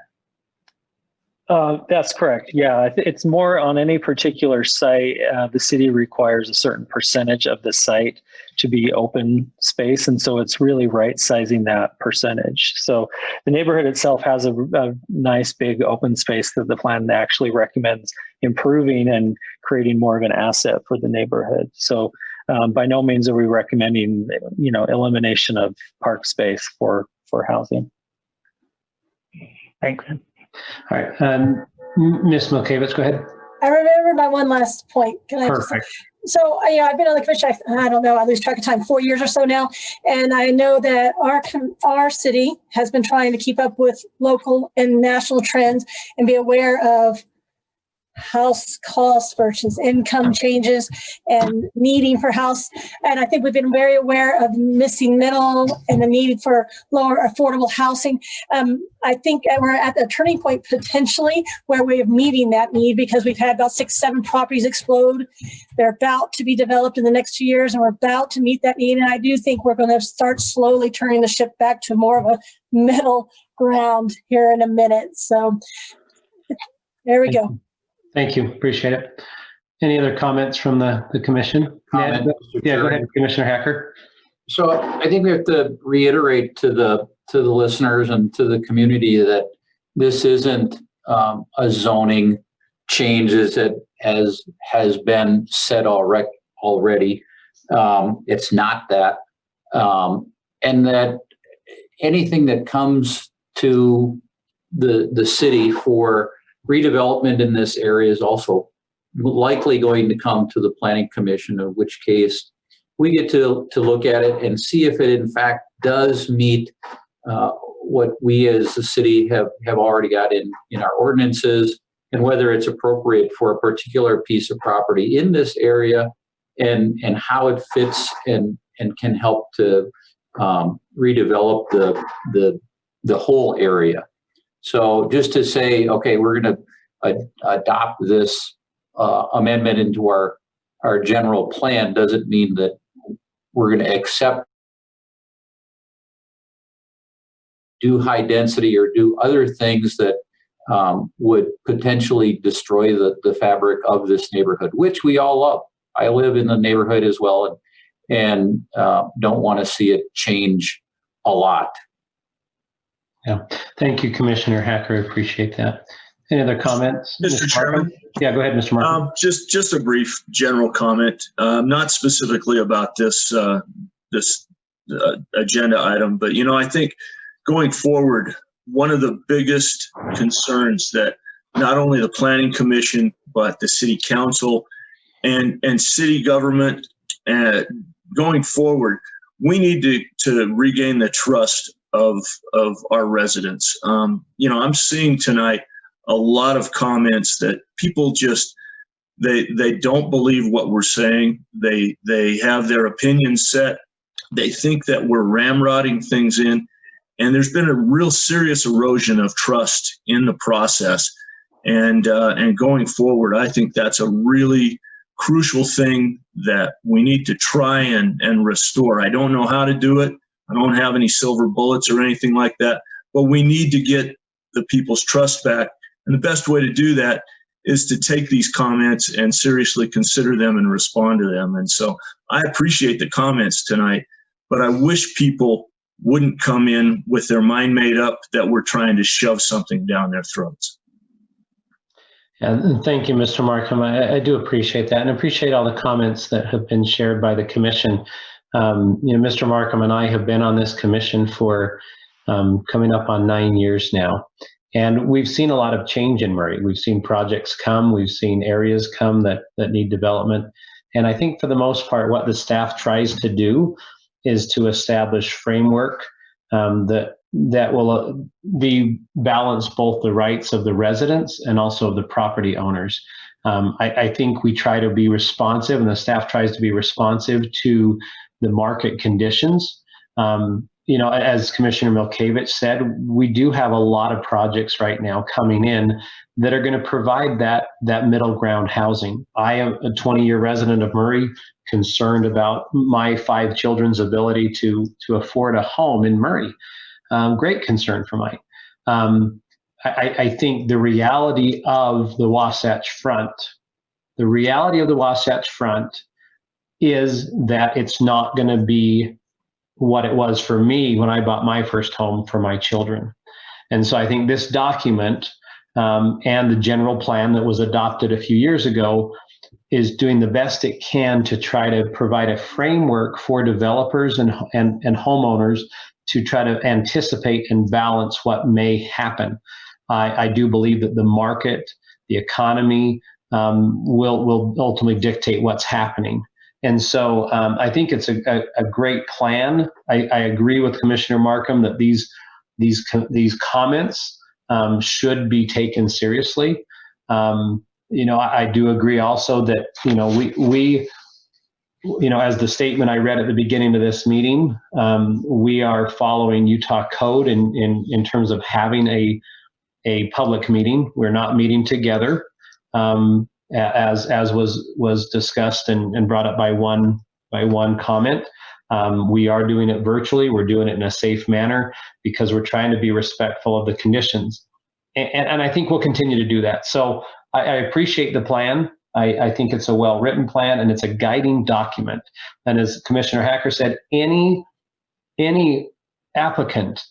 That's correct. Yeah, it's more on any particular site. The city requires a certain percentage of the site to be open space. And so it's really right sizing that percentage. So the neighborhood itself has a nice big open space that the plan actually recommends improving and creating more of an asset for the neighborhood. So by no means are we recommending, elimination of park space for housing. Thanks. All right. Ms. Milkevich, go ahead. I remember my one last point. Can I Perfect. So I've been on the commission, I don't know, I lose track of time, 4 years or so now. And I know that our city has been trying to keep up with local and national trends and be aware of house costs versus income changes and needing for house. And I think we've been very aware of missing middle and the need for lower affordable housing. I think we're at the turning point potentially where we're meeting that need, because we've had about 6-7 properties explode. They're about to be developed in the next 2 years, and we're about to meet that need. And I do think we're going to start slowly turning the ship back to more of a middle ground here in a minute. So there we go. Thank you. Appreciate it. Any other comments from the commission? Comment, Yeah, go ahead, Commissioner Hacker. So I think we have to reiterate to the listeners and to the community that this isn't a zoning change as has been said already. It's not that. And that anything that comes to the city for redevelopment in this area is also likely going to come to the Planning Commission, in which case we get to look at it and see if it in fact does meet what we as a city have already got in our ordinances, and whether it's appropriate for a particular piece of property in this area, and how it fits and can help to redevelop the whole area. So just to say, okay, we're going to adopt this amendment into our general plan doesn't mean that we're going to accept do high density or do other things that would potentially destroy the fabric of this neighborhood, which we all love. I live in the neighborhood as well, and don't want to see it change a lot. Yeah. Thank you, Commissioner Hacker. I appreciate that. Any other comments? Mr. Chairman? Yeah, go ahead, Mr. Markham. Just a brief general comment, not specifically about this agenda item, but I think going forward, one of the biggest concerns that not only the Planning Commission but the City Council and city government going forward, we need to regain the trust of our residents. I'm seeing tonight a lot of comments that people just they don't believe what we're saying. They have their opinions set. They think that we're ramrodding things in, and there's been a real serious erosion of trust in the process. And going forward, I think that's a really crucial thing that we need to try and restore. I don't know how to do it. I don't have any silver bullets or anything like that, but we need to get the people's trust back. And the best way to do that is to take these comments and seriously consider them and respond to them. And so I appreciate the comments tonight, but I wish people wouldn't come in with their mind made up that we're trying to shove something down their throats. And thank you, Mr. Markham. I do appreciate that, and appreciate all the comments that have been shared by the commission. Mr. Markham and I have been on this commission for coming up on 9 years now. And we've seen a lot of change in Murray. We've seen projects come, we've seen areas come that need development. And I think for the most part, what the staff tries to do is to establish framework that will balance both the rights of the residents and also the property owners. I think we try to be responsive, and the staff tries to be responsive to the market conditions. As Commissioner Milkevich said, we do have a lot of projects right now coming in that are going to provide that middle ground housing. I am a 20-year resident of Murray, concerned about my 5 children's ability to afford a home in Murray. Great concern for mine. I think the reality of the Wasatch Front is that it's not going to be what it was for me when I bought my first home for my children. And so I think this document and the general plan that was adopted a few years ago is doing the best it can to try to provide a framework for developers and homeowners to try to anticipate and balance what may happen. I do believe that the market, the economy will ultimately dictate what's happening. And so I think it's a great plan. I agree with Commissioner Markham that these comments should be taken seriously. I do agree also that we as the statement I read at the beginning of this meeting, we are following Utah code in terms of having a public meeting. We're not meeting together. As was discussed and brought up by one comment. We are doing it virtually. We're doing it in a safe manner because we're trying to be respectful of the conditions. And I think we'll continue to do that. So I appreciate the plan. I think it's a well-written plan and it's a guiding document. And as Commissioner Hacker said, any applicant,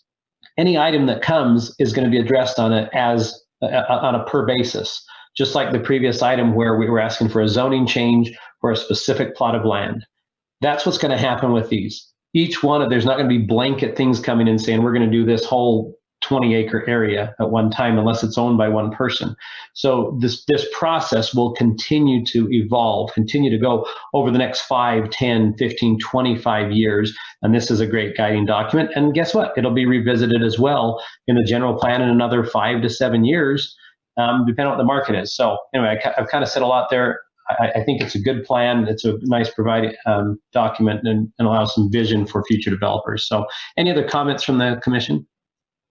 any item that comes is going to be addressed on a per basis. Just like the previous item where we were asking for a zoning change for a specific plot of land. That's what's going to happen with these. Each one, there's not going to be blanket things coming in saying we're going to do this whole 20-acre area at one time unless it's owned by one person. So this process will continue to evolve, continue to go over the next 5, 10, 15, 25 years. And this is a great guiding document. And guess what? It'll be revisited as well in the general plan in another 5 to 7 years. Depending on what the market is. So anyway, I've kind of said a lot there. I think it's a good plan. It's a nice provided document and allows some vision for future developers. So any other comments from the commission?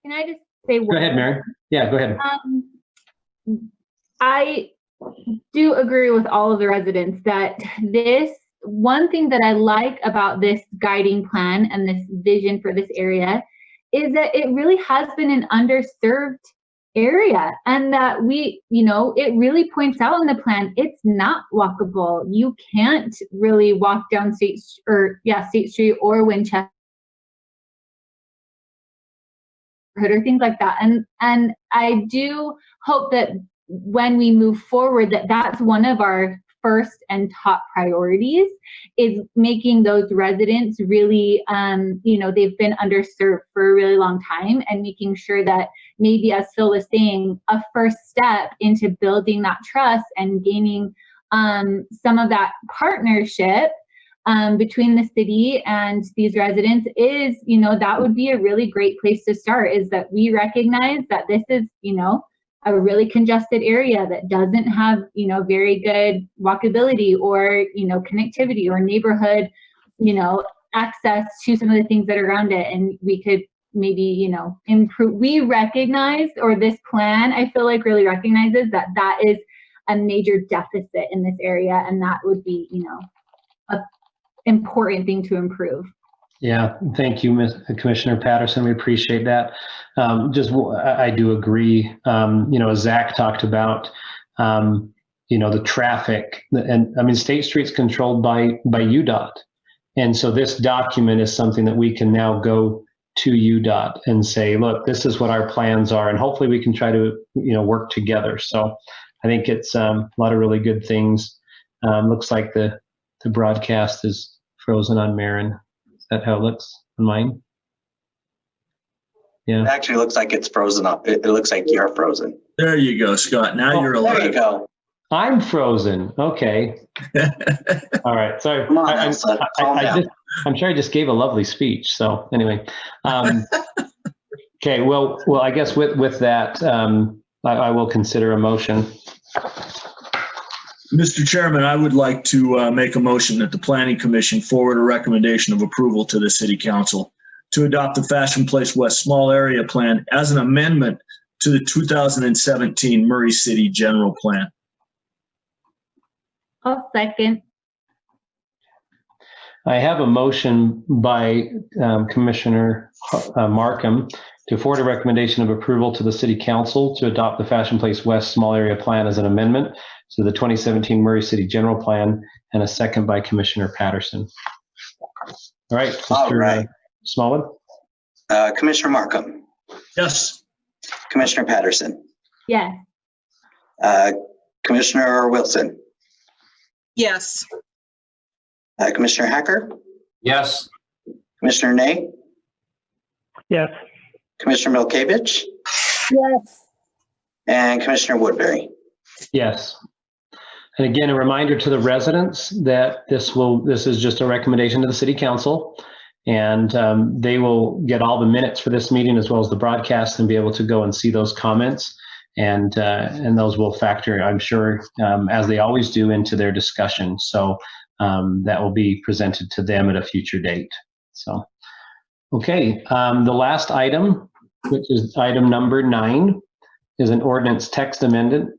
Can I just say one? Go ahead, Mary. Yeah, go ahead. I do agree with all of the residents that one thing that I like about this guiding plan and this vision for this area is that it really has been an underserved area, and that we, it really points out in the plan, it's not walkable. You can't really walk down State Street or Winchester or things like that. And I do hope that when we move forward, that's one of our first and top priorities, is making those residents really, they've been underserved for a really long time, and making sure that maybe, as Phil was saying, a first step into building that trust and gaining some of that partnership between the city and these residents is, that would be a really great place to start, is that we recognize that this is, a really congested area that doesn't have, very good walkability or, connectivity or neighborhood, access to some of the things that are around it. And we could maybe, improve. We recognize, or this plan, I feel like, really recognizes that is a major deficit in this area. And that would be, a important thing to improve. Yeah, thank you, Commissioner Patterson. We appreciate that. I do agree. As Zach talked about, the traffic, and I mean, State Street's controlled by UDOT. And so this document is something that we can now go to UDOT and say, look, this is what our plans are. And hopefully we can try to, work together. So I think it's a lot of really good things. Looks like the broadcast is frozen on Marin. Is that how it looks on mine? Yeah. It actually looks like it's frozen up. It looks like you're frozen. There you go, Scott. Now you're alive. There you go. I'm frozen. Okay. All right. Sorry. Come on, Elsa, calm down. I'm sure I just gave a lovely speech. So anyway. Okay. Well, I guess with that, I will consider a motion. Mr. Chairman, I would like to make a motion that the Planning Commission forward a recommendation of approval to the City Council to adopt the Fashion Place West Small Area Plan as an amendment to the 2017 Murray City General Plan. I'll second. I have a motion by Commissioner Markham to forward a recommendation of approval to the City Council to adopt the Fashion Place West Small Area Plan as an amendment to the 2017 Murray City General Plan, and a second by Commissioner Patterson. All right, Mr. All right. Smallwood. Commissioner Markham. Yes. Commissioner Patterson. Yes. Commissioner Wilson. Yes. Commissioner Hacker. Yes. Commissioner Ney. Yes. Commissioner Milkevich. Yes. And Commissioner Woodbury. Yes. And again, a reminder to the residents that this is just a recommendation to the City Council, and they will get all the minutes for this meeting as well as the broadcast and be able to go and see those comments, and those will factor, I'm sure, as they always do, into their discussion. So that will be presented to them at a future date. So, okay, the last item, which is item number 9, is an ordinance text amendment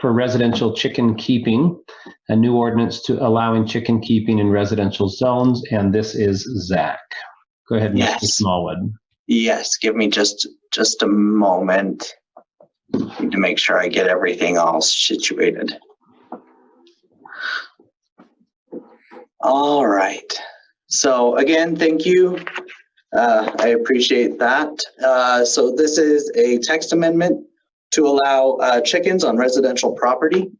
for residential chicken keeping, a new ordinance to allowing chicken keeping in residential zones, and this is Zach. Go ahead, Yes. Mr. Smallwood. Yes, give me just a moment. Need to make sure I get everything all situated. All right. So again, thank you. I appreciate that. So this is a text amendment to allow chickens on residential property.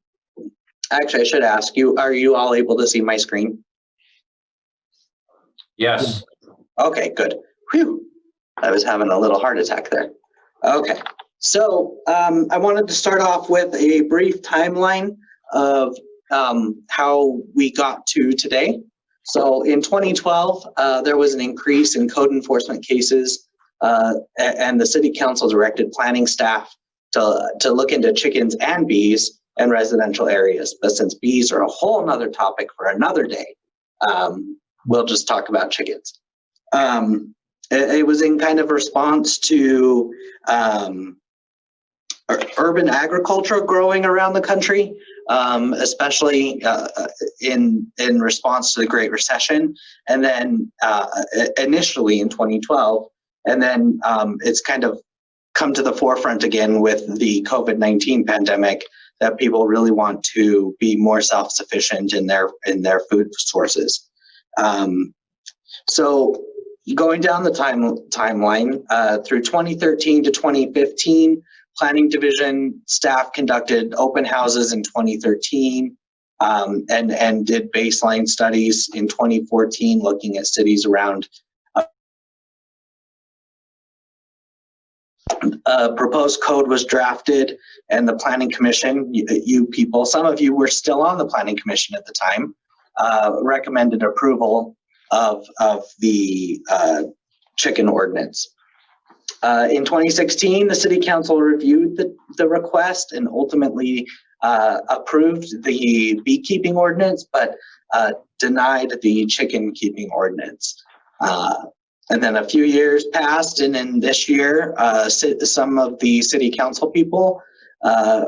Actually, I should ask you, are you all able to see my screen? Yes. Okay, good. Whew. I was having a little heart attack there. Okay. So I wanted to start off with a brief timeline of how we got to today. So in 2012, there was an increase in code enforcement cases, and the City Council directed planning staff to look into chickens and bees in residential areas. But since bees are a whole nother topic for another day, we'll just talk about chickens. It was in kind of response to urban agriculture growing around the country, especially in response to the Great Recession. And then initially in 2012, And then it's kind of come to the forefront again with the COVID-19 pandemic that people really want to be more self-sufficient in their food sources. So going down the timeline, through 2013 to 2015, Planning Division staff conducted open houses in 2013 and did baseline studies in 2014 looking at cities around. A proposed code was drafted, and the Planning Commission, you people, some of you were still on the Planning Commission at the time, recommended approval of the chicken ordinance. In 2016, the City Council reviewed the request and ultimately approved the beekeeping ordinance, but denied the chicken keeping ordinance. And then a few years passed, and then this year, some of the City Council people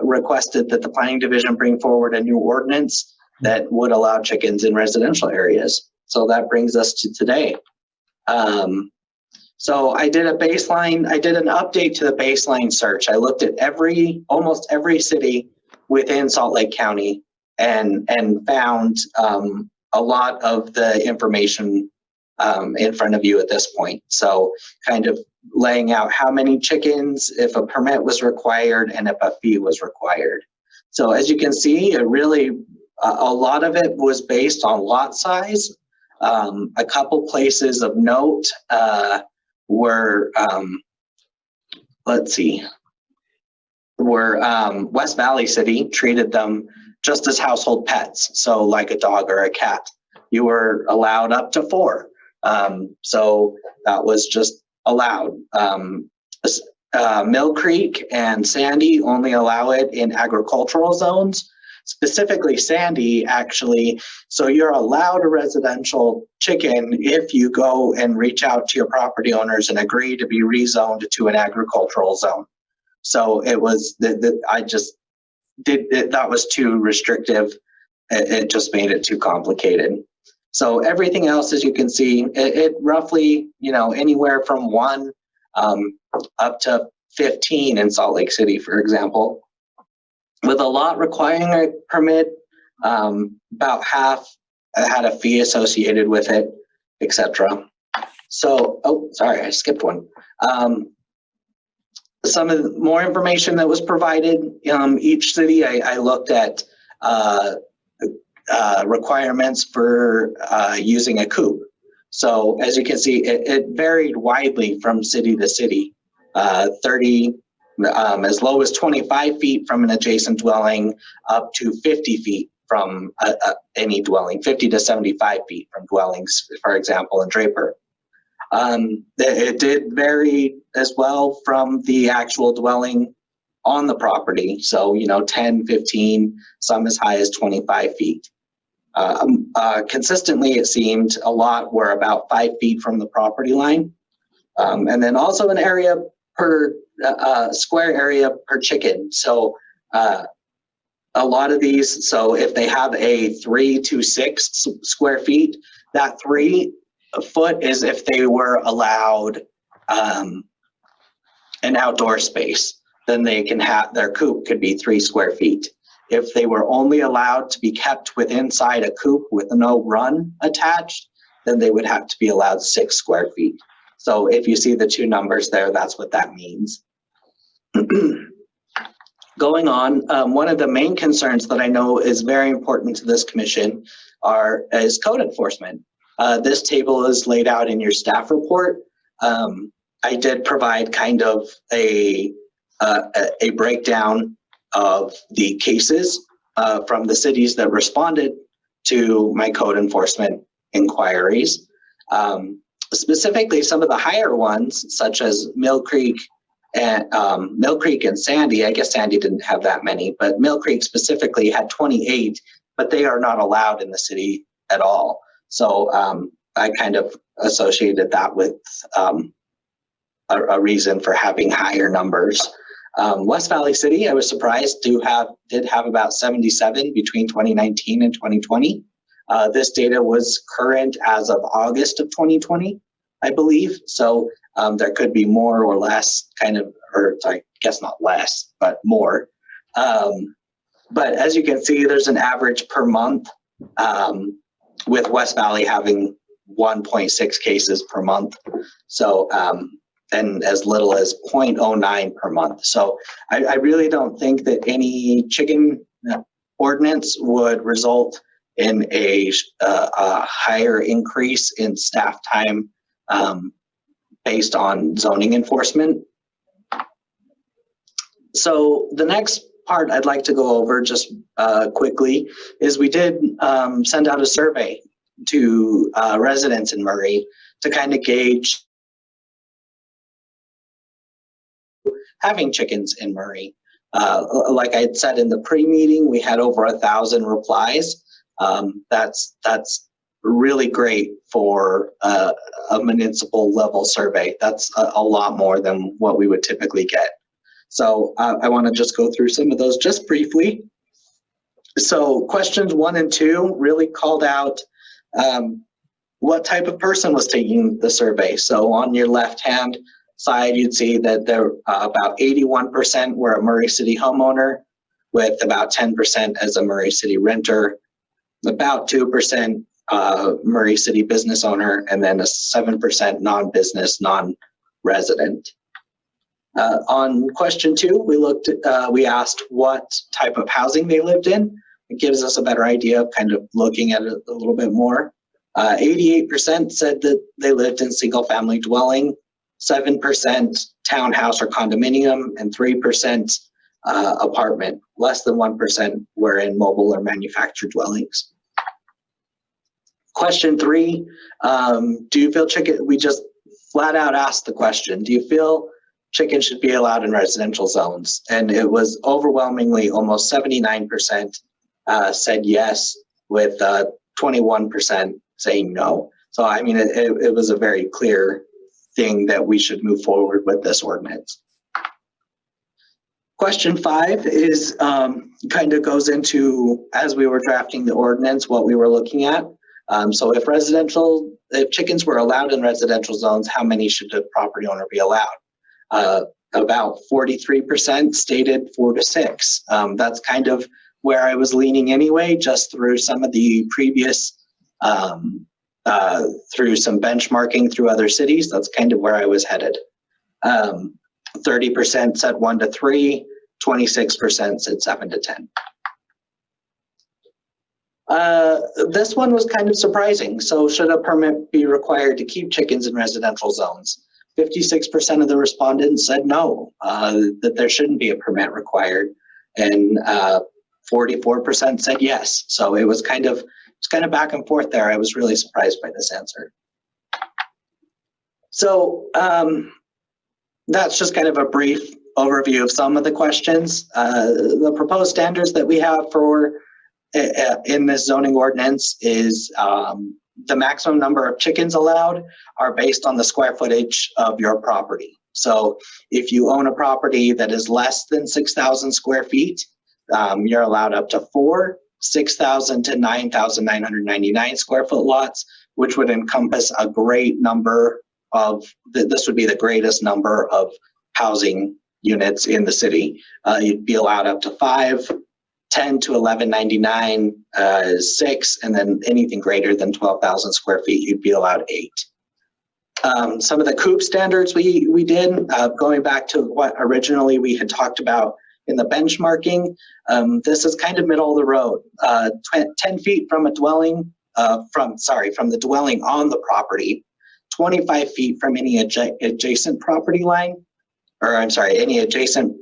requested that the Planning Division bring forward a new ordinance that would allow chickens in residential areas. So that brings us to today. So I did an update to the baseline search. I looked at almost every city within Salt Lake County and found a lot of the information in front of you at this point. So kind of laying out how many chickens, if a permit was required, and if a fee was required. So as you can see, a lot of it was based on lot size. A couple places of note were West Valley City treated them just as household pets. So like a dog or a cat, you were allowed up to 4. So that was just allowed. Mill Creek and Sandy only allow it in agricultural zones, specifically Sandy, actually. So you're allowed a residential chicken if you go and reach out to your property owners and agree to be rezoned to an agricultural zone. So it was that was too restrictive. It just made it too complicated. So everything else, as you can see, it roughly, anywhere from 1 up to 15 in Salt Lake City, for example. With a lot requiring a permit, about half had a fee associated with it, etc. So, sorry, I skipped one. Some of the more information that was provided, each city, I looked at requirements for using a coop. So as you can see, it varied widely from city to city. 30, as low as 25 feet from an adjacent dwelling, up to 50 feet from any dwelling, 50 to 75 feet from dwellings, for example, in Draper. It did vary as well from the actual dwelling on the property. So, 10, 15, some as high as 25 feet. Consistently, it seemed a lot were about 5 feet from the property line. And then also an area per square area per chicken. So a lot of these, so if they have a 3 to 6 square feet, that 3 foot is if they were allowed an outdoor space, then they can have, their coop could be 3 square feet. If they were only allowed to be kept within inside a coop with no run attached, then they would have to be allowed 6 square feet. So if you see the 2 numbers there, that's what that means. Going on, one of the main concerns that I know is very important to this commission is code enforcement. This table is laid out in your staff report. I did provide kind of a breakdown of the cases from the cities that responded to my code enforcement inquiries. Specifically, some of the higher ones, such as Mill Creek and Sandy. I guess Sandy didn't have that many, but Mill Creek specifically had 28, but they are not allowed in the city at all. So I kind of associated that with a reason for having higher numbers. West Valley City, I was surprised, did have about 77 between 2019 and 2020. This data was current as of August of 2020. I believe. So there could be more or less I guess not less, but more. But as you can see, there's an average per month, with West Valley having 1.6 cases per month. So, and as little as 0.09 per month. So I really don't think that any chicken ordinance would result in a higher increase in staff time based on zoning enforcement. So the next part I'd like to go over just quickly is we did send out a survey to residents in Murray to kind of gauge having chickens in Murray. Like I had said in the pre-meeting, we had over 1,000 replies. That's really great for a municipal level survey. That's a lot more than what we would typically get. So I want to just go through some of those just briefly. So questions 1 and 2 really called out what type of person was taking the survey. So on your left-hand side, you'd see that there about 81% were a Murray City homeowner, with about 10% as a Murray City renter, about 2% Murray City business owner, and then a 7% non-business, non-resident. On question 2, we asked what type of housing they lived in. It gives us a better idea of kind of looking at it a little bit more. 88% said that they lived in single-family dwelling, 7% townhouse or condominium, and 3% apartment. Less than 1% were in mobile or manufactured dwellings. Question 3, do you feel we just flat out asked the question, do you feel chickens should be allowed in residential zones? And it was overwhelmingly almost 79% said yes, with 21% saying no. So I mean, it was a very clear thing that we should move forward with this ordinance. Question 5 is kind of goes into, as we were drafting the ordinance, what we were looking at. So if chickens were allowed in residential zones, how many should the property owner be allowed? About 43% stated 4 to 6. That's kind of where I was leaning anyway, just through some of the previous, through some benchmarking through other cities. That's kind of where I was headed. 30% said 1 to 3, 26% said 7 to 10. This one was kind of surprising. So should a permit be required to keep chickens in residential zones? 56% of the respondents said no, that there shouldn't be a permit required, and 44% said yes. So it was kind of back and forth there. I was really surprised by this answer. So that's just kind of a brief overview of some of the questions. The proposed standards that we have for in this zoning ordinance is the maximum number of chickens allowed are based on the square footage of your property. So if you own a property that is less than 6,000 square feet, you're allowed up to 4, 6,000 to 9,999 square foot lots, which would encompass a great number of, this would be the greatest number of housing units in the city. You'd be allowed up to 5, 10 to 1199 is 6, and then anything greater than 12,000 square feet, you'd be allowed 8. Some of the coop standards we did, going back to what originally we had talked about in the benchmarking, this is kind of middle of the road. 10 feet from a dwelling, from the dwelling on the property, 25 feet from any adjacent property line, or I'm sorry, any adjacent,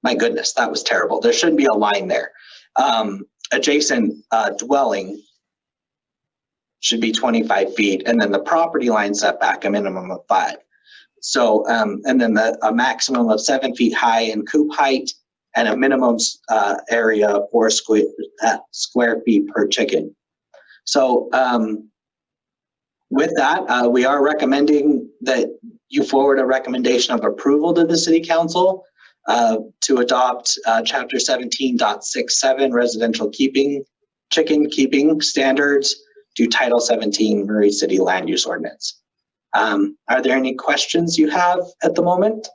my goodness, that was terrible. There shouldn't be a line there. Adjacent dwelling should be 25 feet, and then the property line setback a minimum of 5. So, and then a maximum of 7 feet high in coop height, and a minimum area of 4 square feet per chicken. So, with that, we are recommending that you forward a recommendation of approval to the City Council to adopt Chapter 17.67 residential chicken keeping standards to Title 17 Murray City Land Use Ordinance. Are there any questions you have at the moment?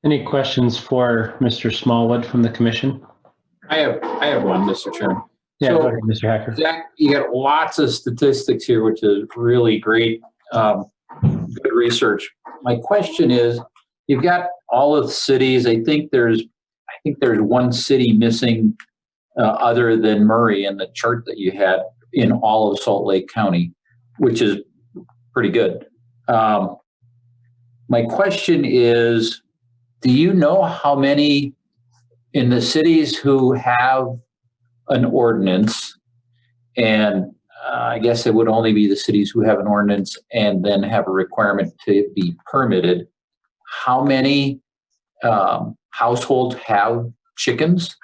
Any questions for Mr. Smallwood from the commission? I have one, Mr. Chairman. Yeah, So, go ahead, Mr. Hacker. Zach, you got lots of statistics here, which is really great, good research. My question is, you've got all of the cities. I think there's one city missing, other than Murray in the chart that you had in all of Salt Lake County, which is pretty good. My question is, do you know how many in the cities who have an ordinance, and I guess it would only be the cities who have an ordinance and then have a requirement to be permitted, how many households have chickens?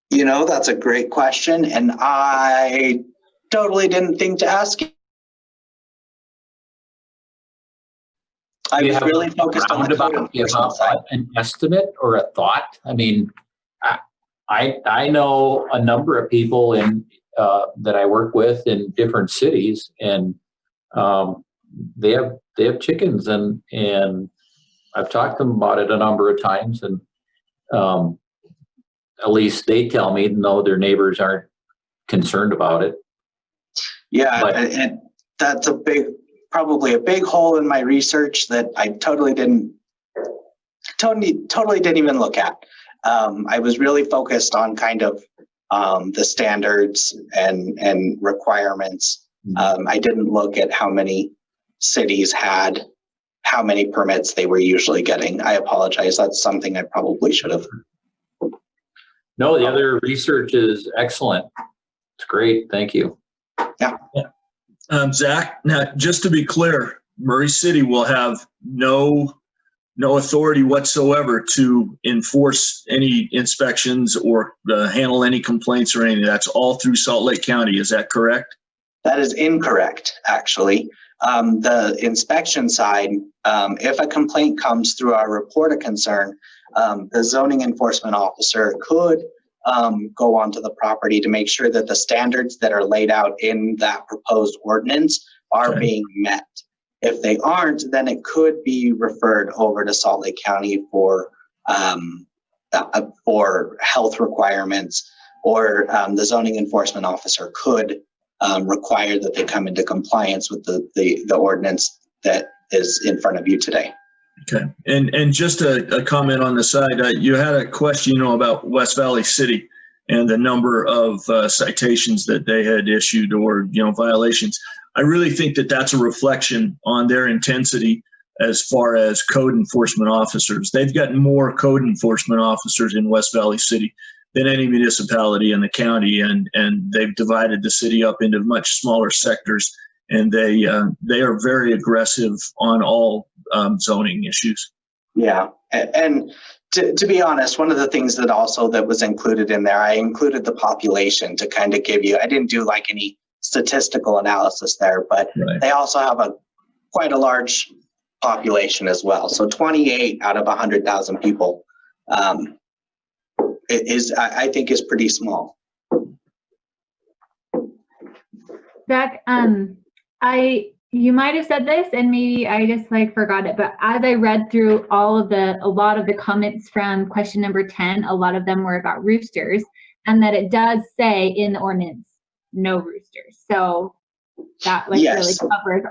You know, that's a great question, and I totally didn't think to ask it. I was really focused on the code enforcement side. An estimate or a thought? I mean, I know a number of people in that I work with in different cities, and they have chickens, and I've talked to them about it a number of times, and at least they tell me, no, their neighbors aren't concerned about it. Yeah, and that's probably a big hole in my research that I totally didn't even look at. I was really focused on kind of the standards and requirements. I didn't look at how many cities had how many permits they were usually getting. I apologize. That's something I probably should have. No, the other research is excellent. It's great. Thank you. Yeah. Zach, now just to be clear, Murray City will have no authority whatsoever to enforce any inspections or handle any complaints or anything. That's all through Salt Lake County. Is that correct? That is incorrect, actually. The inspection side, if a complaint comes through our report of concern, the zoning enforcement officer could go onto the property to make sure that the standards that are laid out in that proposed ordinance are being met. If they aren't, then it could be referred over to Salt Lake County for health requirements, or the zoning enforcement officer could require that they come into compliance with the ordinance that is in front of you today. Okay, and just a comment on the side, you had a question, about West Valley City and the number of citations that they had issued, or violations. I really think that that's a reflection on their intensity as far as code enforcement officers. They've got more code enforcement officers in West Valley City than any municipality in the county, and they've divided the city up into much smaller sectors, and they are very aggressive on all zoning issues. Yeah, and to be honest, one of the things that was included in there, I included the population to kind of give you, I didn't do like any statistical analysis there, but they also have quite a large population as well. So 28 out of 100,000 people I think is pretty small. Zach, you might have said this and maybe I just forgot it, but as I read through a lot of the comments from question number 10, a lot of them were about roosters, and that it does say in the ordinance, no roosters. So that really covers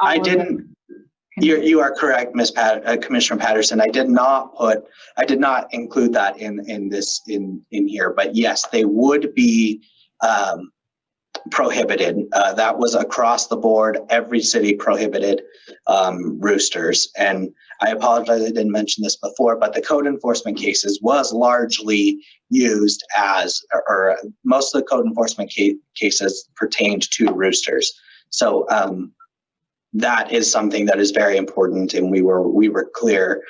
all of it. You are correct, Commissioner Patterson. I did not include that in here, but yes, they would be prohibited. That was across the board. Every city prohibited roosters. And I apologize, I didn't mention this before, but the code enforcement cases was largely used or most of the code enforcement cases pertained to roosters. So that is something that is very important, and we were clear.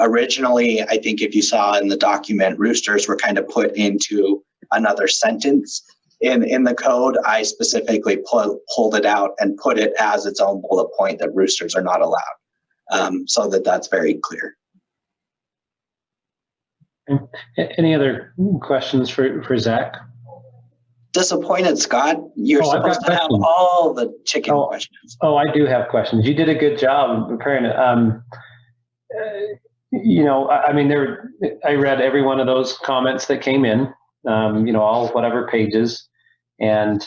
Originally, I think if you saw in the document, roosters were kind of put into another sentence in the code. I specifically pulled it out and put it as its own bullet point that roosters are not allowed, so that's very clear. Any other questions for Zach? disappointed, Scott. You're Oh, I've got supposed to have questions. all the chicken questions. Oh, I do have questions. You did a good job preparing it. I mean, I read every one of those comments that came in, all whatever pages, and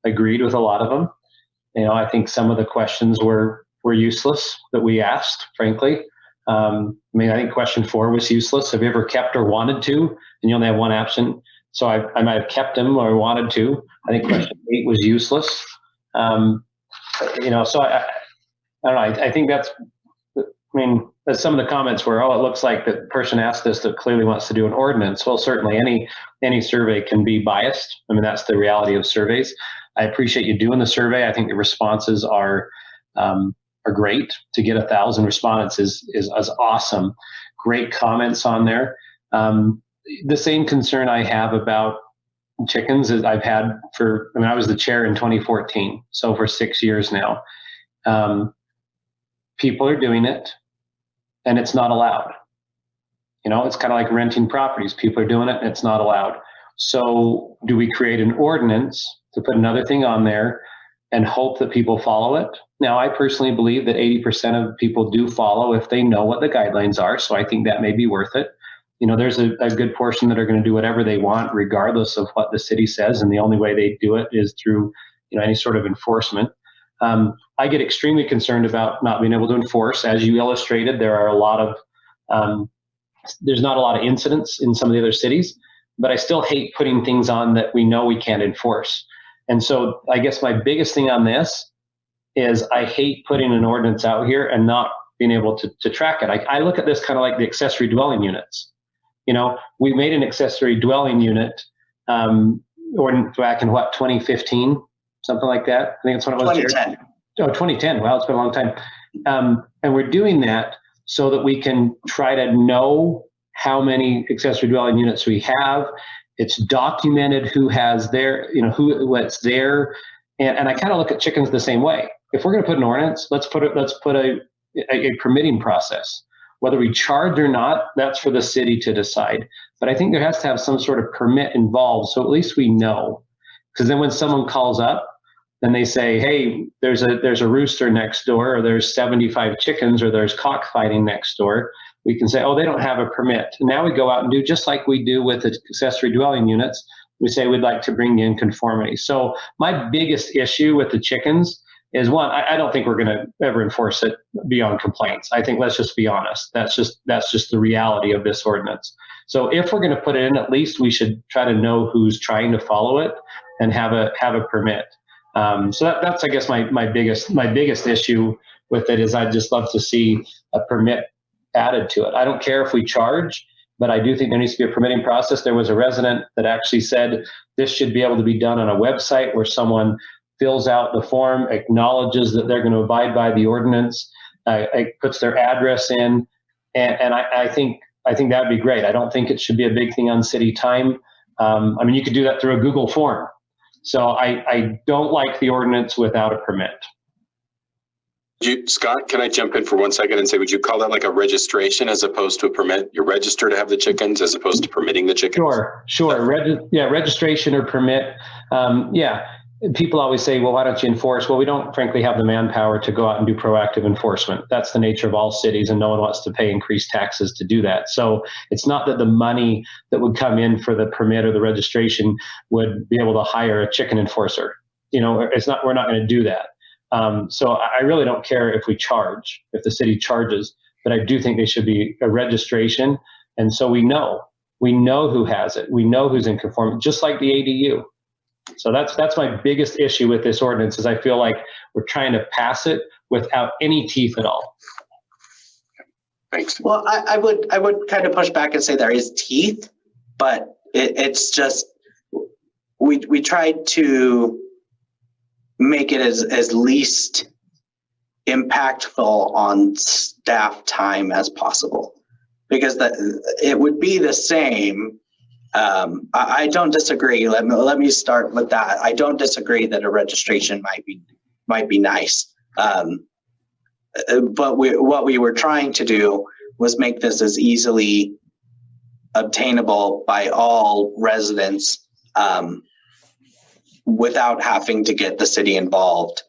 agreed with a lot of them. I think some of the questions were useless that we asked, frankly. I think question 4 was useless. Have you ever kept or wanted to? And you only have one option. So I might have kept them or wanted to. I think question 8 was useless. So I don't know. I think as some of the comments were, it looks like the person asked this that clearly wants to do an ordinance. Well, certainly any survey can be biased. That's the reality of surveys. I appreciate you doing the survey. I think the responses are great. To get 1,000 respondents is awesome. Great comments on there. The same concern I have about chickens as I've had I was the chair in 2014, so for 6 years now. People are doing it, and it's not allowed. It's kind of like renting properties. People are doing it, and it's not allowed. So do we create an ordinance to put another thing on there and hope that people follow it? Now, I personally believe that 80% of people do follow if they know what the guidelines are, so I think that may be worth it. There's a good portion that are going to do whatever they want, regardless of what the city says, and the only way they do it is through any sort of enforcement. I get extremely concerned about not being able to enforce. As you illustrated, there are there's not a lot of incidents in some of the other cities, but I still hate putting things on that we know we can't enforce. And so I guess my biggest thing on this is I hate putting an ordinance out here and not being able to track it. I look at this kind of like the accessory dwelling units. We made an accessory dwelling unit or back in 2015, something like that. I think that's when it was. 2010. Oh, 2010. Wow, it's been a long time. And we're doing that so that we can try to know how many accessory dwelling units we have. It's documented who has their, what's there. And I kind of look at chickens the same way. If we're going to put an ordinance, let's put a permitting process. Whether we charge or not, that's for the city to decide. But I think there has to have some sort of permit involved, so at least we know. Because then when someone calls up, then they say, hey, there's a rooster next door, or there's 75 chickens, or there's cockfighting next door. We can say, oh, they don't have a permit. And now we go out and do just like we do with the accessory dwelling units. We say we'd like to bring you in conformity. So my biggest issue with the chickens is, one, I don't think we're going to ever enforce it beyond complaints. I think, let's just be honest. That's just the reality of this ordinance. So if we're going to put it in, at least we should try to know who's trying to follow it and have a permit. So that's I guess my biggest issue with it is I'd just love to see a permit added to it. I don't care if we charge, but I do think there needs to be a permitting process. There was a resident that actually said this should be able to be done on a website where someone fills out the form, acknowledges that they're going to abide by the ordinance, puts their address in, and I think that would be great. I don't think it should be a big thing on city time. You could do that through a Google form. So I don't like the ordinance without a permit. Scott, can I jump in for 1 second and say, would you call that like a registration as opposed to a permit? You register to have the chickens as opposed to permitting the chickens? Sure. Registration or permit. People always say, well, why don't you enforce? Well, we don't frankly have the manpower to go out and do proactive enforcement. That's the nature of all cities, and no one wants to pay increased taxes to do that. So it's not that the money that would come in for the permit or the registration would be able to hire a chicken enforcer. It's not. We're not going to do that. So I really don't care if we charge, if the city charges, but I do think there should be a registration. And so we know who has it. We know who's in conformity, just like the ADU. So that's my biggest issue with this ordinance is I feel like we're trying to pass it without any teeth at all. Thanks. Well, I would kind of push back and say there is teeth, but it's just, we tried to make it as least impactful on staff time as possible, because it would be the same. I don't disagree. Let me start with that. I don't disagree that a registration might be nice. But what we were trying to do was make this as easily obtainable by all residents without having to get the city involved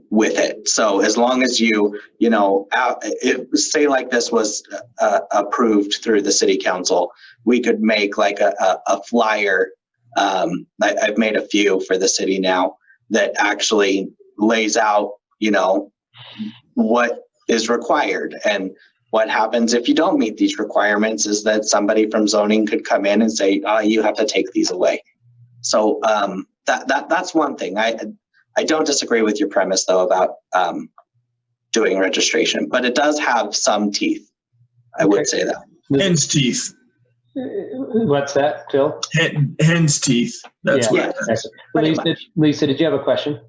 with it. So as long as say like this was approved through the city council, we could make like a flyer. I've made a few for the city now that actually lays out, what is required. And what happens if you don't meet these requirements is that somebody from zoning could come in and say, you have to take these away. So that's one thing. I don't disagree with your premise though about doing registration, but it does have some teeth. I would say that. Hen's teeth. What's that, Phil? Hen's teeth. That's what. Lisa, did you have a question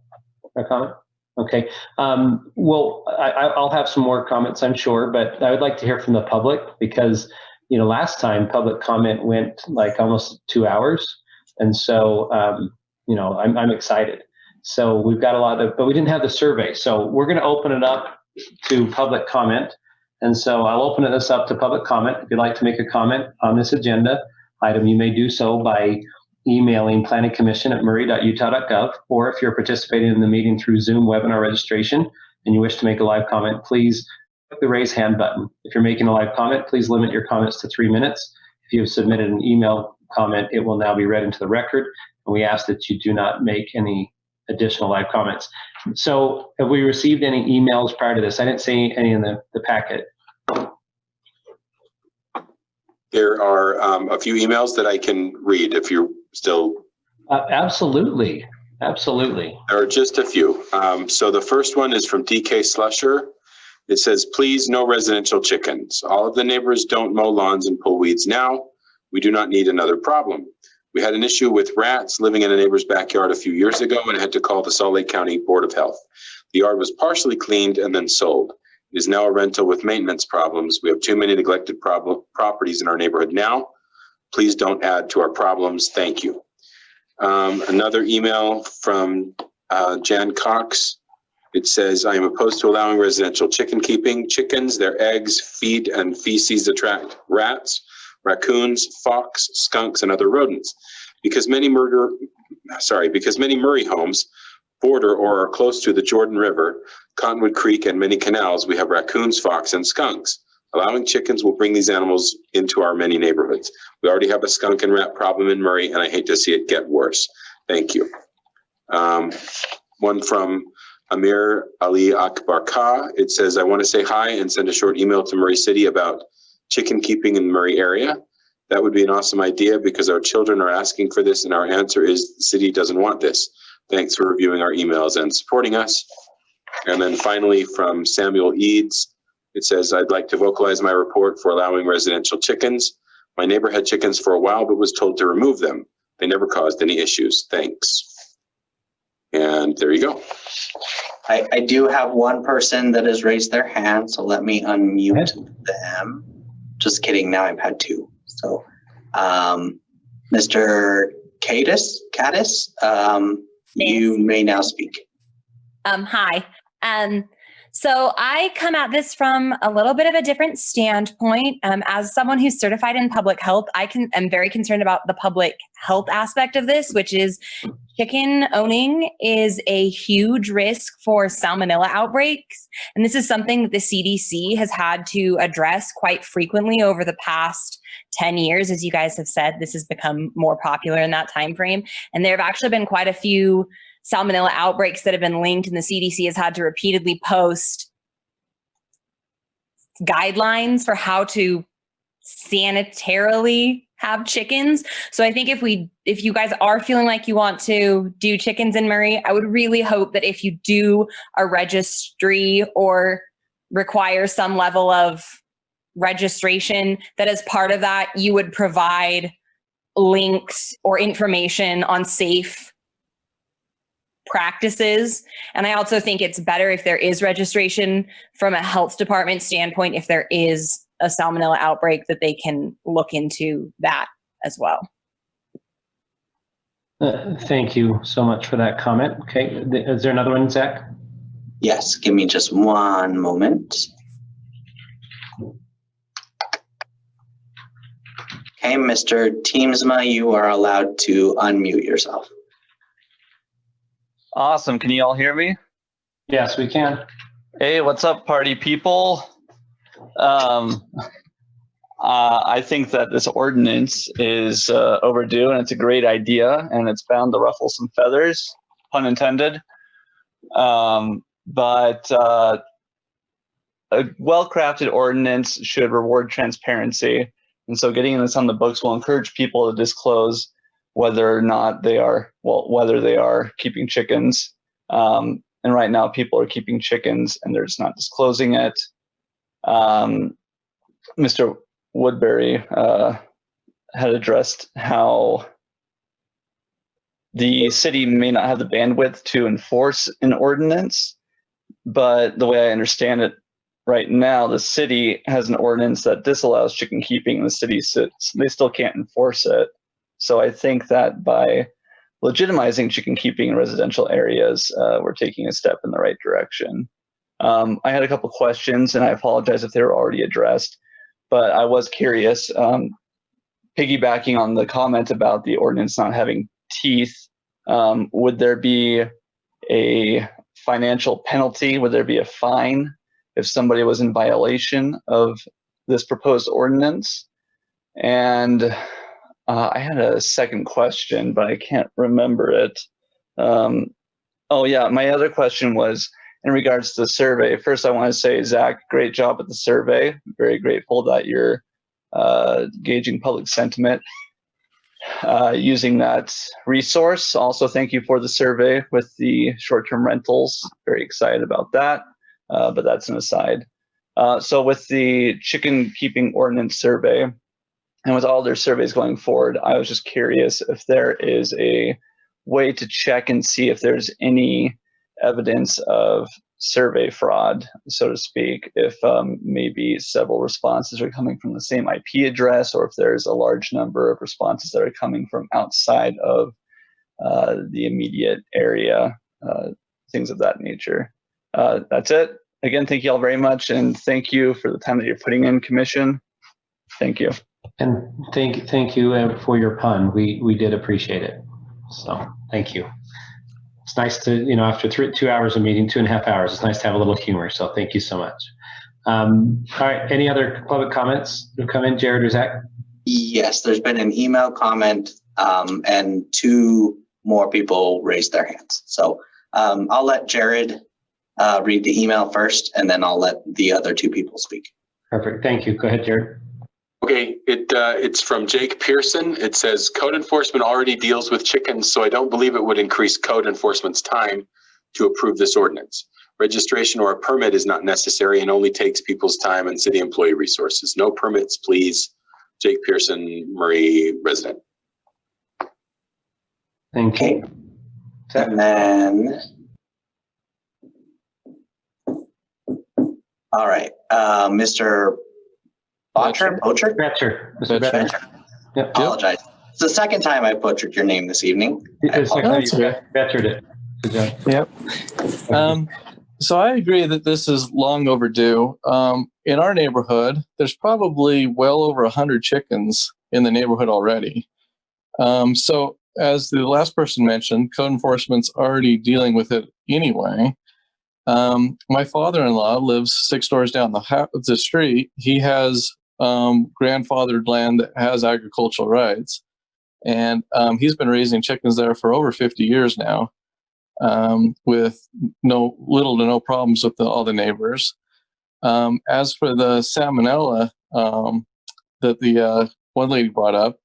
or comment? Okay. Well, I'll have some more comments, I'm sure, but I would like to hear from the public because, last time public comment went like almost 2 hours. And so, I'm excited. So we've got but we didn't have the survey. So we're going to open it up to public comment. And so I'll open this up to public comment. If you'd like to make a comment on this agenda item, you may do so by emailing planningcommission@murray.utah.gov, or if you're participating in the meeting through Zoom webinar registration and you wish to make a live comment, please click the raise hand button. If you're making a live comment, please limit your comments to 3 minutes. If you have submitted an email comment, it will now be read into the record, and we ask that you do not make any additional live comments. So have we received any emails prior to this? I didn't see any in the packet. There are a few emails that I can read if you're still. Absolutely. There are just a few. So the first one is from DK Slusher. It says, please, no residential chickens. All of the neighbors don't mow lawns and pull weeds now. We do not need another problem. We had an issue with rats living in a neighbor's backyard a few years ago and had to call the Salt Lake County Board of Health. The yard was partially cleaned and then sold. It is now a rental with maintenance problems. We have too many neglected properties in our neighborhood now. Please don't add to our problems. Thank you. Another email from Jan Cox. It says, I am opposed to allowing residential chicken keeping. Chickens, their eggs, feed, and feces attract rats, raccoons, fox, skunks, and other rodents. Because many Murray homes border or are close to the Jordan River, Cottonwood Creek, and many canals, we have raccoons, fox, and skunks. Allowing chickens will bring these animals into our many neighborhoods. We already have a skunk and rat problem in Murray, and I hate to see it get worse. Thank you. One from Amir Ali Akbar Kha. It says, I want to say hi and send a short email to Murray City about chicken keeping in the Murray area. That would be an awesome idea because our children are asking for this, and our answer is the city doesn't want this. Thanks for reviewing our emails and supporting us. And then finally from Samuel Eads, it says, I'd like to vocalize my report for allowing residential chickens. My neighbor had chickens for a while, but was told to remove them. They never caused any issues. Thanks. And there you go. I do have one person that has raised their hand, so let me unmute them. Just kidding, now I've had two. So, Mr. Caddis, you may now speak. Hi. So I come at this from a little bit of a different standpoint. As someone who's certified in public health, I'm very concerned about the public health aspect of this, which is chicken owning is a huge risk for salmonella outbreaks. And this is something that the CDC has had to address quite frequently over the past 10 years. As you guys have said, this has become more popular in that time frame. And there have actually been quite a few salmonella outbreaks that have been linked, and the CDC has had to repeatedly post guidelines for how to sanitarily have chickens. So I think if you guys are feeling like you want to do chickens in Murray, I would really hope that if you do a registry or require some level of registration, that as part of that, you would provide links or information on safe practices. And I also think it's better if there is registration from a health department standpoint, if there is a salmonella outbreak, that they can look into that as well. Thank you so much for that comment. Okay, is there another one, Zach? Yes, give me just one moment. Okay, Mr. Teamsma, you are allowed to unmute yourself. Awesome. Can you all hear me? Yes, we can. Hey, what's up, party people? I think that this ordinance is overdue, and it's a great idea, and it's bound to ruffle some feathers, pun intended. But a well-crafted ordinance should reward transparency, and so getting this on the books will encourage people to disclose whether or not they are, whether they are keeping chickens. And right now, people are keeping chickens, and they're just not disclosing it. Mr. Woodbury had addressed how the city may not have the bandwidth to enforce an ordinance, but the way I understand it right now, the city has an ordinance that disallows chicken keeping, and the city sits, they still can't enforce it. So I think that by legitimizing chicken keeping in residential areas, we're taking a step in the right direction. I had a couple questions, and I apologize if they were already addressed, but I was curious, piggybacking on the comment about the ordinance not having teeth, would there be a financial penalty? Would there be a fine if somebody was in violation of this proposed ordinance? And I had a second question, but I can't remember it. Oh yeah, my other question was in regards to the survey. First, I want to say, Zach, great job at the survey. Very grateful that you're gauging public sentiment using that resource. Also, thank you for the survey with the short-term rentals. Very excited about that, but that's an aside. So with the chicken keeping ordinance survey, and with all their surveys going forward, I was just curious if there is a way to check and see if there's any evidence of survey fraud, so to speak, if maybe several responses are coming from the same IP address, or if there's a large number of responses that are coming from outside of the immediate area, things of that nature. That's it. Again, thank you all very much, and thank you for the time that you're putting in, Commission. Thank you. And thank you for your pun. We did appreciate it. So thank you. It's nice to, after 2 hours of meeting, 2.5 hours, it's nice to have a little humor. So thank you so much. All right. Any other public comments that have come in, Jared or Zach? Yes, there's been an email comment and 2 more people raised their hands. So I'll let Jared read the email first, and then I'll let the other 2 people speak. Perfect. Thank you. Go ahead, Jared. Okay, it's from Jake Pearson. It says code enforcement already deals with chickens, so I don't believe it would increase code enforcement's time to approve this ordinance. Registration or a permit is not necessary and only takes people's time and city employee resources. No permits, please. Jake Pearson, Murray resident. Thank you. And then, all right, Mr. Butcher? Mr. Betcher. Yep. Apologize. It's the second time I butchered your name this evening. Betchered it. Good job. Yep. So I agree that this is long overdue. In our neighborhood, there's probably well over 100 chickens in the neighborhood already. So as the last person mentioned, code enforcement's already dealing with it anyway. My father-in-law lives 6 doors down the street. He has grandfathered land that has agricultural rights, and he's been raising chickens there for over 50 years now, with little to no problems with all the neighbors. As for the salmonella that the one lady brought up,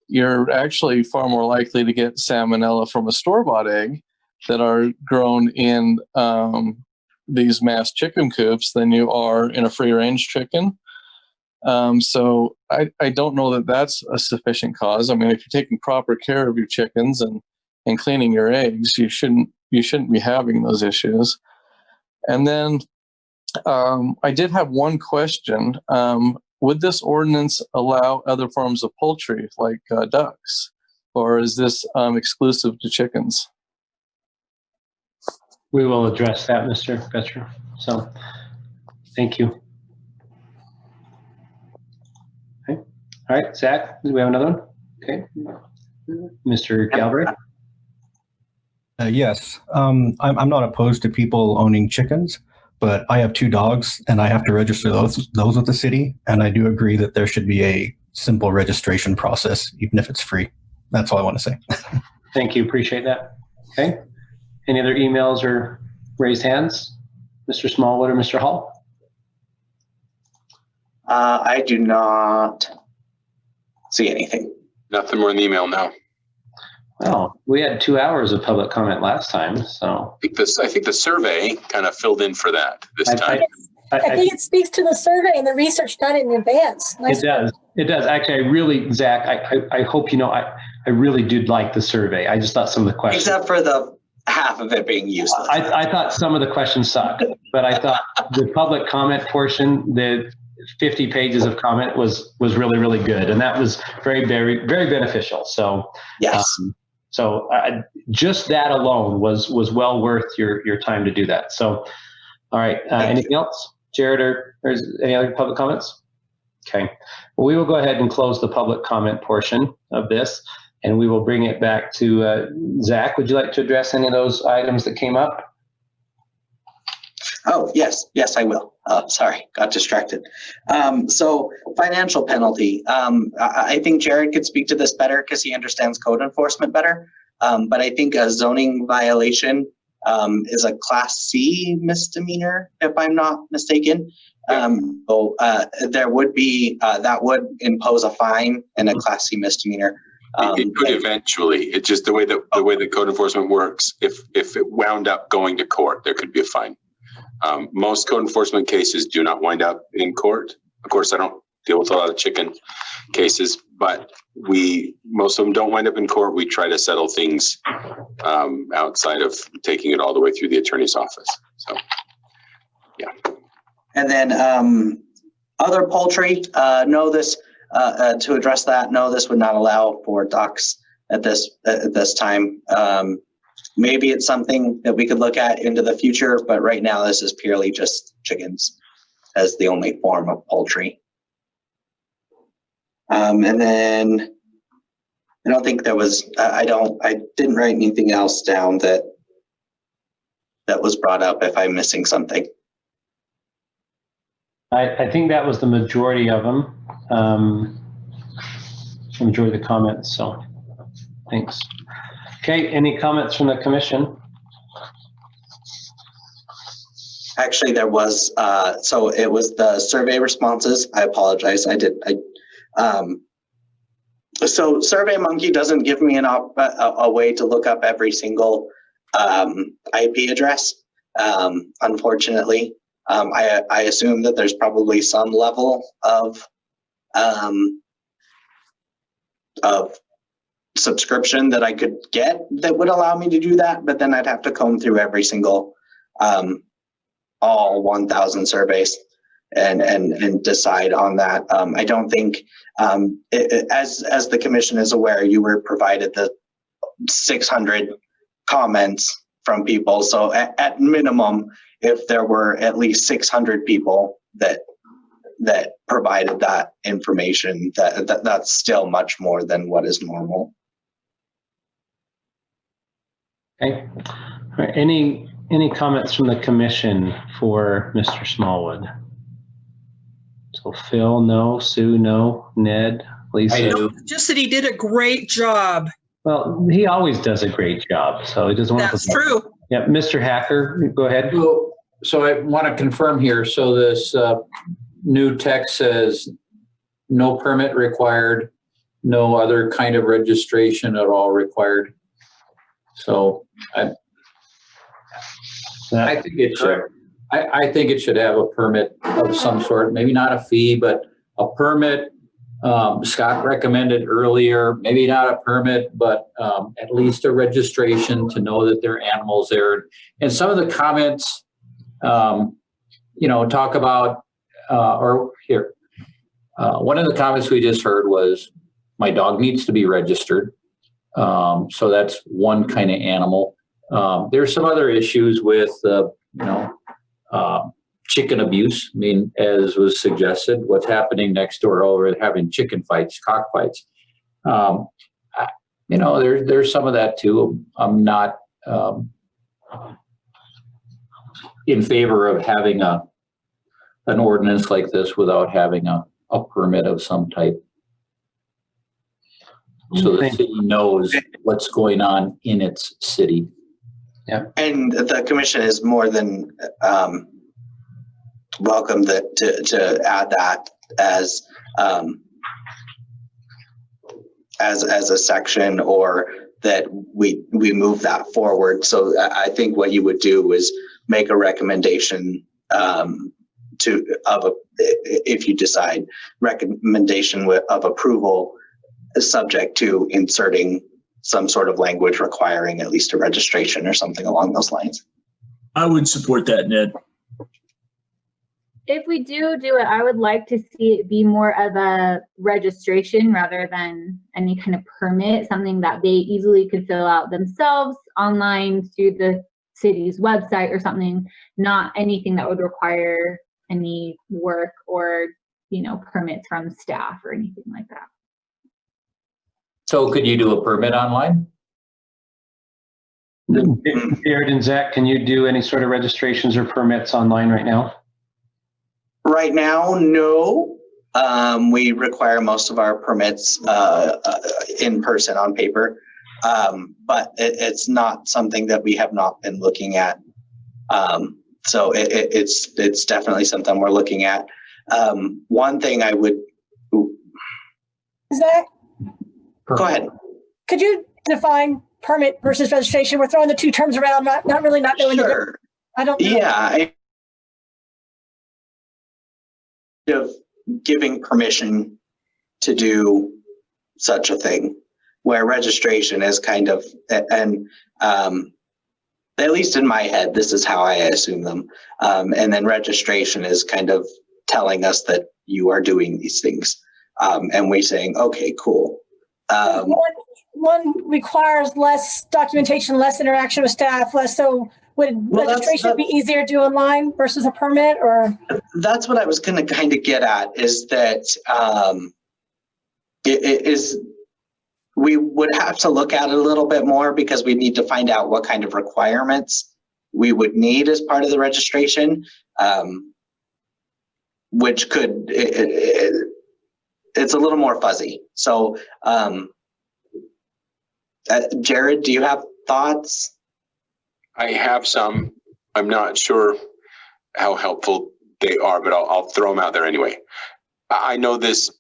you're actually far more likely to get salmonella from a store-bought egg that are grown in these mass chicken coops than you are in a free-range chicken. So I don't know that that's a sufficient cause. I mean, if you're taking proper care of your chickens and cleaning your eggs, you shouldn't be having those issues. And then I did have one question. Would this ordinance allow other forms of poultry like ducks, or is this exclusive to chickens? We will address that, Mr. Betcher. So thank you. Okay. All right, Zach, do we have another one? Okay. Mr. Galbraith? Yes, I'm not opposed to people owning chickens, but I have 2 dogs and I have to register those with the city. And I do agree that there should be a simple registration process, even if it's free. That's all I want to say. Thank you. Appreciate that. Okay. Any other emails or raised hands? Mr. Smallwood or Mr. Hall? I do not see anything. Nothing more in the email now. Well, we had 2 hours of public comment last time, so. I think the survey kind of filled in for that this time. I think it speaks to the survey and the research done in advance. It does. It does. Actually, I really, Zach, I hope you know, I really did like the survey. I just thought some of the questions. Except for the half of it being useless. I thought some of the questions sucked, but I thought the public comment portion, the 50 pages of comment was really, really good. And that was very, very, very beneficial. So, yes. Just that alone was well worth your time to do that. So, all right. Anything else, Jared, or any other public comments? Okay. Well, we will go ahead and close the public comment portion of this, and we will bring it back to Zach. Would you like to address any of those items that came up? Oh, yes, I will. Sorry, got distracted. So financial penalty. I think Jared could speak to this better because he understands code enforcement better. But I think a zoning violation is a Class C misdemeanor, if I'm not mistaken. There would be, that would impose a fine and a Class C misdemeanor. It could eventually. It's just the way that code enforcement works. If it wound up going to court, there could be a fine. Most code enforcement cases do not wind up in court. Of course, I don't deal with a lot of chicken cases, but most of them don't wind up in court. We try to settle things outside of taking it all the way through the attorney's office. So, yeah. And then other poultry, no, this to address that, no, this would not allow for ducks at this time. Maybe it's something that we could look at into the future, but right now this is purely just chickens as the only form of poultry. And then I don't think there was, I didn't write anything else down that was brought up if I'm missing something. I think that was the majority of them, the majority of the comments, so thanks. Okay, any comments from the commission? Actually, there was, so it was the survey responses. I apologize. So SurveyMonkey doesn't give me a way to look up every single IP address, unfortunately. I assume that there's probably some level of subscription that I could get that would allow me to do that, but then I'd have to comb through every single all 1,000 surveys and decide on that. I don't think, as the commission is aware, you were provided the 600 comments from people. So at minimum, if there were at least 600 people that provided that information, that's still much more than what is normal. Okay. All right. Any comments from the commission for Mr. Smallwood? So Phil, no. Sue, no. Ned, Lisa? No, just that he did a great job. Well, he always does a great job, so he doesn't want to. That's true. Yeah, Mr. Hacker, go ahead. So I want to confirm here. So this new text says no permit required, no other kind of registration at all required. So I think it should. I think it should have a permit of some sort. Maybe not a fee, but a permit. Scott recommended earlier, maybe not a permit, but at least a registration to know that there are animals there. And some of the comments, talk about, one of the comments we just heard was, my dog needs to be registered. So that's one kind of animal. There's some other issues with, chicken abuse. I mean, as was suggested, what's happening next door over having chicken fights, cockfights. There's some of that too. I'm not in favor of having an ordinance like this without having a permit of some type. So the city knows what's going on in its city. Yeah. And the commission is more than welcome to add that as a section, or that we move that forward. So I think what you would do is make a recommendation if you decide, recommendation of approval subject to inserting some sort of language requiring at least a registration or something along those lines. I would support that, Ned. If we do it, I would like to see it be more of a registration rather than any kind of permit, something that they easily could fill out themselves online through the city's website or something, not anything that would require any work or, permits from staff or anything like that. So could you do a permit online? Jared and Zach, can you do any sort of registrations or permits online right now? Right now, no. We require most of our permits in person on paper, but it's not something that we have not been looking at. So it's definitely something we're looking at. One thing I would. Zach, go ahead. Could you define permit versus registration? We're throwing the two terms around, not knowing the difference. I don't know. Yeah. Of giving permission to do such a thing, where registration is kind of, and at least in my head, this is how I assume them. And then registration is kind of telling us that you are doing these things. And we're saying, okay, cool. One requires less documentation, less interaction with staff, less. So would registration be easier to do online versus a permit, or? That's what I was going to kind of get at, is that we would have to look at it a little bit more, because we need to find out what kind of requirements we would need as part of the registration, which could, it's a little more fuzzy. So Jared, do you have thoughts? I have some. I'm not sure how helpful they are, but I'll throw them out there anyway. I know this.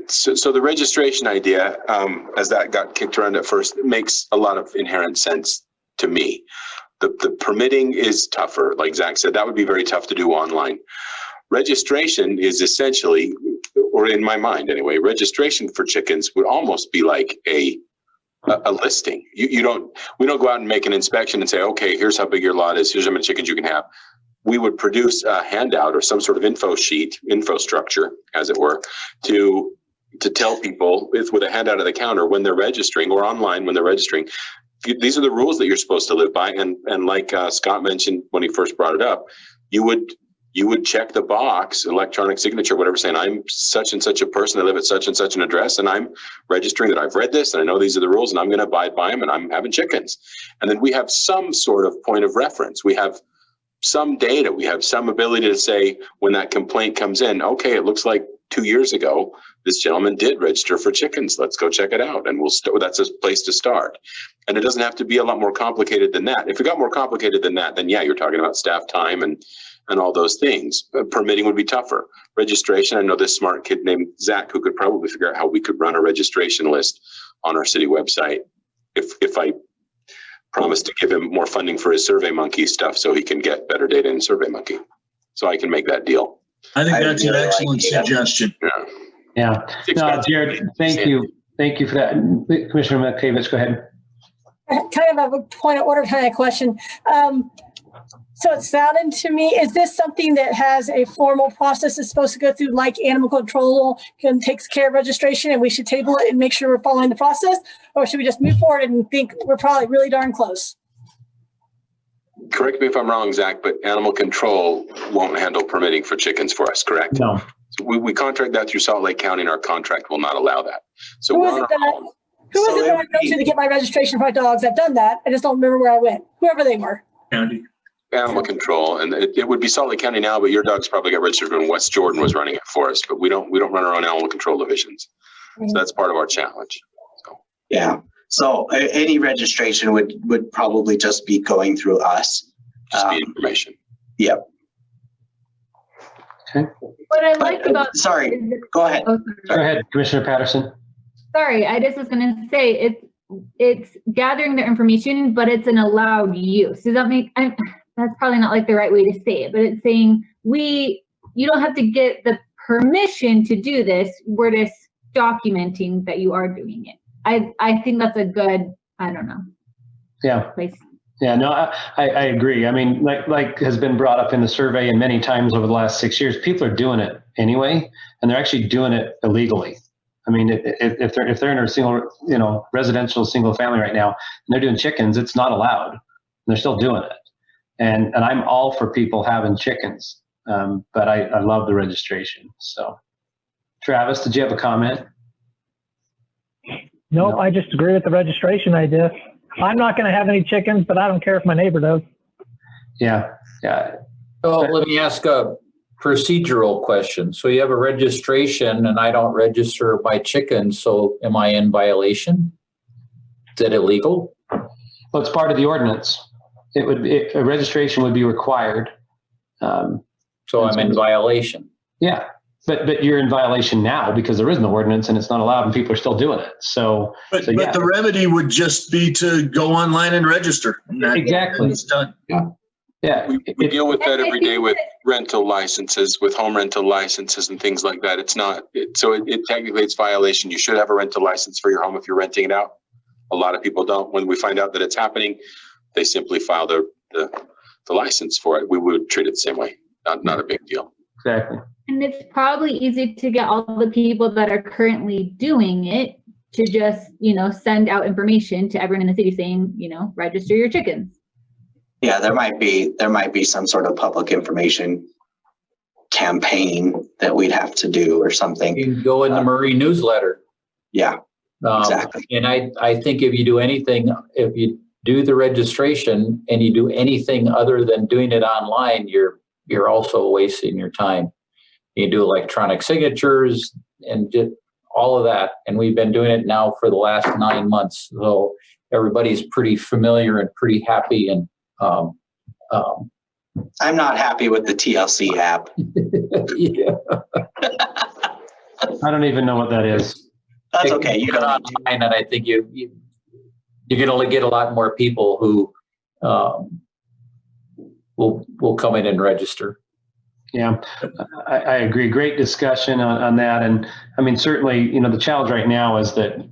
So the registration idea, as that got kicked around at first, makes a lot of inherent sense to me. The permitting is tougher. Like Zach said, that would be very tough to do online. Registration is essentially, or in my mind anyway, registration for chickens would almost be like a listing. We don't go out and make an inspection and say, okay, here's how big your lot is, here's how many chickens you can have. We would produce a handout or some sort of info sheet, info structure, as it were, to tell people with a handout at the counter when they're registering, or online when they're registering, these are the rules that you're supposed to live by. And like Scott mentioned when he first brought it up, you would check the box, electronic signature, whatever, saying I'm such and such a person, I live at such and such an address, and I'm registering that I've read this and I know these are the rules and I'm going to abide by them, and I'm having chickens. And then we have some sort of point of reference. We have some data. We have some ability to say when that complaint comes in, okay, it looks like 2 years ago, this gentleman did register for chickens. Let's go check it out. And that's a place to start. And it doesn't have to be a lot more complicated than that. If it got more complicated than that, then yeah, you're talking about staff time and all those things. Permitting would be tougher. Registration, I know this smart kid named Zach who could probably figure out how we could run a registration list on our city website if I promise to give him more funding for his SurveyMonkey stuff so he can get better data in SurveyMonkey. So I can make that deal. I think that's an excellent suggestion. Yeah. No, Jared, thank you. Thank you for that. Commissioner McCavis, go ahead. Kind of a point of order kind of question. So it sounded to me, is this something that has a formal process that's supposed to go through, like animal control takes care of registration, and we should table it and make sure we're following the process? Or should we just move forward and think we're probably really darn close? Correct me if I'm wrong, Zach, but animal control won't handle permitting for chickens for us, correct? No. So we contract that through Salt Lake County, and our contract will not allow that. So Who was it that I go to get my registration for my dogs? I've done that. I just don't remember where I went. Whoever they were. County. Animal control, and it would be Salt Lake County now, but your dogs probably got registered when West Jordan was running it for us. But we don't run our own animal control divisions, so that's part of our challenge. So Yeah. So any registration would probably just be going through us. just the information. Yep. Okay. What I like about Sorry, go ahead. Oh, Go ahead, Commissioner Patterson. sorry, I just was going to say it's gathering their information, but it's an allowed use. Does that make? That's probably not like the right way to say it, but it's saying you don't have to get the permission to do this. We're just documenting that you are doing it. I think that's a good, I don't know. Yeah. Place. Yeah, no, I agree. I mean, like has been brought up in the survey and many times over the last 6 years, people are doing it anyway, and they're actually doing it illegally. I mean, if they're in a single, residential single family right now, and they're doing chickens, it's not allowed. And they're still doing it. And I'm all for people having chickens, but I love the registration. So, Travis, did you have a comment? Nope, I just agree with the registration idea. I'm not going to have any chickens, but I don't care if my neighbor does. Yeah. So let me ask a procedural question. So you have a registration and I don't register my chickens, so am I in violation? Is that illegal? Well, it's part of the ordinance. A registration would be required. So I'm in violation. Yeah, but you're in violation now because there is no ordinance and it's not allowed and people are still doing it. So, But yeah. the remedy would just be to go online and register. And Exactly. It's done. Yeah. We deal with that every day with rental licenses, with home rental licenses and things like that. It's not, so technically it's violation. You should have a rental license for your home if you're renting it out. A lot of people don't. When we find out that it's happening, they simply file the license for it. We would treat it the same way. Not a big deal. Exactly. And it's probably easy to get all the people that are currently doing it to just, send out information to everyone in the city saying, register your chickens. Yeah, there might be some sort of public information campaign that we'd have to do or something. You can go in the Murray newsletter. Yeah, exactly. And I think if you do anything, if you do the registration and you do anything other than doing it online, you're also wasting your time. You do electronic signatures and just all of that. And we've been doing it now for the last 9 months. So everybody's pretty familiar and pretty happy. And I'm not happy with the TLC app. Yeah. I don't even know what that is. That's okay. You get don't online, and I think you can only get a lot more people who will come in and register. Yeah, I agree. Great discussion on that. And I mean, certainly, the challenge right now is that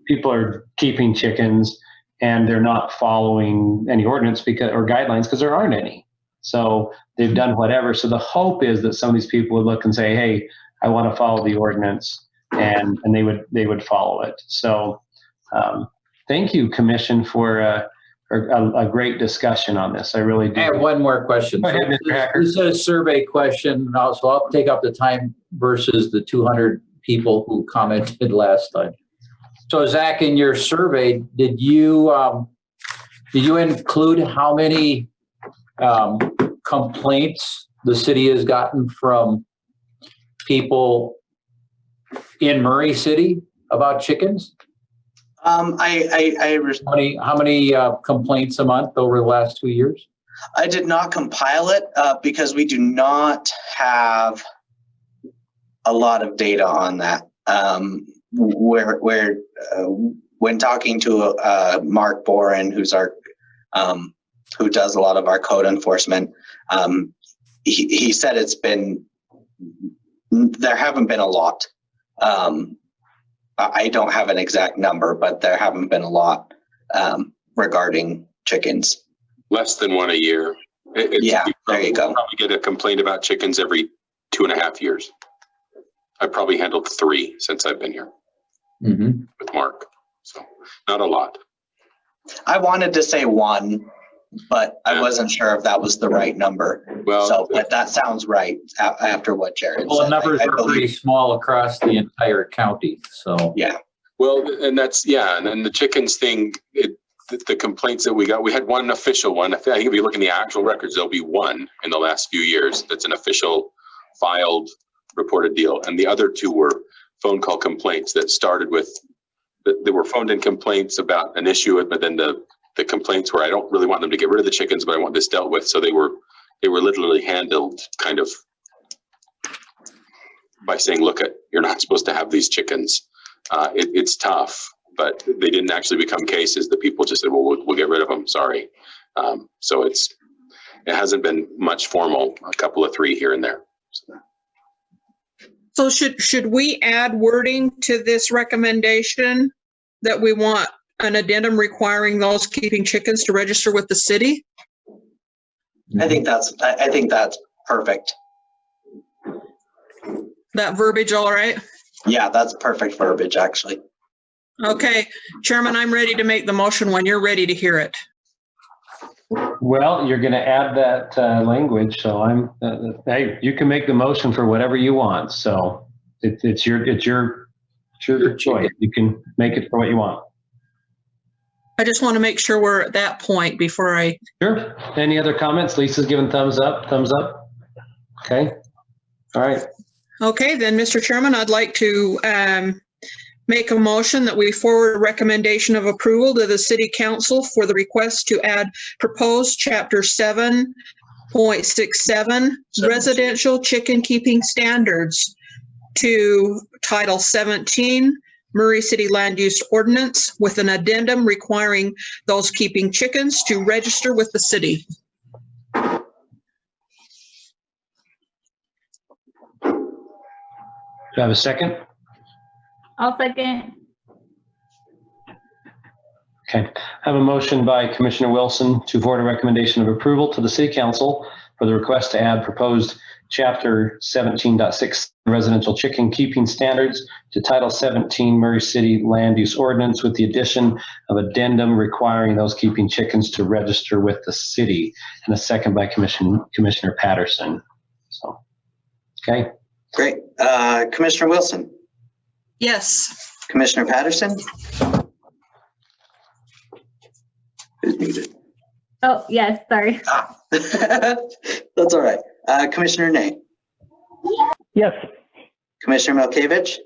people are keeping chickens and they're not following any ordinance or guidelines because there aren't any. So they've done whatever. So the hope is that some of these people would look and say, hey, I want to follow the ordinance, and they would follow it. So thank you, Commission, for a great discussion on this. I really do. I have one more question. Go ahead, Mr. Hacker. This is a survey question, so I'll take up the time versus the 200 people who commented last time. So Zach, in your survey, did you include how many complaints the city has gotten from people in Murray City about chickens? How many complaints a month over the last 2 years? I did not compile it because we do not have a lot of data on that. When talking to Mark Boren, who's our who does a lot of our code enforcement, he said there haven't been a lot. I don't have an exact number, but there haven't been a lot regarding chickens. Less than one a year. Yeah, there you go. Probably get a complaint about chickens every 2.5 years. I probably handled 3 since I've been here with Mark. So not a lot. I wanted to say 1, but I wasn't sure if that was the right number. Well, but that sounds right after what Jared said. Well, the numbers are pretty small across the entire county. So yeah. Well, and that's, yeah, and then the chickens thing, the complaints that we got, we had one official one. I think if you look in the actual records, there'll be one in the last few years that's an official filed reported deal. And the other two were phone call complaints that started with, they were phoned in complaints about an issue, but then the complaints were, I don't really want them to get rid of the chickens, but I want this dealt with. So they were literally handled kind of by saying, look, you're not supposed to have these chickens. It's tough, but they didn't actually become cases. The people just said, well, we'll get rid of them. Sorry. So it hasn't been much formal, a couple of 3 here and there. So should we add wording to this recommendation that we want an addendum requiring those keeping chickens to register with the city? I think that's perfect. That verbiage, all right? Yeah, that's perfect verbiage, actually. Okay, Chairman, I'm ready to make the motion when you're ready to hear it. Well, you're going to add that language, so hey, you can make the motion for whatever you want. So it's your choice. You can make it for what you want. I just want to make sure we're at that point before I. Sure. Any other comments? Lisa's giving thumbs up. Thumbs up. Okay. All right. Okay, then, Mr. Chairman, I'd like to make a motion that we forward a recommendation of approval to the City Council for the request to add proposed Chapter 7.67 residential chicken keeping standards to Title 17 Murray City Land Use Ordinance with an addendum requiring those keeping chickens to register with the city. Do I have a second? I'll second. Okay. I have a motion by Commissioner Wilson to forward a recommendation of approval to the City Council for the request to add proposed Chapter 17.6 residential chicken keeping standards to Title 17 Murray City Land Use Ordinance with the addition of addendum requiring those keeping chickens to register with the city, and a second by Commissioner Patterson. So, okay. Great. Commissioner Wilson? Yes. Commissioner Patterson? Who's muted? Oh, yes, sorry. That's all right. Commissioner Ney? Yes. Commissioner Milkevich?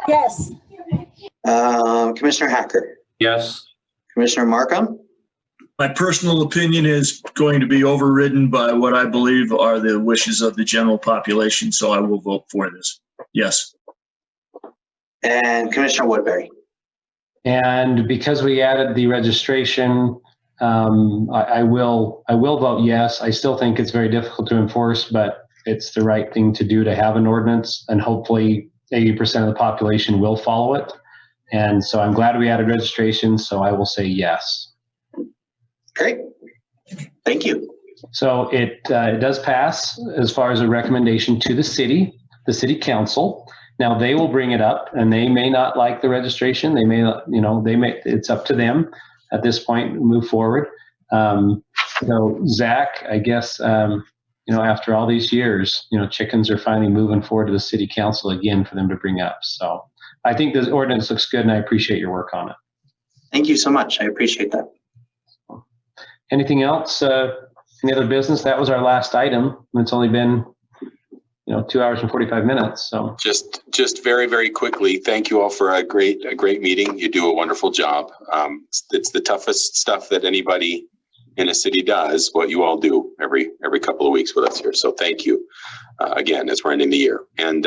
Yes. Commissioner Hacker? Yes. Commissioner Markham? My personal opinion is going to be overridden by what I believe are the wishes of the general population, so I will vote for this. Yes. And Commissioner Woodbury? And because we added the registration, I will vote yes. I still think it's very difficult to enforce, but it's the right thing to do to have an ordinance, and hopefully 80% of the population will follow it. And so I'm glad we added registration, so I will say yes. Great. Thank you. So it does pass as far as a recommendation to the city council. Now they will bring it up, and they may not like the registration. They may not, it's up to them at this point, move forward. So Zach, I guess, after all these years, chickens are finally moving forward to the city council again for them to bring up. So I think this ordinance looks good, and I appreciate your work on it. Thank you so much. I appreciate that. Anything else? Any other business? That was our last item. It's only been, 2 hours and 45 minutes. So just very, very quickly, thank you all for a great meeting. You do a wonderful job. It's the toughest stuff that anybody in a city does, what you all do every couple of weeks with us here. So thank you again, as we're ending the year. And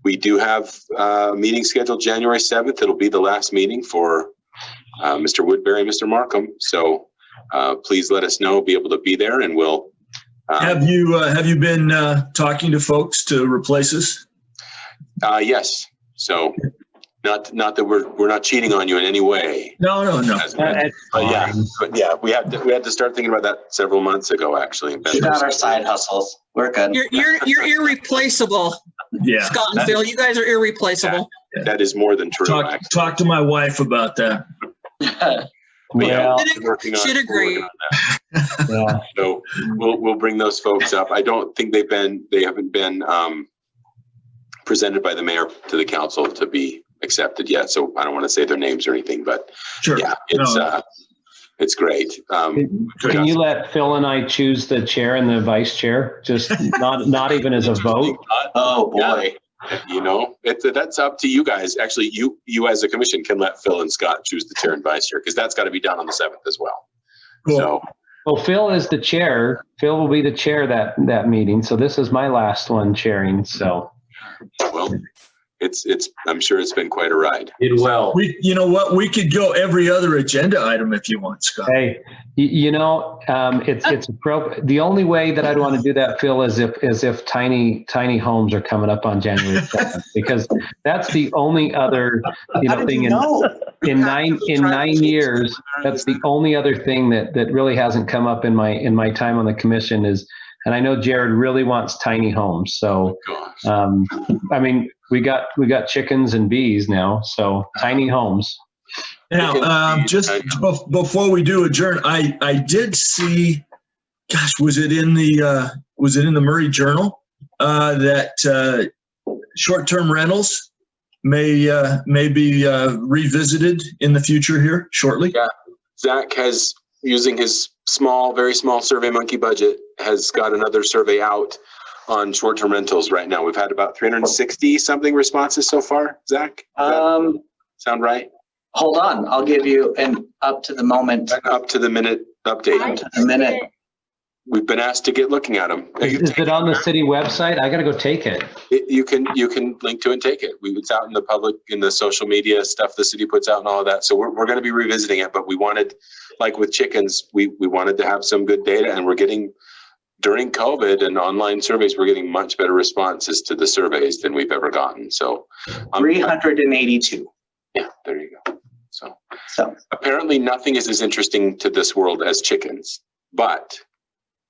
we do have a meeting scheduled January 7th. It'll be the last meeting for Mr. Woodbury and Mr. Markham. So please let us know, be able to be there, and we'll. Have you been talking to folks to replace us? Yes. So not that we're not cheating on you in any way. No. But yeah, we had to start thinking about that several months ago, actually. Keep out our side hustles. We're good. You're irreplaceable. Yeah. Scott and Phil, you guys are irreplaceable. Yeah, that is more than true. Talk to my wife about that. Well, should agree. Yeah. So we'll bring those folks up. I don't think they haven't been presented by the mayor to the council to be accepted yet, so I don't want to say their names or anything, but Sure. yeah, it's great. Can you let Phil and I choose the chair and the vice chair? Just not even as a vote. Oh boy. You know, that's up to you guys. Actually, you as a commission can let Phil and Scott choose the chair and vice chair, because that's got to be done on the 7th as well. Cool. So, Well, Phil is the chair. Phil will be the chair that meeting. So this is my last one chairing. So, well, I'm sure it's been quite a ride. Did well. You know what? We could go every other agenda item if you want, Scott. hey, it's appropriate. The only way that I'd want to do that, Phil, is if tiny homes are coming up on January 7th, because that's the only other thing in 9 years. That's the only other thing that really hasn't come up in my time on the commission is. And I know Jared really wants tiny homes. So, I mean, we got chickens and bees now. So tiny homes. Now, just before we do adjourn, I did see, gosh, was it in the Murray Journal that short-term rentals may be revisited in the future here shortly? Yeah, Zach has, using his very small SurveyMonkey budget, has got another survey out on short-term rentals right now. We've had about 360 something responses so far. Zach, sound right? Hold on, I'll give you an up to the minute update. We've been asked to get looking at them. Is it on the city website? I got to go take it. You can link to it and take it. It's out in the public, in the social media stuff the city puts out and all of that. So we're going to be revisiting it, but we wanted, like with chickens, we wanted to have some good data, and we're getting, during COVID and online surveys, we're getting much better responses to the surveys than we've ever gotten. So 382. Yeah, there you go. So apparently nothing is as interesting to this world as chickens, but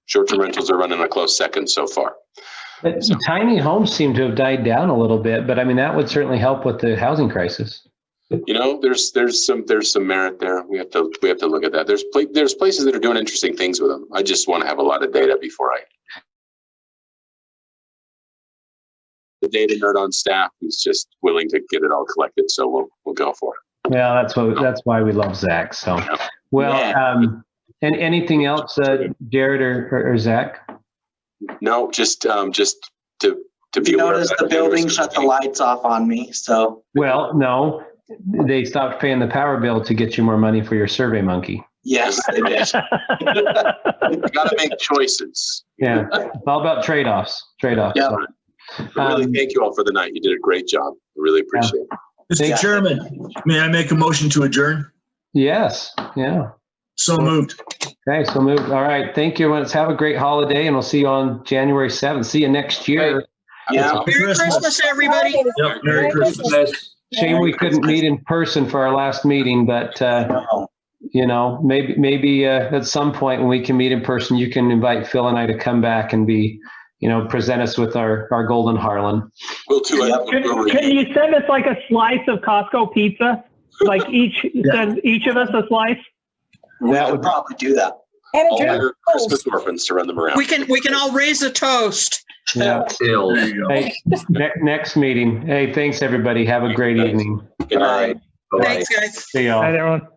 short-term rentals are running a close second so far. But tiny homes seem to have died down a little bit, but I mean, that would certainly help with the housing crisis. You know, there's some merit there. We have to look at that. There's places that are doing interesting things with them. I just want to have a lot of data before the data nerd on staff who's just willing to get it all collected. So we'll go for it. Yeah, that's why we love Zach. So, well, and anything else, Jared or Zach? No, just to be aware. Notice the building shut the lights off on me. So. Well, no, they stopped paying the power bill to get you more money for your SurveyMonkey. Yes, they did. You got to make choices. Yeah, it's all about trade-offs. Yeah. So. Really, thank you all for the night. You did a great job. I really appreciate it. Mr. Chairman, may I make a motion to adjourn? Yes. Yeah. So moved. Okay, so moved. All right. Thank you. Let's have a great holiday, and we'll see you on January 7th. See you next year. Yeah. Merry Christmas, everybody. Yep. Merry Christmas. Shame we couldn't meet in person for our last meeting, but maybe at some point when we can meet in person, you can invite Phil and I to come back and present us with our golden Harlan. We'll do it. Can you send us like a slice of Costco pizza? Like send each of us a slice? That would probably do that. And all your Christmas orphans to run them around. We can all raise a toast. Yeah. Hey, next meeting. Hey, thanks everybody. Have a great evening. Good night. Thanks, guys. See y'all. Bye, everyone.